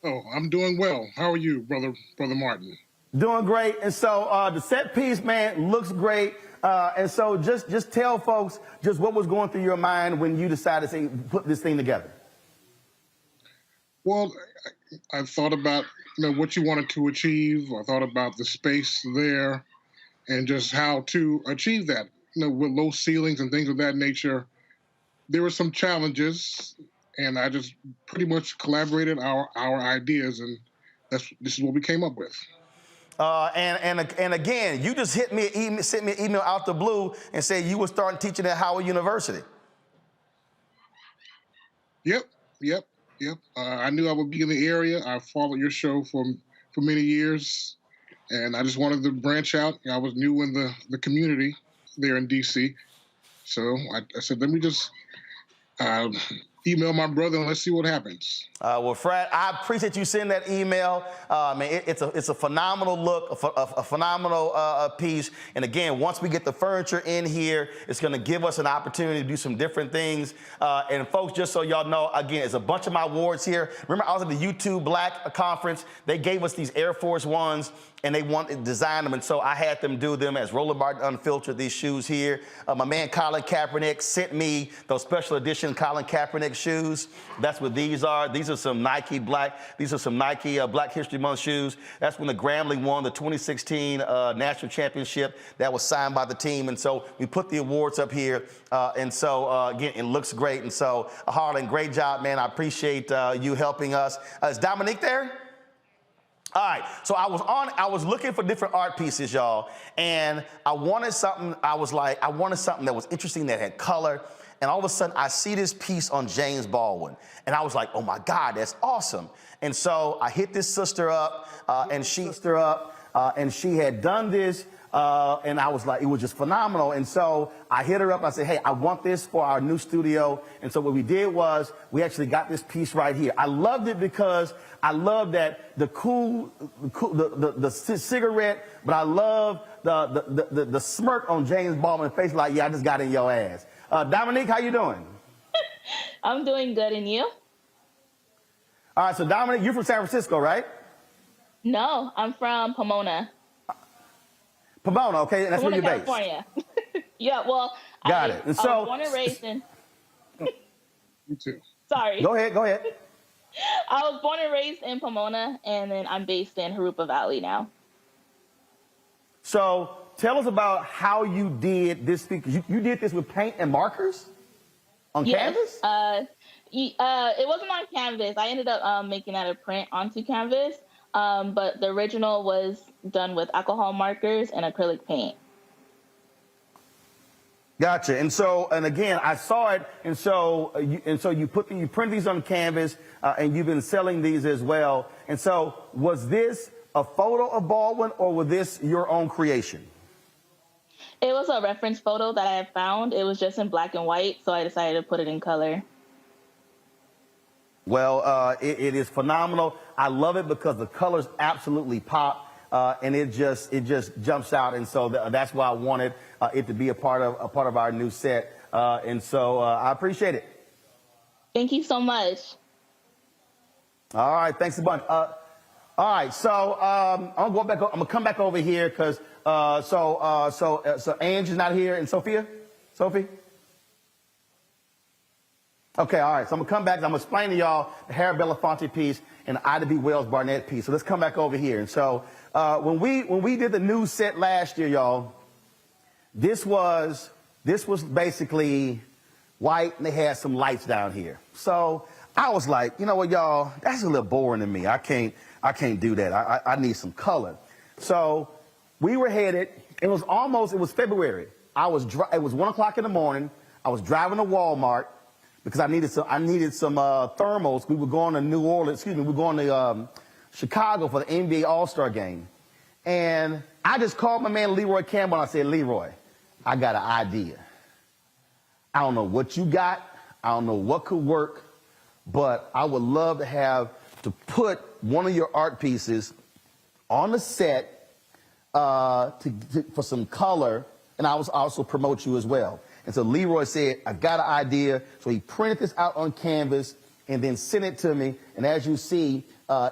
Oh, I'm doing well. How are you, Brother Martin? Doing great. And so the set piece, man, looks great. And so just tell folks just what was going through your mind when you decided to put this thing together. Well, I thought about what you wanted to achieve. I thought about the space there and just how to achieve that. With low ceilings and things of that nature, there were some challenges, and I just pretty much collaborated our ideas, and this is what we came up with. And again, you just sent me an email out the blue and said you were starting teaching at Howard University. Yep. Yep. I knew I would be in the area. I followed your show for many years, and I just wanted to branch out. I was new in the community there in D.C., so I said, let me just email my brother and let's see what happens. Well, Fred, I appreciate you sending that email. It's a phenomenal look, a phenomenal piece. And again, once we get the furniture in here, it's going to give us an opportunity to do some different things. And folks, just so y'all know, again, it's a bunch of my awards here. Remember, I was at the YouTube Black Conference. They gave us these Air Force Ones, and they wanted to design them, and so I had them do them as Roland Martin Unfiltered, these shoes here. My man Colin Kaepernick sent me those special edition Colin Kaepernick shoes. That's what these are. These are some Nike Black History Month shoes. That's when the Grambling won the 2016 national championship. That was signed by the team, and so we put the awards up here, and so again, it looks great. And so Harlan, great job, man. I appreciate you helping us. Is Dominique there? All right, so I was looking for different art pieces, y'all, and I wanted something that was interesting, that had color, and all of a sudden I see this piece on James Baldwin, and I was like, oh my God, that's awesome. And so I hit this sister up, and she had done this, and I was like, it was just phenomenal. And so I hit her up. I said, hey, I want this for our new studio. And so what we did was we actually got this piece right here. I loved it because I love that the cigarette, but I love the smirk on James Baldwin's face, like, yeah, I just got in your ass. Dominique, how you doing? I'm doing good, and you? All right, so Dominique, you're from San Francisco, right? No, I'm from Pomona. Pomona, okay, and that's Pomona, where you're California. Yeah, well, got it. And so, I was born and raised in. You too. Sorry. Go ahead. I was born and raised in Pomona, and then I'm based in Harupa Valley now. So tell us about how you did this. You did this with paint and markers on canvas? It wasn't on canvas. I ended up making that a print onto canvas, but the original was done with alcohol markers and acrylic paint. Gotcha. And again, I saw it, and so you print these on canvas, and you've been selling these as well. And so, was this a photo of Baldwin, or was this your own creation? It was a reference photo that I had found. It was just in black and white, so I decided to put it in color. Well, it is phenomenal. I love it because the colors absolutely pop. And it just jumps out, and so that's why I wanted it to be a part of our new set, and so I appreciate it. Thank you so much. All right, thanks a bunch. All right, so I'm gonna come back over here because so Ange is not here, and Sophie. Okay, all right. So I'm gonna come back and I'm gonna explain to y'all the Harry Belafonte piece and the Ida B. Wells Barnett piece. So let's come back over here. And so when we did the news set last year, y'all, this was basically white and they had some lights down here. So I was like, you know what, y'all, that's a little boring to me. I can't do that. I need some color. So we were headed. It was February. It was 1 o'clock in the morning. I was driving to Walmart because I needed some thermals. We were going to New Orleans. We were going to Chicago for the NBA All-Star game. And I just called my man Leroy Campbell and I said, Leroy, I got an idea. I don't know what you got. I don't know what could work, but I would love to put one of your art pieces on the set for some color, and I was also promote you as well. And so Leroy said, I got an idea. So he printed this out on canvas and then sent it to me. And as you see,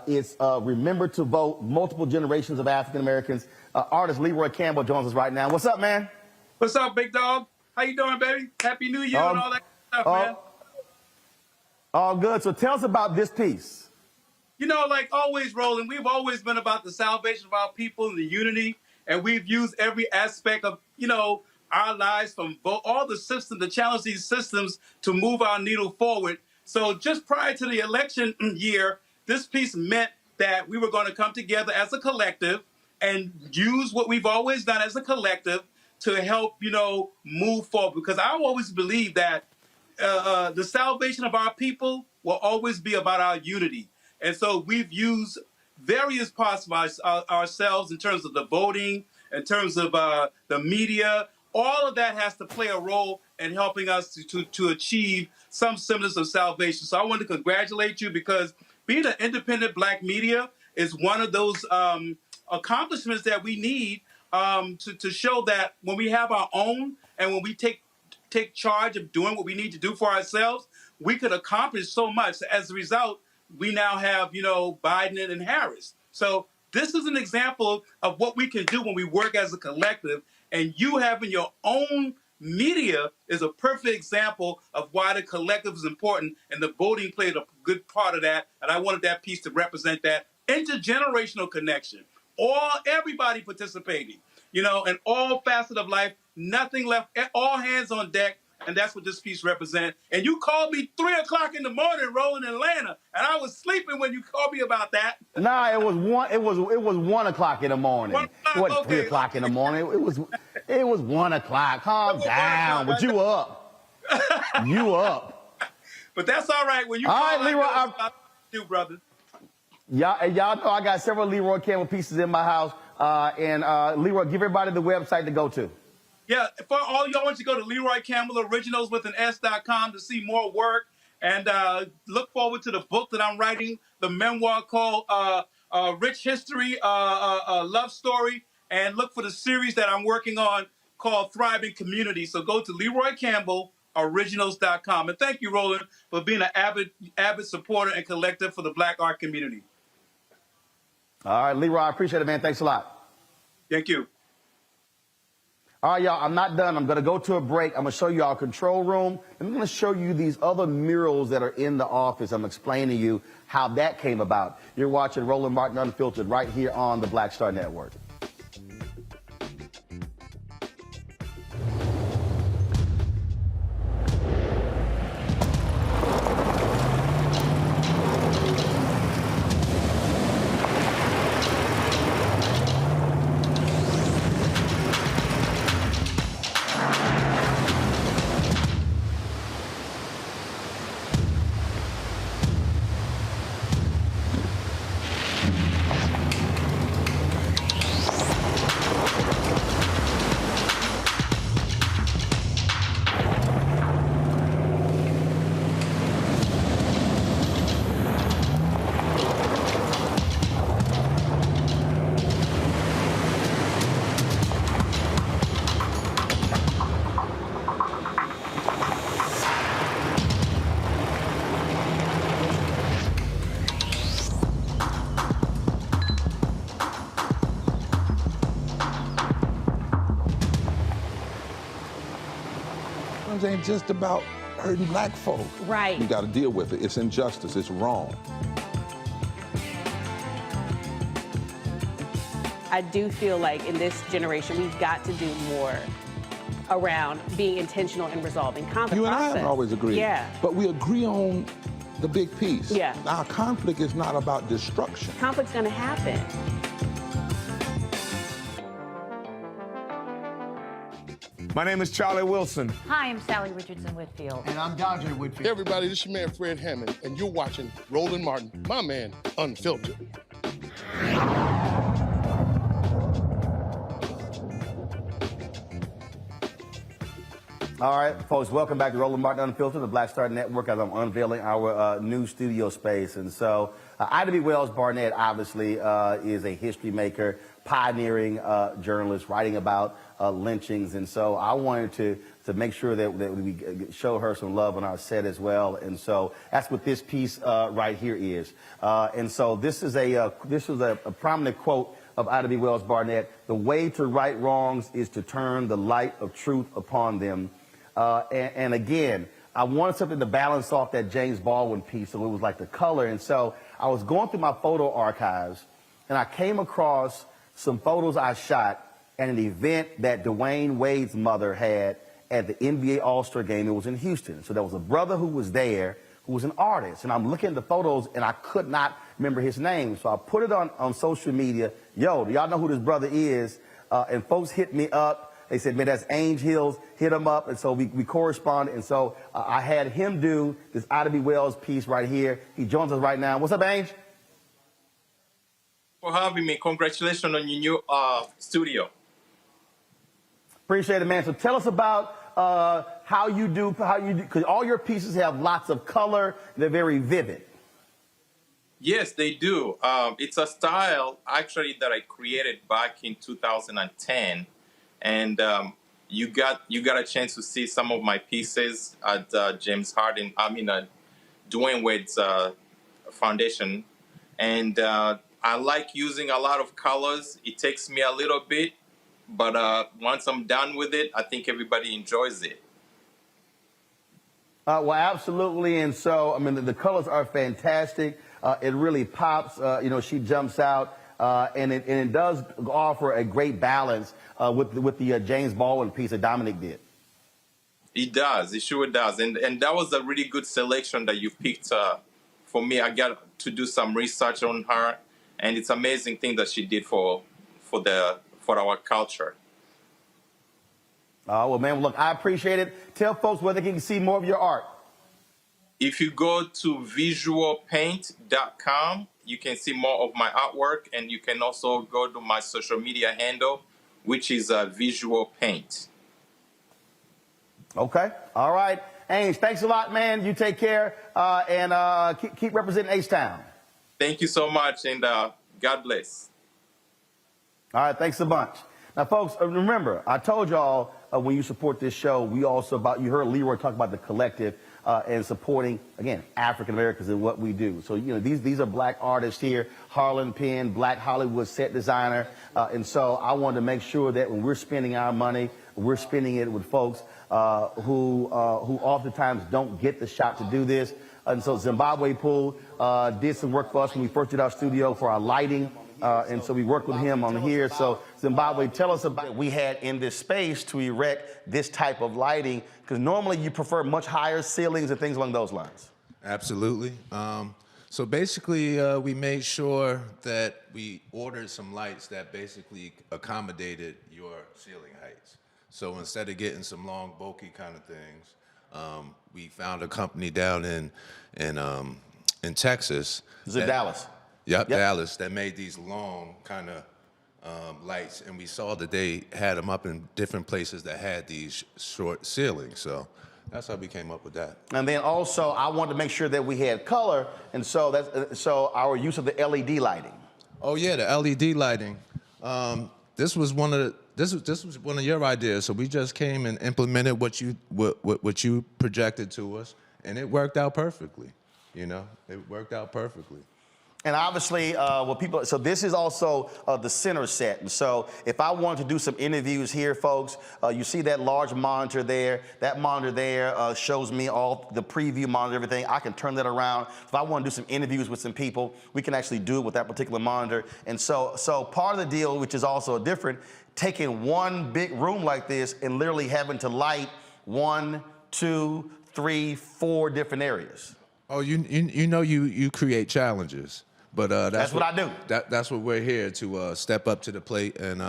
it's Remember to Vote, multiple generations of African Americans. Artist Leroy Campbell joins us right now. What's up, man? What's up, big dog? How you doing, baby? Happy New Year and all that stuff, man. All good. So tell us about this piece. You know, like always, Roland, we've always been about the salvation of our people and the unity. And we've used every aspect of, our lives from all the systems, to challenge these systems to move our needle forward. So just prior to the election year, this piece meant that we were going to come together as a collective and use what we've always done as a collective to help, move forward. Because I always believe that the salvation of our people will always be about our unity. And so we've used various parts of ourselves in terms of the voting, in terms of the media. All of that has to play a role in helping us to achieve some semblance of salvation. So I want to congratulate you, because being an independent Black media is one of those accomplishments that we need to show that when we have our own and when we take charge of doing what we need to do for ourselves, we could accomplish so much. As a result, we now have, Biden and Harris. So this is an example of what we can do when we work as a collective, and you having your own media is a perfect example of why the collective is important, and the voting played a good part of that, and I wanted that piece to represent that intergenerational connection. Everybody participating, in all facets of life, nothing left, all hands on deck, and that's what this piece represents. And you called me 3 o'clock in the morning, rolling in Atlanta, and I was sleeping when you called me about that. Nah, it was 1 o'clock in the morning. 1 o'clock, It wasn't okay. 3 o'clock in the morning. It was 1 o'clock. Calm down. But you up. You up. But that's all right. When you all call, right, Leroy, I do, brother. Y'all know I got several Leroy Campbell pieces in my house. And Leroy, give everybody the website to go to. Yeah, for all y'all, want you to go to Leroy Campbell Originals with an S.com to see more work, and look forward to the book that I'm writing, the memoir called Rich History, Love Story, and look for the series that I'm working on called Thriving Community. So go to Leroy Campbell Originals.com. And thank you, Roland, for being an avid supporter and collector for the Black art community. All right, Leroy, I appreciate it, man. Thanks a lot. Thank you. All right, y'all, I'm not done. I'm going to go to a break. I'm going to show you our control room. And I'm going to show you these other murals that are in the office. I'm explaining to you how that came about. You're watching Roland Martin Unfiltered right here on the Black Star Network. Ain't just about hurting Black folk. Right. You got to deal with it. It's injustice. It's wrong. I do feel like in this generation, we've got to do more around being intentional in resolving conflict. You and I haven't always agreed. Yeah. But we agree on the big piece. Yeah. Our conflict is not about destruction. Conflict's going to happen. My name is Charlie Wilson. Hi, I'm Sally Richardson Whitfield. And I'm Dodger Whitfield. Hey, everybody, this is your man, Fred Hammond, and you're watching Roland Martin, my man, Unfiltered. All right, folks, welcome back to Roland Martin Unfiltered, the Black Star Network, as I'm unveiling our new studio space. And so, Ida B. Wells Barnett, obviously, is a history maker, pioneering journalist, writing about lynchings. And so I wanted to make sure that we show her some love on our set as well. And so that's what this piece right here is. And so this is a prominent quote of Ida B. Wells Barnett: "The way to right wrongs is to turn the light of truth upon them." And again, I wanted something to balance off that James Baldwin piece, so it was like the color. And so I was going through my photo archives, and I came across some photos I shot at an event that Dwayne Wade's mother had at the NBA All-Star game. It was in Houston. So there was a brother who was there who was an artist. And I'm looking at the photos, and I could not remember his name. So I put it on social media. Yo, do y'all know who this brother is? And folks hit me up. They said, man, that's Ainge Hills. Hit him up. And so we corresponded. And so I had him do this Ida B. Wells piece right here. He joins us right now. What's up, Ainge? For having me. Congratulations on your new studio. Appreciate it, man. So tell us about how you do, because all your pieces have lots of color. They're very vivid. Yes, they do. It's a style, actually, that I created back in 2010. And you got a chance to see some of my pieces at Dwayne Wade's foundation. And I like using a lot of colors. It takes me a little bit, but once I'm done with it, I think everybody enjoys it. Well, absolutely. And so, I mean, the colors are fantastic. It really pops. She jumps out, and it does offer a great balance with the James Baldwin piece that Dominic did. It does. It sure does. And that was a really good selection that you picked for me. I got to do some research on her, and it's an amazing thing that she did for our culture. Well, man, look, I appreciate it. Tell folks where they can see more of your art. If you go to visualpaint.com, you can see more of my artwork, and you can also go to my social media handle, which is Visual Paint. Okay. All right. Ainge, thanks a lot, man. You take care, and keep representing H-Town. Thank you so much, and God bless. All right. Thanks a bunch. Now, folks, remember, I told y'all when you support this show, we also you heard Leroy talk about the collective. And supporting, again, African Americans in what we do. So, these are black artists here, Harlan Penn, Black Hollywood set designer. And so I wanted to make sure that when we're spending our money, we're spending it with folks who oftentimes don't get the shot to do this. And so Zimbabwe Pool did some work for us when we first did our studio for our lighting. And so we worked with him on here. So Zimbabwe, tell us about what we had in this space to erect this type of lighting, because normally you prefer much higher ceilings and things along those lines. Absolutely. So basically, we made sure that we ordered some lights that basically accommodated your ceiling heights. So instead of getting some long, bulky kind of things, we found a company down in Texas. Is it Dallas? Yep, Dallas, that made these long kind of lights, and we saw that they had them up in different places that had these short ceilings. So that's how we came up with that. And then also, I wanted to make sure that we had color, and so so our use of the LED lighting. Oh yeah, the LED lighting. This was one of your ideas. So we just came and implemented what you projected to us, and it worked out perfectly. It worked out perfectly. And obviously, so this is also the center set. And so if I wanted to do some interviews here, folks, you see that large monitor there. That monitor there shows me all the preview monitor, everything. I can turn that around. If I want to do some interviews with some people, we can actually do it with that particular monitor. And so part of the deal, which is also different, taking one big room like this and literally having to light 1, 2, 3, 4 different areas. Oh, you create challenges. But that's what I do. That's what we're here to step up to the plate and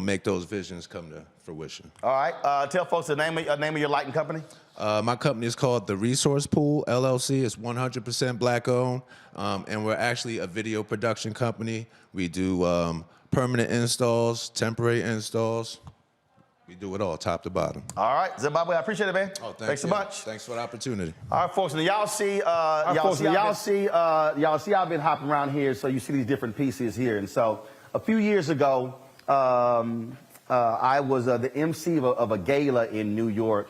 make those visions come to fruition. All right. Tell folks the name of your lighting company. My company is called The Resource Pool LLC. It's 100% black owned, and we're actually a video production company. We do permanent installs, temporary installs. We do it all, top to bottom. All right, Zimbabwe, I appreciate it, man. Oh, thanks so much. Thanks for the opportunity. All right, folks, and y'all see I've been hopping around here, so you see these different pieces here. And so a few years ago, I was the MC of a gala in New York,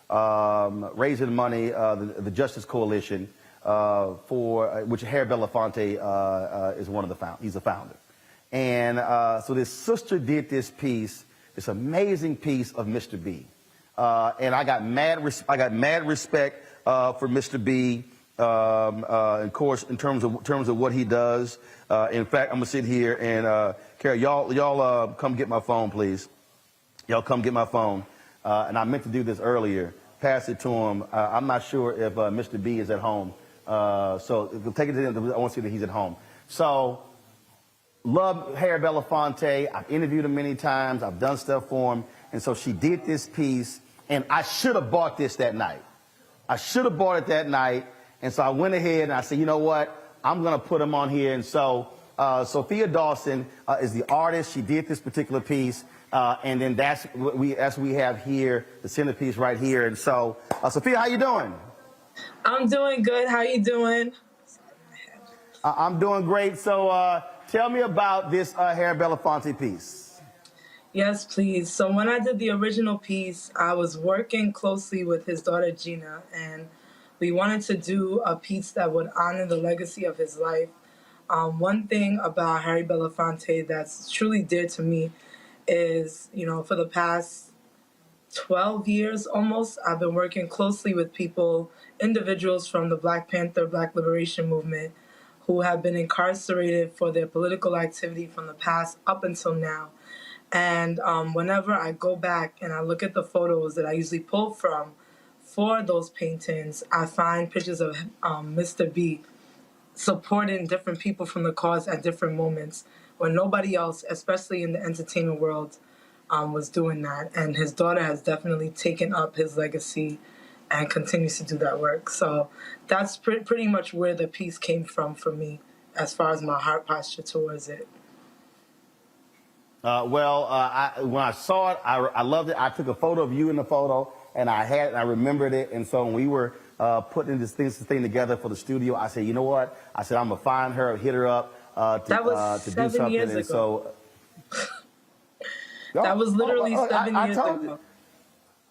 raising money, the Justice Coalition, for which Harry Belafonte is one of the he's the founder. And so this sister did this piece. This amazing piece of Mr. B, and I got mad respect for Mr. B, of course, in terms of what he does. In fact, I'm gonna sit here and Carrie, y'all come get my phone, please. Y'all come get my phone. And I meant to do this earlier. Pass it to him. I'm not sure if Mr. B is at home, so take it to him. I want to see that he's at home. So. Love Harry Belafonte. I've interviewed him many times. I've done stuff for him. And so she did this piece, and I should have bought this that night. I should have bought it that night. And so I went ahead and I said, you know what? I'm going to put them on here. And so Sophia Dawson is the artist. She did this particular piece. And then that's what we have here, the centerpiece right here. And so, Sophia, how you doing? I'm doing good. How you doing? I'm doing great. So tell me about this Harry Belafonte piece. Yes, please. So when I did the original piece, I was working closely with his daughter, Gina, and we wanted to do a piece that would honor the legacy of his life. One thing about Harry Belafonte that's truly dear to me is, you know, for the past 12 years almost, I've been working closely with people, individuals from the Black Panther, Black Liberation Movement, who have been incarcerated for their political activity from the past up until now. And whenever I go back and I look at the photos that I usually pull from for those paintings, I find pictures of Mr. B supporting different people from the cause at different moments when nobody else, especially in the entertainment world, was doing that. And his daughter has definitely taken up his legacy and continues to do that work. So that's pretty much where the piece came from for me as far as my heart posture towards it. When I saw it, I loved it. I took a photo of you in the photo, and I remembered it. And so when we were putting this thing together for the studio, I said, you know what? I said, I'm going to find her, hit her up to do something. Years ago. And so, that was literally 7 years ago.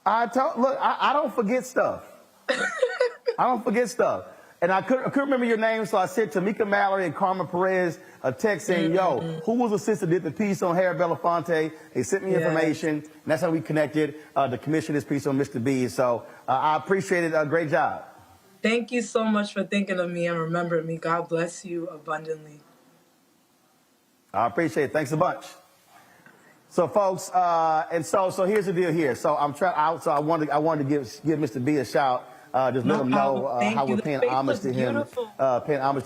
Look, I don't forget stuff. I don't forget stuff. And I couldn't remember your name, so I sent Tamika Mallory and Carmen Perez a text saying, yo, who was the sister that did the piece on Harry Belafonte? They sent me information, and that's how we connected to commission this piece on Mr. B. So I appreciate it. Great job. Thank you so much for thinking of me and remembering me. God bless you abundantly. I appreciate it. Thanks a bunch. So, folks, and so here's the deal here. So I wanted to give Mr. B a shout. Just let him know how we're paying homage to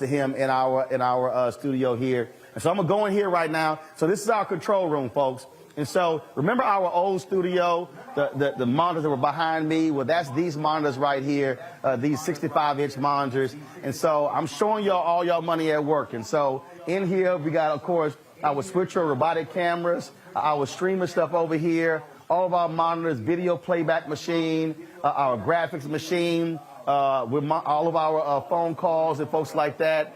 him, in our studio here. And so I'm gonna go in here right now. So this is our control room, folks. And so remember our old studio, the monitors that were behind me. Well, that's these monitors right here, these 65-inch monitors. And so I'm showing y'all all y'all money at work. And so in here we got, of course, our switcher robotic cameras, our streamer stuff over here, all of our monitors, video playback machine, our graphics machine, with all of our phone calls and folks like that.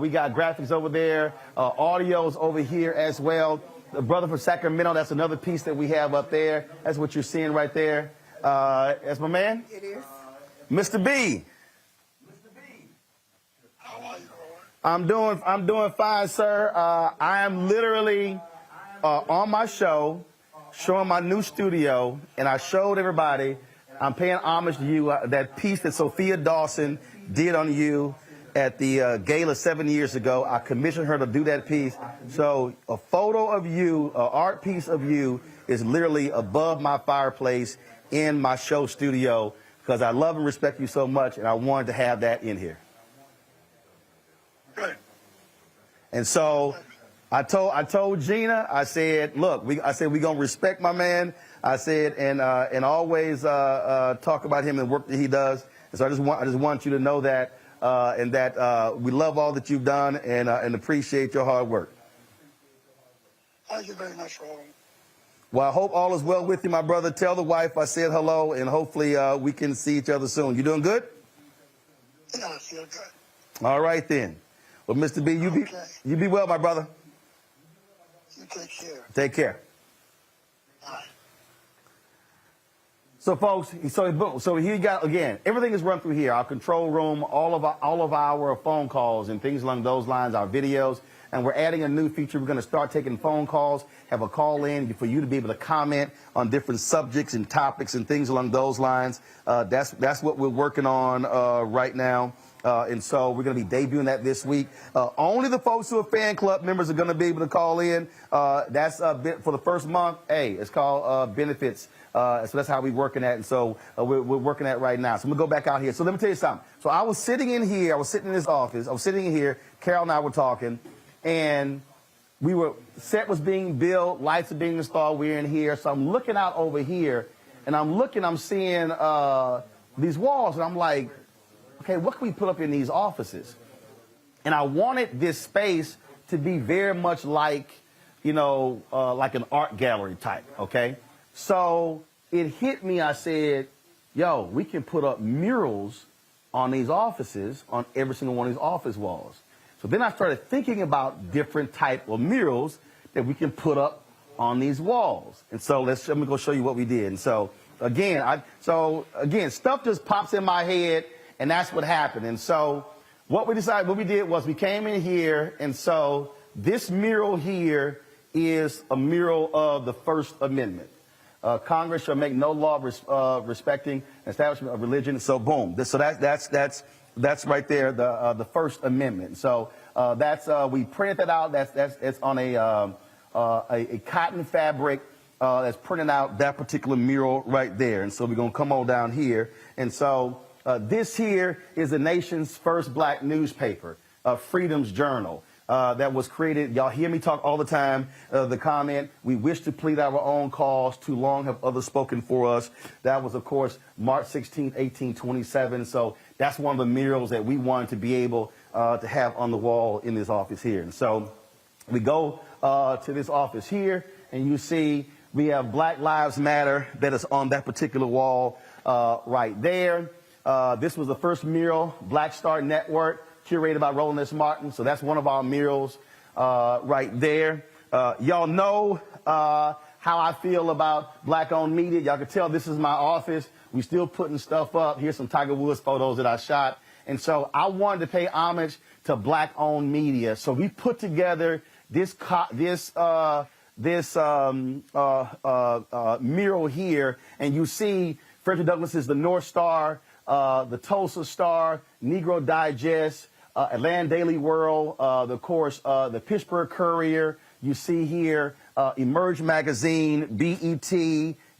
We got graphics over there, audio's over here as well. The brother from Sacramento, that's another piece that we have up there. That's what you're seeing right there. That's my man? It is. Mr. B. How are you? I'm doing fine, sir. I am literally on my show, showing my new studio, and I showed everybody, I'm paying homage to you, that piece that Sophia Dawson did on you at the gala 7 years ago. I commissioned her to do that piece. So a photo of you, an art piece of you, is literally above my fireplace in my show studio because I love and respect you so much, and I wanted to have that in here. Right. And so I told Gina, I said, look, we're gonna respect my man. I said, and always talk about him and the work that he does. And so I just want you to know that, and that we love all that you've done and appreciate your hard work. Thank you very much, Roland. Well, I hope all is well with you, my brother. Tell the wife I said hello, and hopefully we can see each other soon. You doing good? Yeah, I feel good. All right then. Well, Mr. B, you be well, my brother. You take care. Take care. Bye. So, folks, so here you got, again, everything is run through here. Our control room, all of our phone calls and things along those lines, our videos. And we're adding a new feature. We're going to start taking phone calls, have a call in for you to be able to comment on different subjects and topics and things along those lines. That's what we're working on right now. And so we're going to be debuting that this week. Only the folks who are fan club members are going to be able to call in. That's for the first month. Hey, it's called benefits. So that's how we're working at. And so we're working at right now. So I'm going to go back out here. So let me tell you something. So I was sitting in here. I was sitting in this office. I was sitting in here. Carol and I were talking. And set was being built, lights are being installed, we're in here. So I'm looking out over here, and I'm seeing these walls, and I'm like, okay, what can we put up in these offices? And I wanted this space to be very much like, like an art gallery type, okay? So it hit me, I said, yo, we can put up murals on these offices, on every single one of these office walls. So then I started thinking about different type of murals that we can put up on these walls. And so let me go show you what we did. And so again, stuff just pops in my head, and that's what happened. And so what we did was we came in here, and so this mural here is a mural of the First Amendment. Congress shall make no law respecting establishment of religion. So boom, that's right there, the First Amendment. So we printed that out. It's on a cotton fabric that's printing out that particular mural right there. And so we're gonna come on down here. And so this here is the nation's first black newspaper, Freedom's Journal. That was created. Y'all hear me talk all the time. The comment, we wish to plead our own cause, too long have others spoken for us. That was, of course, March 16, 1827. So that's one of the murals that we wanted to be able to have on the wall in this office here. And so we go to this office here, and you see we have Black Lives Matter that is on that particular wall right there. This was the first mural, Black Star Network, curated by Roland S. Martin. So that's one of our murals right there. Y'all know how I feel about black-owned media. Y'all can tell this is my office. We still putting stuff up. Here's some Tiger Woods photos that I shot. And so I wanted to pay homage to black-owned media. So we put together this mural here, and you see Frederick Douglass is the North Star, the Tulsa Star, Negro Digest, Atlanta Daily World, of course, the Pittsburgh Courier. You see here Emerge Magazine, BET,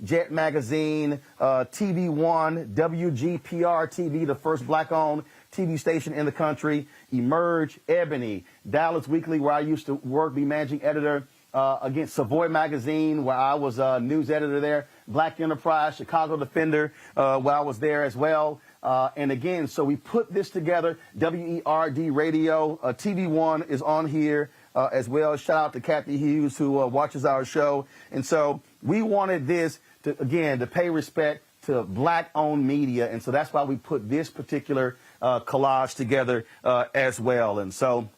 Jet Magazine, TV One, WGPR TV, the first black-owned TV station in the country, Emerge, Ebony, Dallas Weekly, where I used to work, be managing editor, against Savoy Magazine, where I was a news editor there, Black Enterprise, Chicago Defender, where I was there as well. And again, so we put this together, WERD Radio, TV One is on here as well. Shout out to Kathy Hughes, who watches our show. And so we wanted this to, again, to pay respect to black-owned media. And so that's why we put this particular collage together as well. And so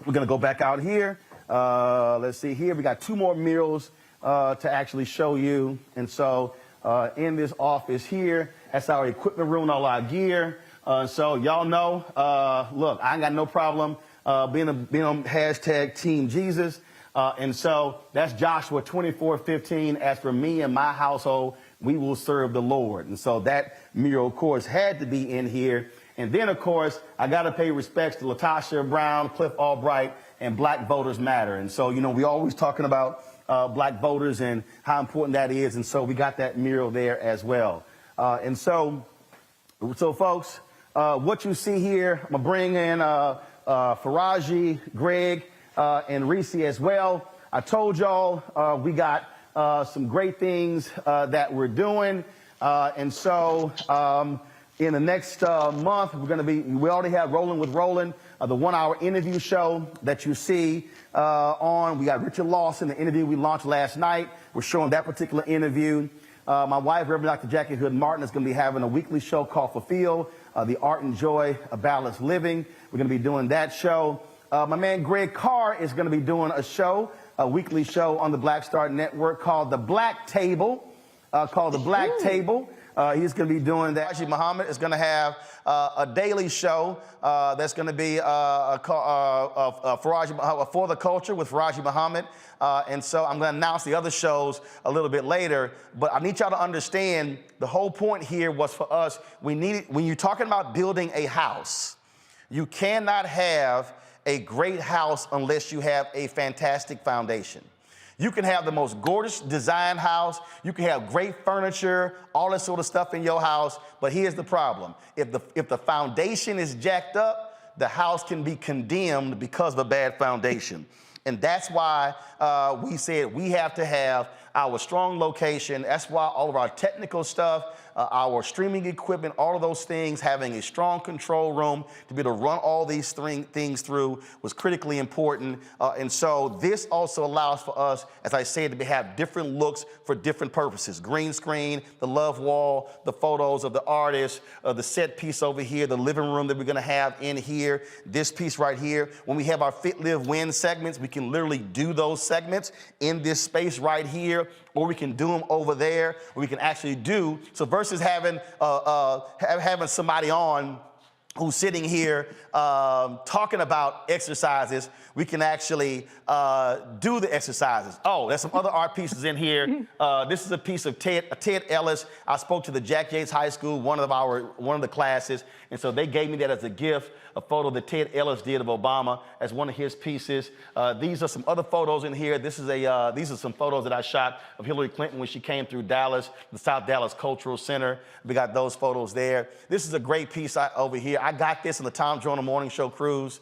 we're going to go back out here. Let's see here. We got two more murals to actually show you. And so in this office here, that's our equipment room, all our gear. So y'all know, look, I ain't got no problem being on hashtag Team Jesus. And so that's Joshua 24:15. As for me and my household, we will serve the Lord. And so that mural, of course, had to be in here. And then, of course, I got to pay respects to Latasha Brown, Cliff Albright, and Black Voters Matter. And so, we always talking about black voters and how important that is. And so we got that mural there as well. And so folks, what you see here, I'm going to bring in Faraji, Greg, and Reese as well. I told y'all we got some great things that we're doing. And so in the next month, we already have Rolling with Roland, the 1-hour interview show that you see on. We got Richard Lawson, the interview we launched last night. We're showing that particular interview. My wife, Reverend Dr. Jackie Hood Martin, is going to be having a weekly show called Fulfill, the Art and Joy of Balanced Living. We're going to be doing that show. My man Greg Carr is going to be doing a weekly show on the Black Star Network called The Black Table. He's going to be doing that. Raji Muhammad is going to have a daily show that's going to be For the Culture with Raji Muhammad. And so I'm going to announce the other shows a little bit later. But I need y'all to understand the whole point here was for us, when you're talking about building a house, you cannot have a great house unless you have a fantastic foundation. You can have the most gorgeous design house. You can have great furniture, all that sort of stuff in your house. But here's the problem. If the foundation is jacked up, the house can be condemned because of a bad foundation. And that's why we said we have to have our strong location. That's why all of our technical stuff, our streaming equipment, all of those things, having a strong control room to be able to run all these things through was critically important. And so this also allows for us, as I said, to have different looks for different purposes. Green screen, the love wall, the photos of the artist, the set piece over here, the living room that we're gonna have in here, this piece right here. When we have our Fit, Live, Win segments, we can literally do those segments in this space right here, or we can do them over there, or we can actually do, so versus having somebody on who's sitting here talking about exercises, we can actually do the exercises. Oh, there's some other art pieces in here. This is a piece of Ted Ellis. I spoke to the Jack Yates High School, one of the classes, and so they gave me that as a gift, a photo that Ted Ellis did of Obama as one of his pieces. These are some other photos in here. These are some photos that I shot of Hillary Clinton when she came through Dallas, the South Dallas Cultural Center. We got those photos there. This is a great piece over here. I got this in the Tom Joyner Morning Show cruise.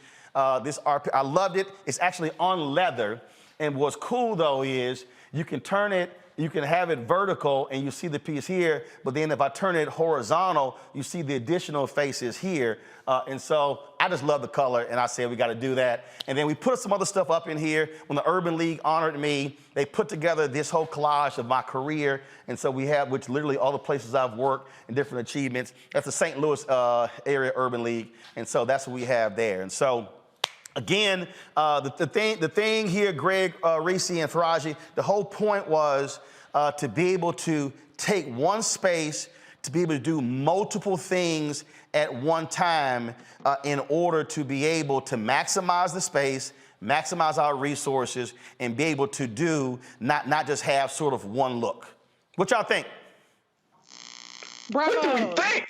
This art, I loved it. It's actually on leather. And what's cool though is you can turn it, you can have it vertical and you see the piece here, but then if I turn it horizontal, you see the additional faces here. And so I just love the color and I said we gotta do that. And then we put some other stuff up in here. When the Urban League honored me, they put together this whole collage of my career. And so we have, which literally all the places I've worked and different achievements. That's the St. Louis area Urban League. And so that's what we have there. And so, again, the thing here, Greg, Reese, and Faraji, the whole point was to be able to take one space, to be able to do multiple things at one time in order to be able to maximize the space, maximize our resources, and be able to do, not just have sort of one look. What y'all think? Bravo. What do we think?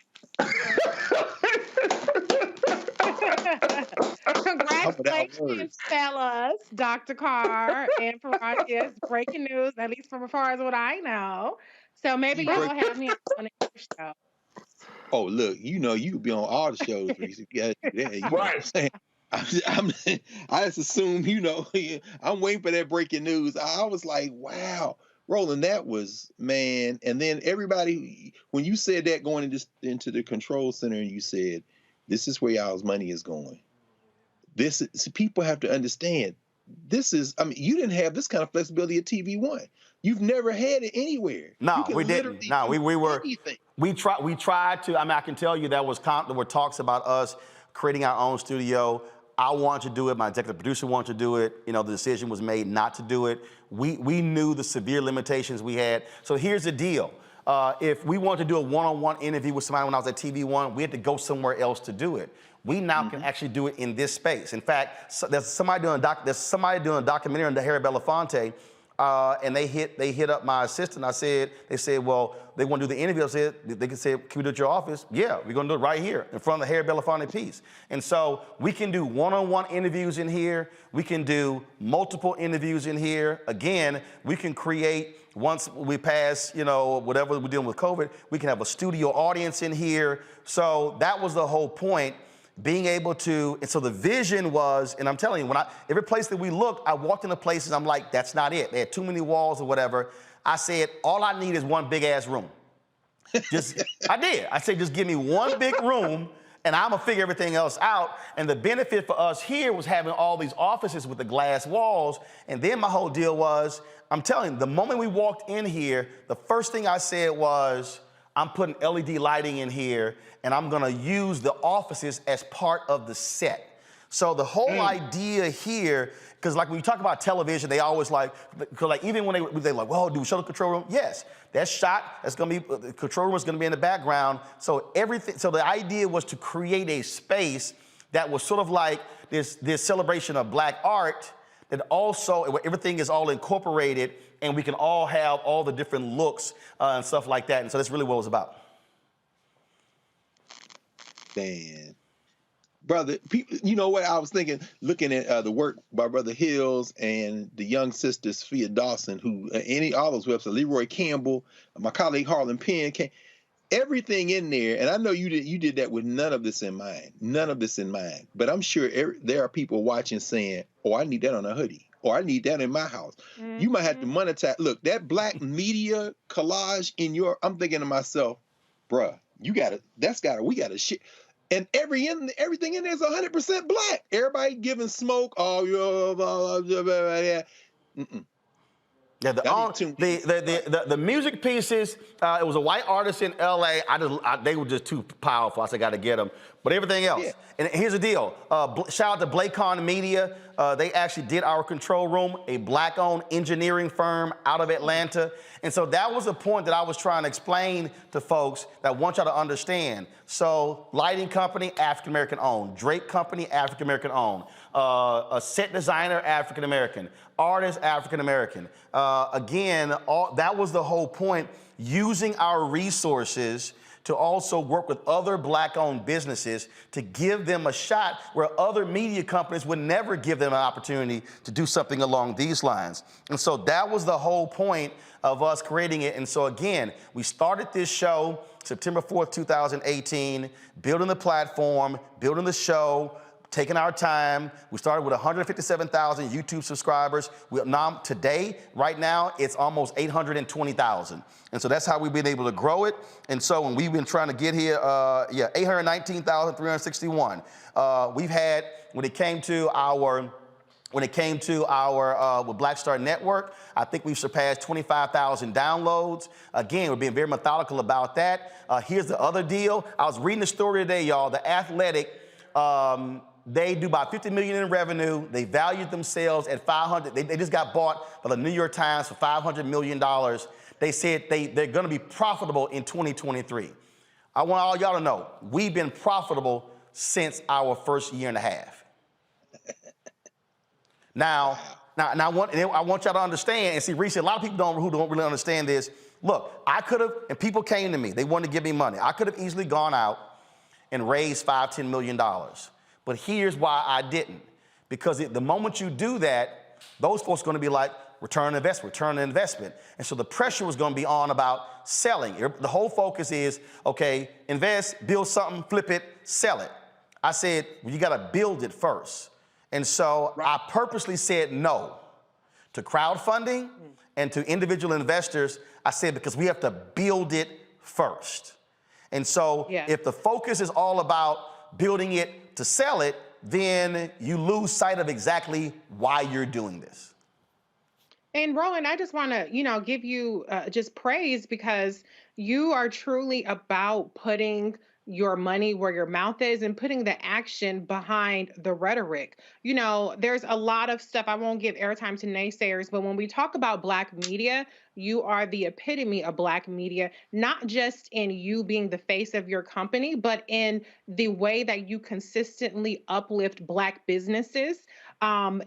Congratulations, fellas, Dr. Carr and Faraji. Breaking news, at least from as far as what I know. So maybe y'all have me on the show. Oh, look, you know you could be on all the shows, Reese. Yeah, you know what I'm saying? I just assume, you know, I'm waiting for that breaking news. I was like, wow, Roland, that was, man. And then everybody, when you said that going into the control center and you said, this is where y'all's money is going. This is, people have to understand, this is, I mean, you didn't have this kind of flexibility at TV One. You've never had it anywhere. No, we didn't. No, we tried to. I mean, I can tell you there were talks about us creating our own studio. I wanted to do it. My executive producer wanted to do it. You know, the decision was made not to do it. We knew the severe limitations we had. So here's the deal. If we wanted to do a one-on-one interview with somebody when I was at TV One, we had to go somewhere else to do it. We now can actually do it in this space. In fact, there's somebody doing a documentary on the Harry Belafonte. And they hit up my assistant. They said, well, they want to do the interview. I said, they can say, can we do it at your office? Yeah, we're going to do it right here in front of the Harry Belafonte piece. And so we can do one-on-one interviews in here. We can do multiple interviews in here. Again, we can create, once we pass, you know, whatever we're dealing with COVID, we can have a studio audience in here. So that was the whole point. Being able to, and so the vision was, and I'm telling you, every place that we looked, I walked into places, I'm like, that's not it. They had too many walls or whatever. I said, all I need is one big ass room. I said, just give me one big room and I'm gonna figure everything else out. And the benefit for us here was having all these offices with the glass walls. And then my whole deal was, I'm telling you, the moment we walked in here, the first thing I said was, I'm putting LED lighting in here and I'm gonna use the offices as part of the set. So the whole idea here, because like when you talk about television, they always like, because like even when they're like, well, do we show the control room? Yes, that's shot, that's gonna be, the control room is gonna be in the background. So so the idea was to create a space that was sort of like this celebration of Black art, that also, everything is all incorporated and we can all have all the different looks and stuff like that. And so that's really what it was about. Man, brother, you know what I was thinking, looking at the work by Brother Hills and the young sister Sophia Dawson, who all those websites, Leroy Campbell, my colleague Harlan Penn, everything in there, and I know you did that with none of this in mind. None of this in mind. But I'm sure there are people watching saying, "Oh, I need that on a hoodie. Or I need that in my house." You might have to monetize. Look, that black media collage in your, I'm thinking to myself, bruh, we gotta shit. And everything in there is 100% black. Everybody giving smoke. Oh, yeah. Yeah, the music pieces. It was a white artist in L.A. They were just too powerful. I said, got to get them. But everything else. Yeah. And here's the deal. Shout out to Blakon Media. They actually did our control room, a black-owned engineering firm out of Atlanta. And so that was a point that I was trying to explain to folks that I want y'all to understand. So lighting company, African-American owned. Drape company, African-American owned. A set designer, African-American. Artist, African-American. Again, that was the whole point, using our resources to also work with other black-owned businesses to give them a shot where other media companies would never give them an opportunity to do something along these lines. And so that was the whole point of us creating it. And so again, we started this show September 4th, 2018, building the platform, building the show, taking our time. We started with 157,000 YouTube subscribers. Today, right now, it's almost 820,000. And so that's how we've been able to grow it. And so when we've been trying to get here, 819,361. We've had, when it came to our with Black Star Network, I think we've surpassed 25,000 downloads. Again, we're being very methodical about that. Here's the other deal. I was reading the story today, y'all. The Athletic, they do about $50 million in revenue. They valued themselves at 500. They just got bought by the New York Times for $500 million. They said they're going to be profitable in 2023. I want all y'all to know, we've been profitable since our first year and a half. Now I want y'all to understand, and see, Reese, a lot of people who don't really understand this. Look, I could have, and people came to me, they wanted to give me money. I could have easily gone out and raised $5-10 million. But here's why I didn't. Because the moment you do that, those folks are going to be like, return on investment. And so the pressure was going to be on about selling. The whole focus is, okay, invest, build something, flip it, sell it. I said, well, you got to build it first. And so I purposely said no to crowdfunding and to individual investors. I said, because we have to build it first. And so if the focus is all about building it to sell it, then you lose sight of exactly why you're doing this. And Roland, I just want to, give you just praise, because you are truly about putting your money where your mouth is and putting the action behind the rhetoric. There's a lot of stuff. I won't give airtime to naysayers, but when we talk about Black media, you are the epitome of Black media, not just in you being the face of your company, but in the way that you consistently uplift Black businesses. And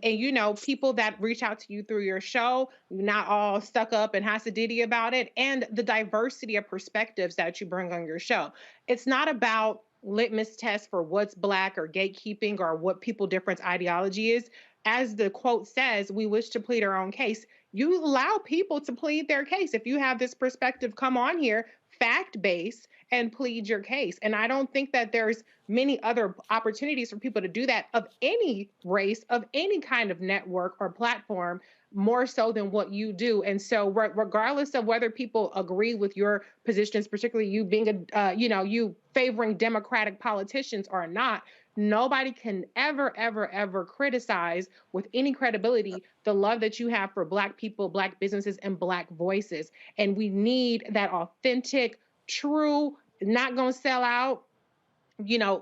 people that reach out to you through your show, not all stuck up and Hasididi about it, and the diversity of perspectives that you bring on your show. It's not about litmus tests for what's Black or gatekeeping or what people difference ideology is. As the quote says, we wish to plead our own case. You allow people to plead their case. If you have this perspective, come on here, fact-based, and plead your case. And I don't think that there's many other opportunities for people to do that of any race, of any kind of network or platform, more so than what you do. And so regardless of whether people agree with your positions, particularly you being you favoring Democratic politicians or not, nobody can ever criticize with any credibility the love that you have for Black people, Black businesses, and Black voices. And we need that authentic, true, not gonna sell out,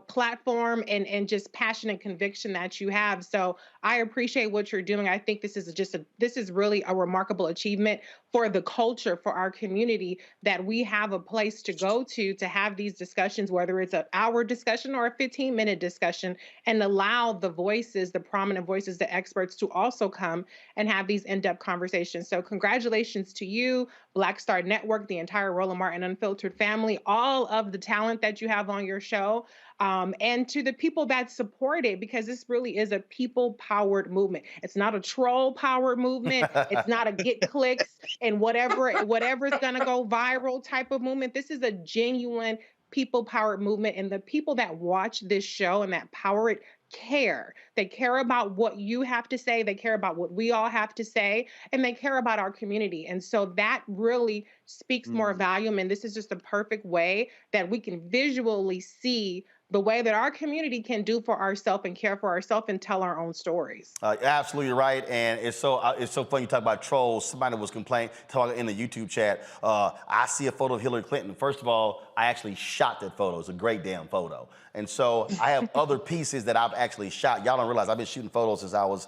platform and just passion and conviction that you have. So I appreciate what you're doing. I think this is really a remarkable achievement for the culture, for our community, that we have a place to go to have these discussions, whether it's an hour discussion or a 15-minute discussion, and allow the voices, the prominent voices, the experts to also come and have these in-depth conversations. So congratulations to you, Black Star Network, the entire Roland Martin Unfiltered family, all of the talent that you have on your show. well. And to the people that support it, because this really is a people-powered movement. It's not a troll-powered movement. It's not a get clicks and whatever's going to go viral type of movement. This is a genuine people-powered movement, and the people that watch this show and that power it care. They care about what you have to say. They care about what we all have to say, and they care about our community. And so that really speaks more volume. And this is just a perfect way that we can visually see the way that our community can do for ourselves and care for ourselves and tell our own stories. Absolutely right, and it's so funny you talk about trolls. Somebody was talking in the YouTube chat. I see a photo of Hillary Clinton. First of all, I actually shot that photo. It's a great damn photo. And so I have other pieces that I've actually shot. Y'all don't realize I've been shooting photos since I was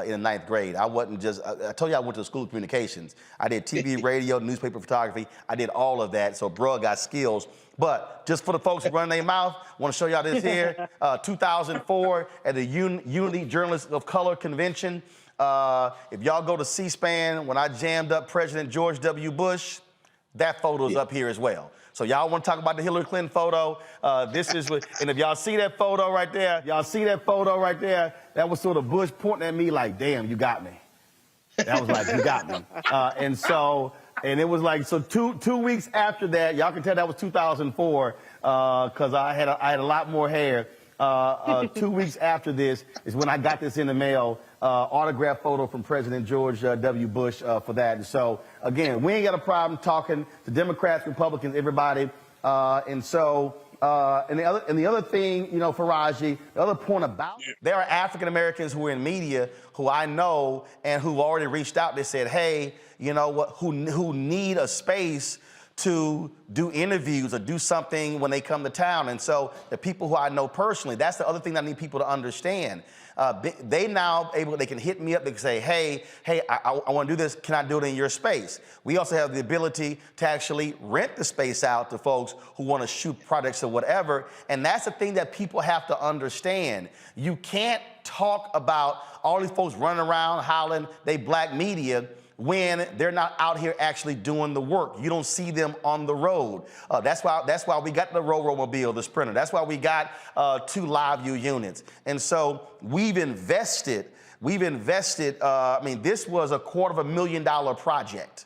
in the 9th grade. I wasn't just, I told you I went to the School of Communications. I did TV, radio, newspaper photography. I did all of that, so bro got skills. But just for the folks who run their mouth, I want to show y'all this here. 2004 at the Unity Journalists of Color Convention. If y'all go to C-SPAN, when I jammed up President George W. Bush, that photo's up here as well. So y'all want to talk about the Hillary Clinton photo? This is what, and if y'all see that photo right there, that was sort of Bush pointing at me like, damn, you got me. That was like, you got me. And it was like, so two weeks after that, y'all can tell that was 2004, because I had a lot more hair. 2 weeks after this is when I got this in the mail, autographed photo from President George W. Bush for that. And so, again, we ain't got a problem talking to Democrats, Republicans, everybody. And the other thing, you know, Faraji, the other point about it, there are African Americans who are in media who I know and who've already reached out. They said, hey, you know what, who need a space to do interviews or do something when they come to town. And so the people who I know personally, that's the other thing that I need people to understand. They can hit me up, they can say, hey, I want to do this, can I do it in your space? We also have the ability to actually rent the space out to folks who want to shoot projects or whatever, and that's the thing that people have to understand. You can't talk about all these folks running around hollering they black media when they're not out here actually doing the work. You don't see them on the road. That's why we got the Roll-Mobile, the Sprinter. That's why we got 2 live view units. And so we've invested, I mean, this was a $250,000 project.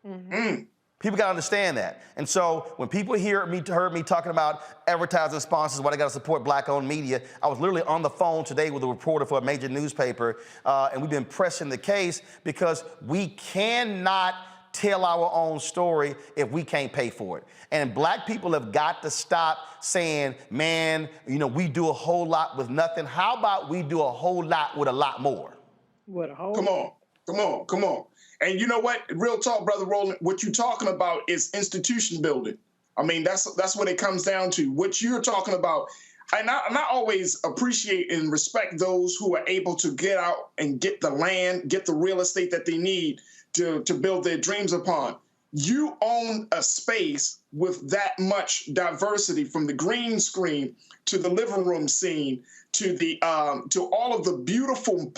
Mm-hmm. People got to understand that. And so when people heard me talking about advertising sponsors, why they got to support black-owned media, I was literally on the phone today with a reporter for a major newspaper, and we've been pressing the case because we cannot tell our own story if we can't pay for it. And black people have got to stop saying, man, you know, we do a whole lot with nothing. How about we do a whole lot with a lot more? What a whole Come on. And you know what? Real talk, Brother Roland, what you're talking about is institution building. I mean, that's what it comes down to. What you're talking about, and I always appreciate and respect those who are able to get out and get the land, get the real estate that they need to build their dreams upon. You own a space with that much diversity, from the green screen to the living room scene to the to all of the beautiful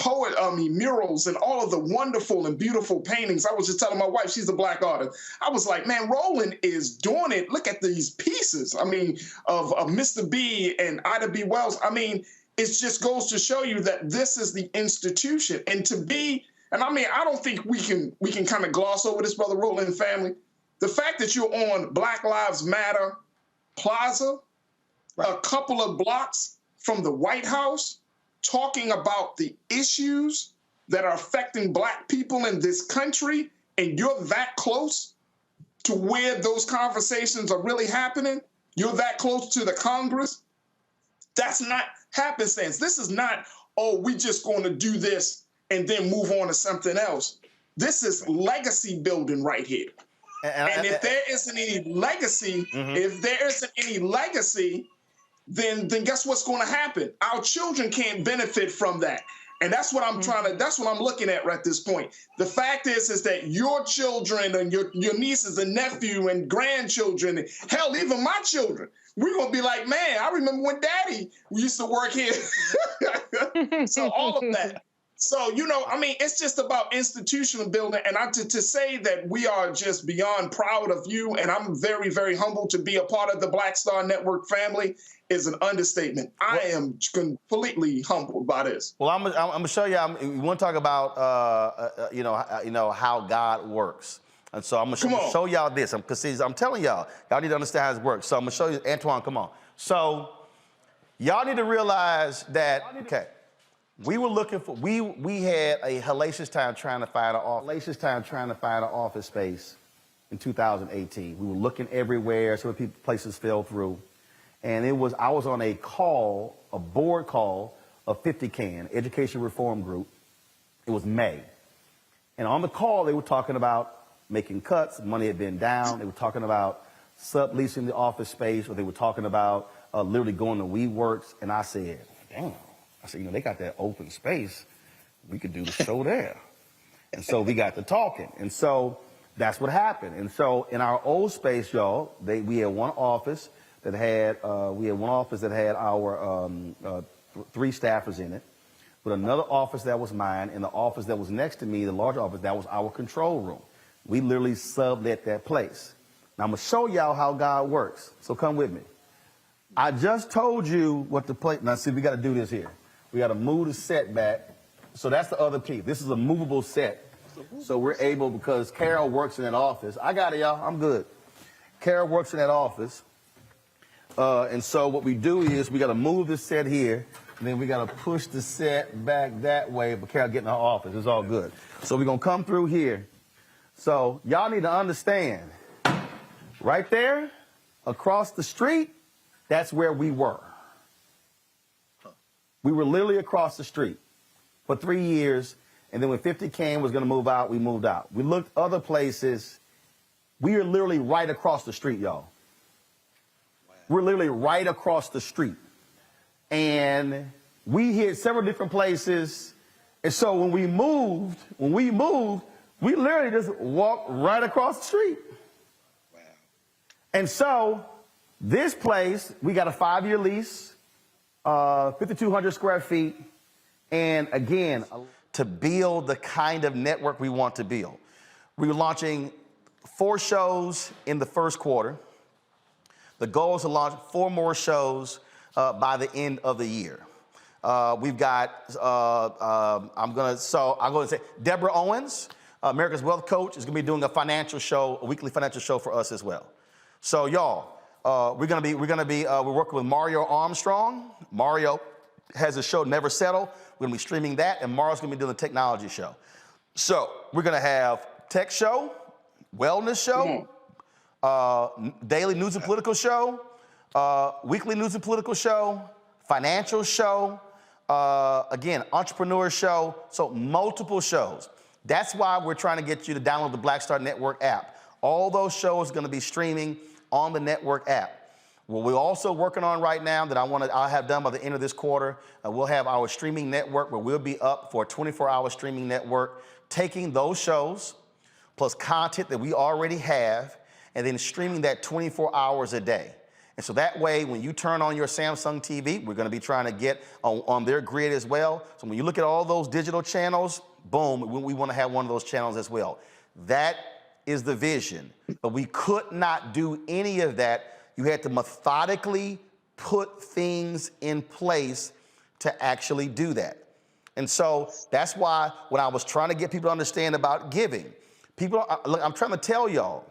murals and all of the wonderful and beautiful paintings. I was just telling my wife, she's a black artist. I was like, man, Roland is doing it. Look at these pieces. I mean, of Mr. B and Ida B. Wells. I mean, it just goes to show you that this is the institution. And to be, and I mean, I don't think we can kind of gloss over this, Brother Roland and family. The fact that you're on Black Lives Matter Plaza, a couple of blocks from the White House, talking about the issues that are affecting black people in this country, and you're that close to where those conversations are really happening, you're that close to the Congress, that's not happenstance. This is not, oh, we just going to do this and then move on to something else. This is legacy building right here. And if there isn't any legacy, then guess what's going to happen? Our children can't benefit from that. And that's what I'm that's what I'm looking at right at this point. The fact is that your children and your nieces and nephew and grandchildren, hell, even my children, we're going to be like, man, I remember when Daddy used to work here. So all of that. So, you know, I mean, it's just about institutional building. And to say that we are just beyond proud of you, and I'm very, very humbled to be a part of the Black Star Network family, is an understatement. I am completely humbled by this. Well, I'm gonna show you. We want to talk about, you know, how God works. And so I'm gonna show y'all this. Because I'm telling y'all need to understand how this works. So I'm gonna show you, Antoine, come on. So y'all need to realize that, okay, we were looking for, we had a hellacious time trying to find an office space in 2018. We were looking everywhere, so many places fell through. And I was on a board call of 50CAN, Education Reform Group. It was May. And on the call, they were talking about making cuts, money had been down. They were talking about subleasing the office space, or they were talking about literally going to WeWorks. And I said, damn. I said, you know, they got that open space. We could do the show there. And so we got to talking. And so that's what happened. And so in our old space, y'all, we had one office that had, our 3 staffers in it, with another office that was mine, and the office that was next to me, the larger office, that was our control room. We literally sublet that place. Now I'm gonna show y'all how God works. So come with me. I just told you what the place. Now see, we got to do this here. We got to move the set back. So that's the other piece. This is a movable set. So we're able, because Carol works in that office. I got it, y'all. I'm good. Carol works in that office. And so what we do is we got to move the set here, and then we got to push the set back that way, but Carol get in her office. It's all good. So we're going to come through here. So y'all need to understand, right there, across the street, that's where we were. We were literally across the street for 3 years, and then when 50CAN was going to move out, we moved out. We looked other places. We are literally right across the street, y'all. Wow. We're literally right across the street. And we hit several different places. And so when we moved, we literally just walked right across the street. Wow. And so this place, we got a 5-year lease. 5,200 square feet, and again, to build the kind of network we want to build. We're launching 4 shows in the first quarter. The goal is to launch 4 more shows by the end of the year. We've got, I'm going to say, Deborah Owens, America's Wealth Coach, is going to be doing a weekly financial show for us as well. So y'all, we're working with Mario Armstrong. Mario has a show, Never Settle. We're gonna be streaming that, and Mario's gonna be doing the technology show. So we're gonna have tech show, wellness show, daily news and political show, weekly news and political show, financial show, again, entrepreneur show, so multiple shows. That's why we're trying to get you to download the Black Star Network app. All those shows are gonna be streaming on the network app. What we're also working on right now that I'll have done by the end of this quarter, we'll have our streaming network where we'll be up for a 24-hour streaming network, taking those shows plus content that we already have and then streaming that 24 hours a day. And so that way, when you turn on your Samsung TV, we're gonna be trying to get on their grid as well. So when you look at all those digital channels, boom, we wanna have one of those channels as well. That is the vision, but we could not do any of that. You had to methodically put things in place to actually do that. And so that's why when I was trying to get people to understand about giving, I'm trying to tell y'all,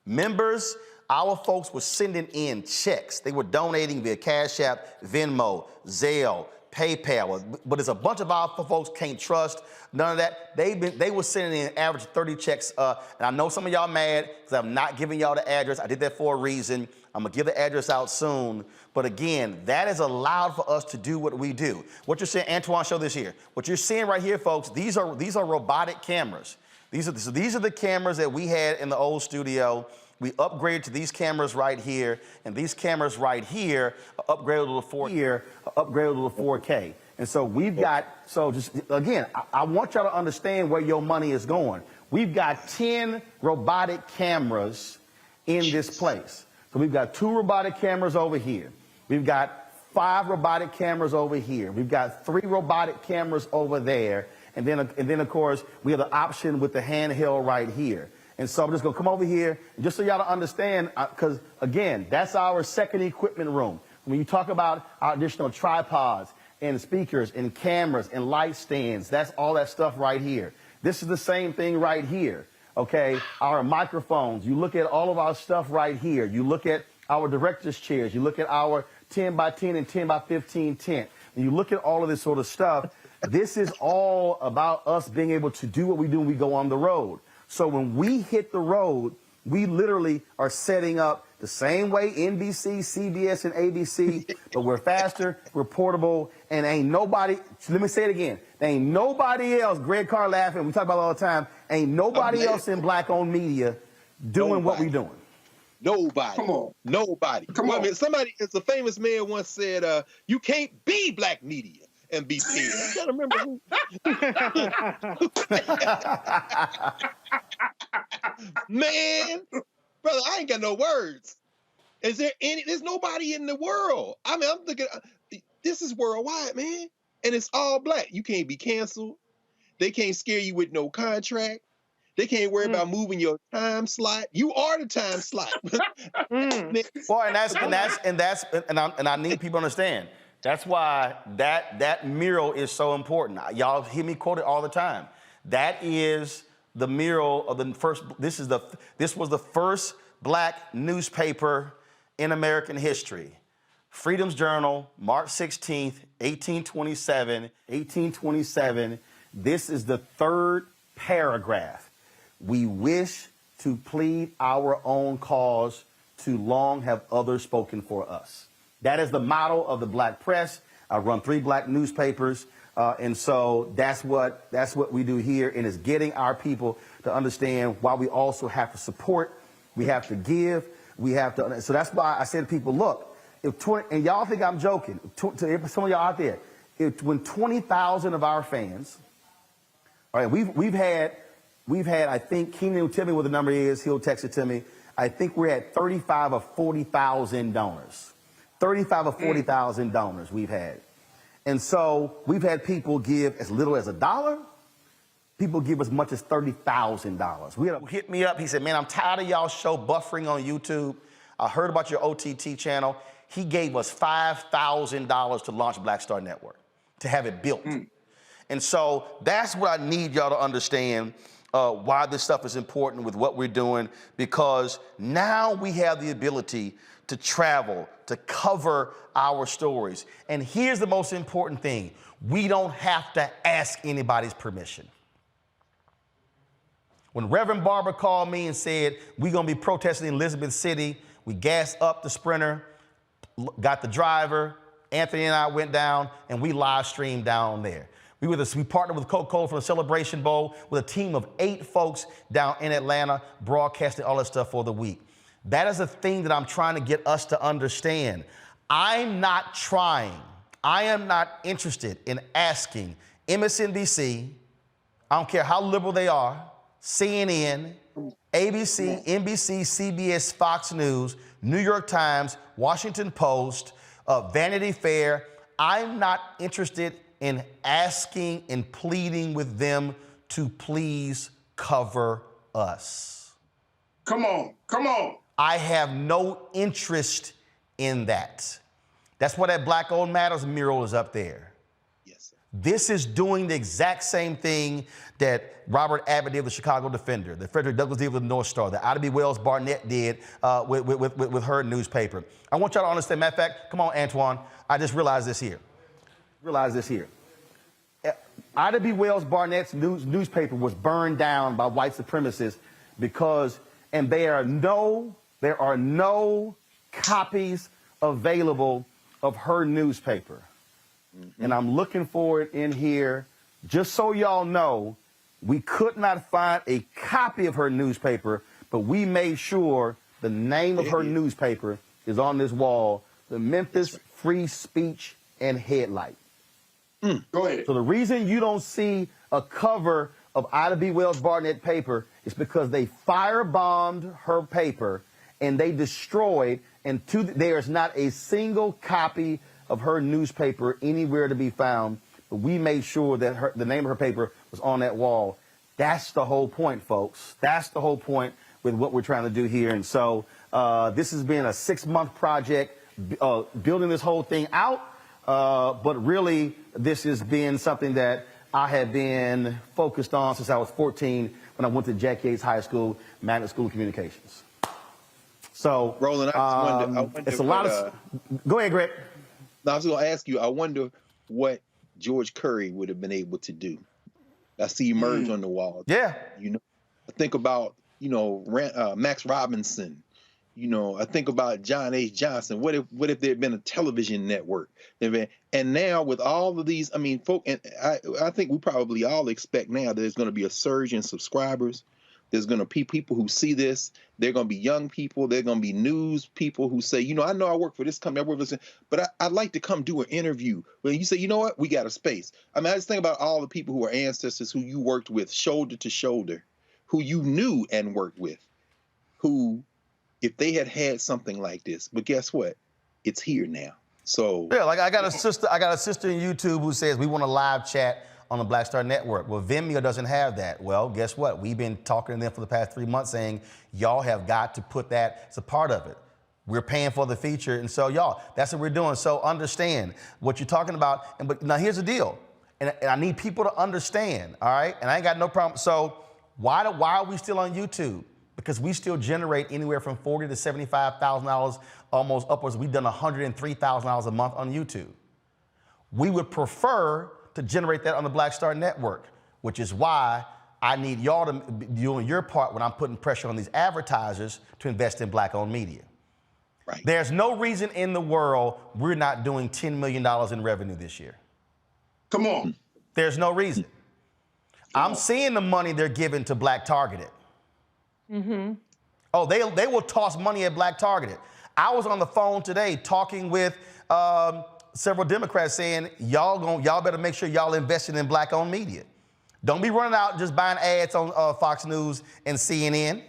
members, our folks were sending in checks. They were donating via Cash App, Venmo, Zelle, PayPal, but there's a bunch of our folks can't trust none of that. They were sending in an average of 30 checks, and I know some of y'all mad because I'm not giving y'all the address. I did that for a reason. I'm gonna give the address out soon, but again, that is allowed for us to do what we do. What you're seeing, Antoine, show this here. What you're seeing right here, folks, these are robotic cameras. These are the cameras that we had in the old studio. We upgraded to these cameras right here, and these cameras right here are upgraded to 4K. And so we've got, just again, I want y'all to understand where your money is going. We've got 10 robotic cameras in this place. So we've got 2 robotic cameras over here. We've got 5 robotic cameras over here. We've got 3 robotic cameras over there. And then, of course, we have the option with the handheld right here. And so I'm just going to come over here, and just so y'all to understand, because, again, that's our second equipment room. When you talk about our additional tripods and speakers and cameras and light stands, that's all that stuff right here. This is the same thing right here, okay? Our microphones. You look at all of our stuff right here. You look at our director's chairs. You look at our 10 by 10 and 10 by 15 tent. And you look at all of this sort of stuff. This is all about us being able to do what we do when we go on the road. So when we hit the road, we literally are setting up the same way NBC, CBS, and ABC, but we're faster, we're portable, and ain't nobody, let me say it again, there ain't nobody else, Greg Carr laughing, we talk about it all the time, ain't nobody else in black-owned media doing what we doing. Nobody. Come on. Nobody. Come on. I mean, somebody, it's a famous man once said, you can't be black media and be fair. You gotta remember who. Man, brother, I ain't got no words. Is there any, there's nobody in the world. I mean, I'm thinking, this is worldwide, man. And it's all black. You can't be canceled. They can't scare you with no contract. They can't worry about moving your time slot. You are the time slot. Well, and I need people to understand. That's why that mural is so important. Y'all hear me quote it all the time. That is the mural of the first. This was the first black newspaper in American history. Freedom's Journal, March 16th, 1827. 1827. This is the 3rd paragraph. We wish to plead our own cause. Too long have others spoken for us. That is the motto of the black press. I run 3 black newspapers. And so that's what we do here. And it's getting our people to understand why we also have to support. We have to give. We have to. So that's why I say to people, look, and y'all think I'm joking. To some of y'all out there, when 20,000 of our fans, all right, we've had, I think, Keenan will tell me what the number is. He'll text it to me. I think we're at 35 or 40,000 donors. 35 or 40,000 donors we've had. And so we've had people give as little as $1. People give as much as $30,000. We had a hit me up. He said, man, I'm tired of y'all show buffering on YouTube. I heard about your OTT channel. He gave us $5,000 to launch Black Star Network, to have it built. And so that's what I need y'all to understand, why this stuff is important with what we're doing, because now we have the ability to travel, to cover our stories. And here's the most important thing. We don't have to ask anybody's permission. When Reverend Barber called me and said, we're going to be protesting in Elizabeth City, we gassed up the Sprinter, got the driver, Anthony and I went down, and we live streamed down there. We partnered with Coca-Cola for the Celebration Bowl with a team of 8 folks down in Atlanta, broadcasting all that stuff for the week. That is a thing that I'm trying to get us to understand. I am not interested in asking MSNBC, I don't care how liberal they are, CNN, ABC, NBC, CBS, Fox News, New York Times, Washington Post, Vanity Fair. I'm not interested in asking and pleading with them to please cover us. Come on, come on. I have no interest in that. That's why that Black Owned Matters mural is up there. Yes, sir. This is doing the exact same thing that Robert Abbott did with the Chicago Defender, that Frederick Douglass did with the North Star, that Ida B. Wells Barnett did with her newspaper. I want y'all to understand, matter of fact, come on, Antoine, I just realized this here. Ida B. Wells Barnett's newspaper was burned down by white supremacists because, and there are no copies available of her newspaper. And I'm looking for it in here. Just so y'all know, we could not find a copy of her newspaper, but we made sure the name of her newspaper is on this wall, the Memphis Free Speech and Headlight. Go ahead. So the reason you don't see a cover of Ida B. Wells Barnett paper is because they firebombed her paper and they destroyed, and there's not a single copy of her newspaper anywhere to be found, but we made sure that the name of her paper was on that wall. That's the whole point, folks. That's the whole point with what we're trying to do here. And so this has been a 6-month project building this whole thing out. But really, this has been something that I have been focused on since I was 14 when I went to Jack Yates High School, Magnet School of Communications. So, Roland, I wonder it's a lot of. Go ahead, Greg. No, I was going to ask you. I wonder what George Curry would have been able to do. I see emerge on the wall. Yeah. You know, I think about Max Robinson. You know, I think about John H. Johnson. What if there had been a television network? And now with all of these, I mean, and I think we probably all expect now that there's going to be a surge in subscribers. There's going to be people who see this. They're going to be young people. They're going to be news people who say, you know, I know I work for this company, I work for this, but I'd like to come do an interview. When you say, you know what, we got a space. I mean, I just think about all the people who are ancestors who you worked with shoulder to shoulder, who you knew and worked with, who, if they had something like this, but guess what? It's here now. So yeah, like I got a sister in YouTube who says we want a live chat on the Black Star Network. Well, Vimeo doesn't have that. Well, guess what? We've been talking to them for the past 3 months saying, y'all have got to put that as a part of it. We're paying for the feature. And so y'all, that's what we're doing. So understand what you're talking about. But now here's the deal. And I need people to understand, all right? And I ain't got no problem. So why are we still on YouTube? Because we still generate anywhere from $40,000 to $75,000, almost upwards. We've done $103,000 a month on YouTube. We would prefer to generate that on the Black Star Network, which is why I need y'all to be doing your part when I'm putting pressure on these advertisers to invest in Black-owned media. Right. There's no reason in the world we're not doing $10 million in revenue this year. Come on. There's no reason. I'm seeing the money they're giving to Black Targeted. Mm-hmm. Oh, they will toss money at Black Targeted. I was on the phone today talking with several Democrats saying, y'all better make sure y'all investing in Black-owned media. Don't be running out just buying ads on Fox News and CNN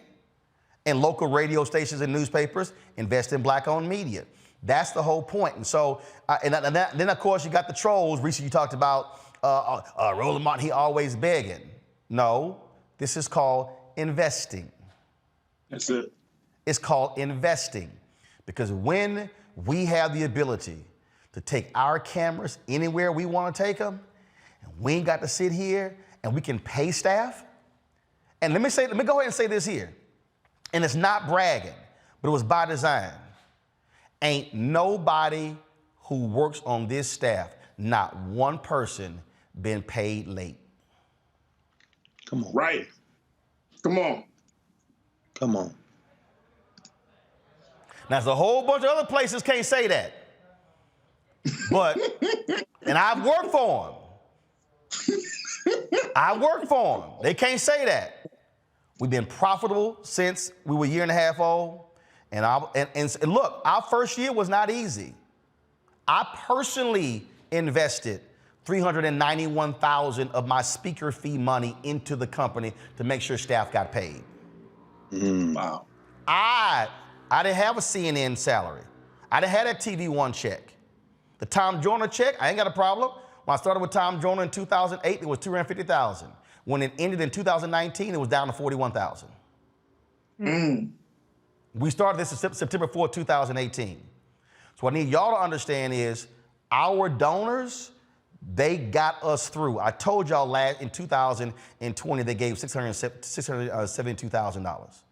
and local radio stations and newspapers. Invest in Black-owned media. That's the whole point. And so, then of course you got the trolls. Recently you talked about Roland Martin, he always begging. No, this is called investing. That's it. It's called investing. Because when we have the ability to take our cameras anywhere we want to take them, and we ain't got to sit here and we can pay staff. And let me go ahead and say this here. And it's not bragging, but it was by design. Ain't nobody who works on this staff, not one person, been paid late. Come on. Right. Come on. Come on. Now, there's a whole bunch of other places can't say that. But, and I've worked for them. I work for them. They can't say that. We've been profitable since we were a year and a half old. And look, our first year was not easy. I personally invested $391,000 of my speaker fee money into the company to make sure staff got paid. Wow. I didn't have a CNN salary. I didn't have that TV One check. The Tom Joyner check, I ain't got a problem. When I started with Tom Joyner in 2008, it was $250,000. When it ended in 2019, it was down to $41,000. We started this September 4th, 2018. So what I need y'all to understand is our donors, they got us through. I told y'all in 2020, they gave $672,000.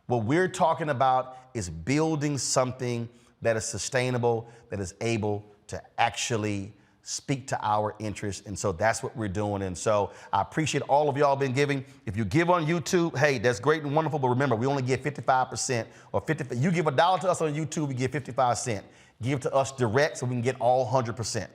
What we're talking about is building something that is sustainable, that is able to actually speak to our interests. And so that's what we're doing. And so I appreciate all of y'all been giving. If you give on YouTube, hey, that's great and wonderful. But remember, we only give 55% or 50. You give $1 to us on YouTube, we give 55 cents. Give to us direct so we can get all 100%.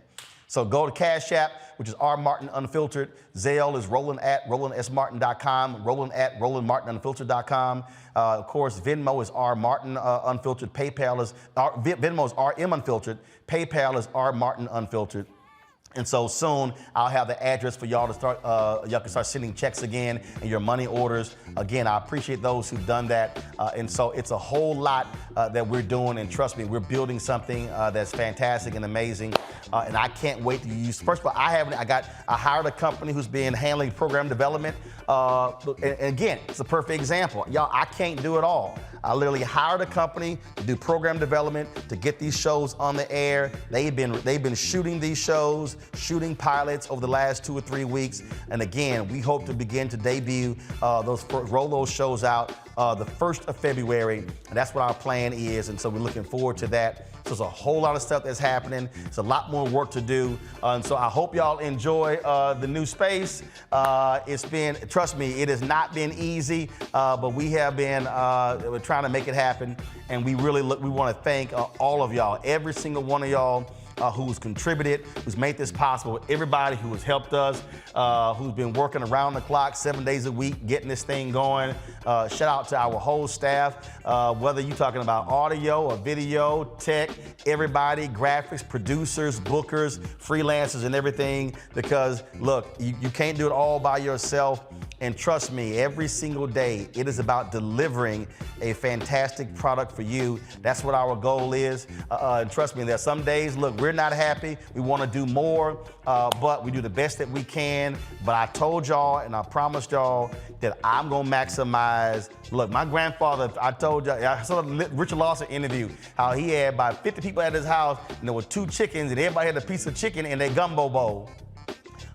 So go to Cash App, which is R Martin Unfiltered. Zelle is roland@rolandsmartin.com, roland@rolandmartinunfiltered.com. Of course, Venmo is R Martin Unfiltered. PayPal is Venmo is RM Unfiltered. PayPal is R Martin Unfiltered. And so soon I'll have the address for y'all to start, y'all can start sending checks again and your money orders. Again, I appreciate those who've done that. And so it's a whole lot that we're doing, and trust me, we're building something that's fantastic and amazing. And I can't wait to use, first of all, I hired a company who's been handling program development. And again, it's a perfect example. Y'all, I can't do it all. I literally hired a company to do program development to get these shows on the air. They've been shooting these shows, shooting pilots over the last 2 or 3 weeks. And again, we hope to begin to debut roll those shows out the 1st of February. And that's what our plan is. And so we're looking forward to that. So there's a whole lot of stuff that's happening. It's a lot more work to do. And so I hope y'all enjoy the new space. It's been, trust me, it has not been easy, but we have been we're trying to make it happen. And we want to thank all of y'all, every single one of y'all who's contributed, who's made this possible, everybody who has helped us, who's been working around the clock 7 days a week, getting this thing going. Shout out to our whole staff, whether you're talking about audio or video, tech, everybody, graphics, producers, bookers, freelancers, and everything, because look, you can't do it all by yourself. And trust me, every single day, it is about delivering a fantastic product for you. That's what our goal is. And trust me, there's some days, look, we're not happy. We want to do more, but we do the best that we can. But I told y'all and I promised y'all that I'm going to maximize. Look, my grandfather, I told y'all, I saw the Richard Lawson interview, how he had about 50 people at his house, and there were 2 chickens, and everybody had a piece of chicken in their gumbo bowl.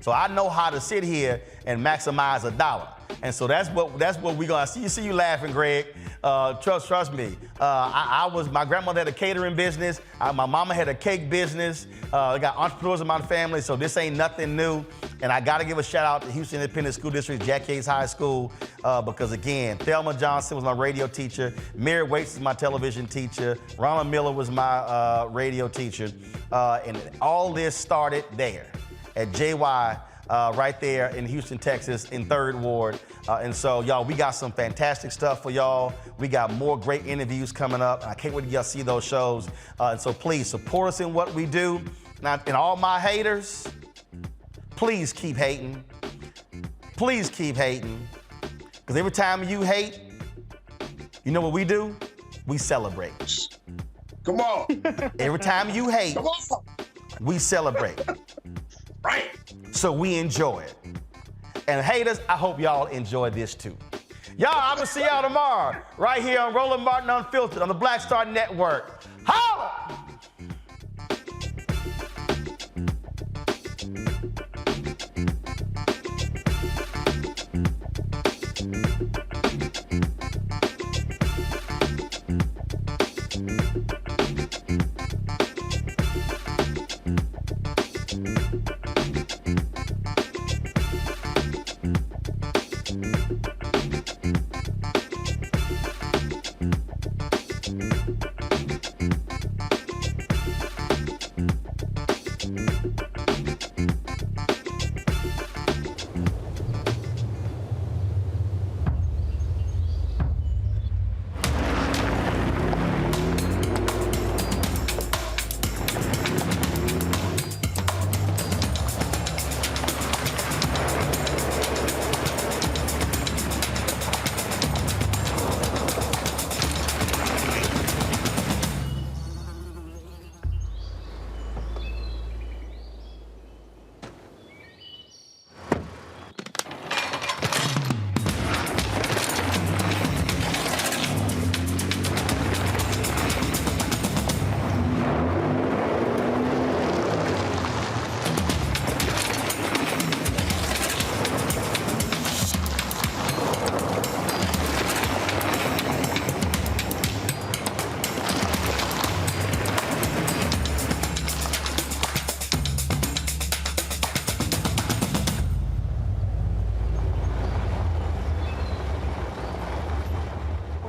So I know how to sit here and maximize $1. And so that's what we're gonna see you laughing, Greg. Trust me. My grandmother had a catering business. My mama had a cake business. I got entrepreneurs in my family, so this ain't nothing new. And I gotta give a shout out to Houston Independent School District, Jack Yates High School, because again, Thelma Johnson was my radio teacher. Mary Waits was my television teacher. Ronald Miller was my radio teacher. And all this started there at JY, right there in Houston, Texas, in 3rd Ward. And so, y'all, we got some fantastic stuff for y'all. We got more great interviews coming up. I can't wait to y'all see those shows. And so please support us in what we do. Now, and all my haters, please keep hating. Please keep hating. Because every time you hate, you know what we do? We celebrate. Come on. Every time you hate, come on, we celebrate. Right. So we enjoy it. And haters, I hope y'all enjoy this too. Y'all, I'm gonna see y'all tomorrow, right here on Roland Martin Unfiltered on the Black Star Network. Holla!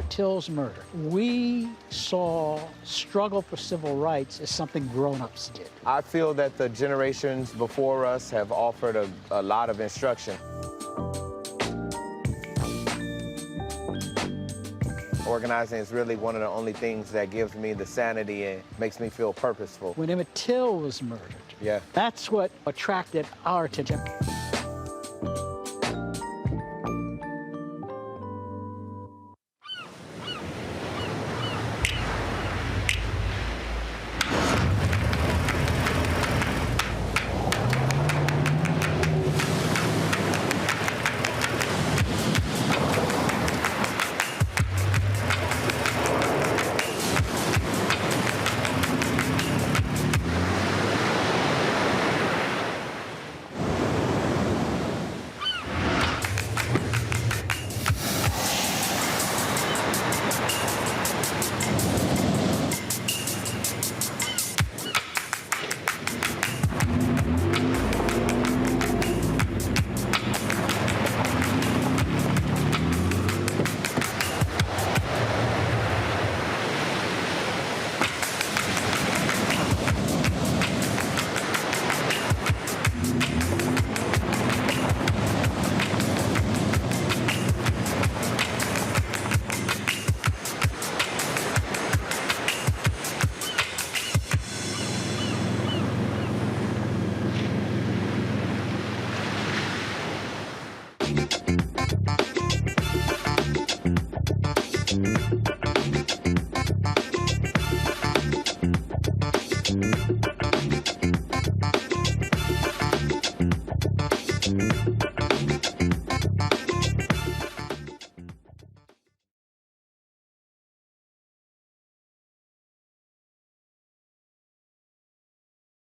Till's murder. We saw struggle for civil rights as something grown-ups did. I feel that the generations before us have offered a lot of instruction. Organizing is really one of the only things that gives me the sanity and makes me feel purposeful. When Emmett Till was murdered, yeah, that's what attracted our attention.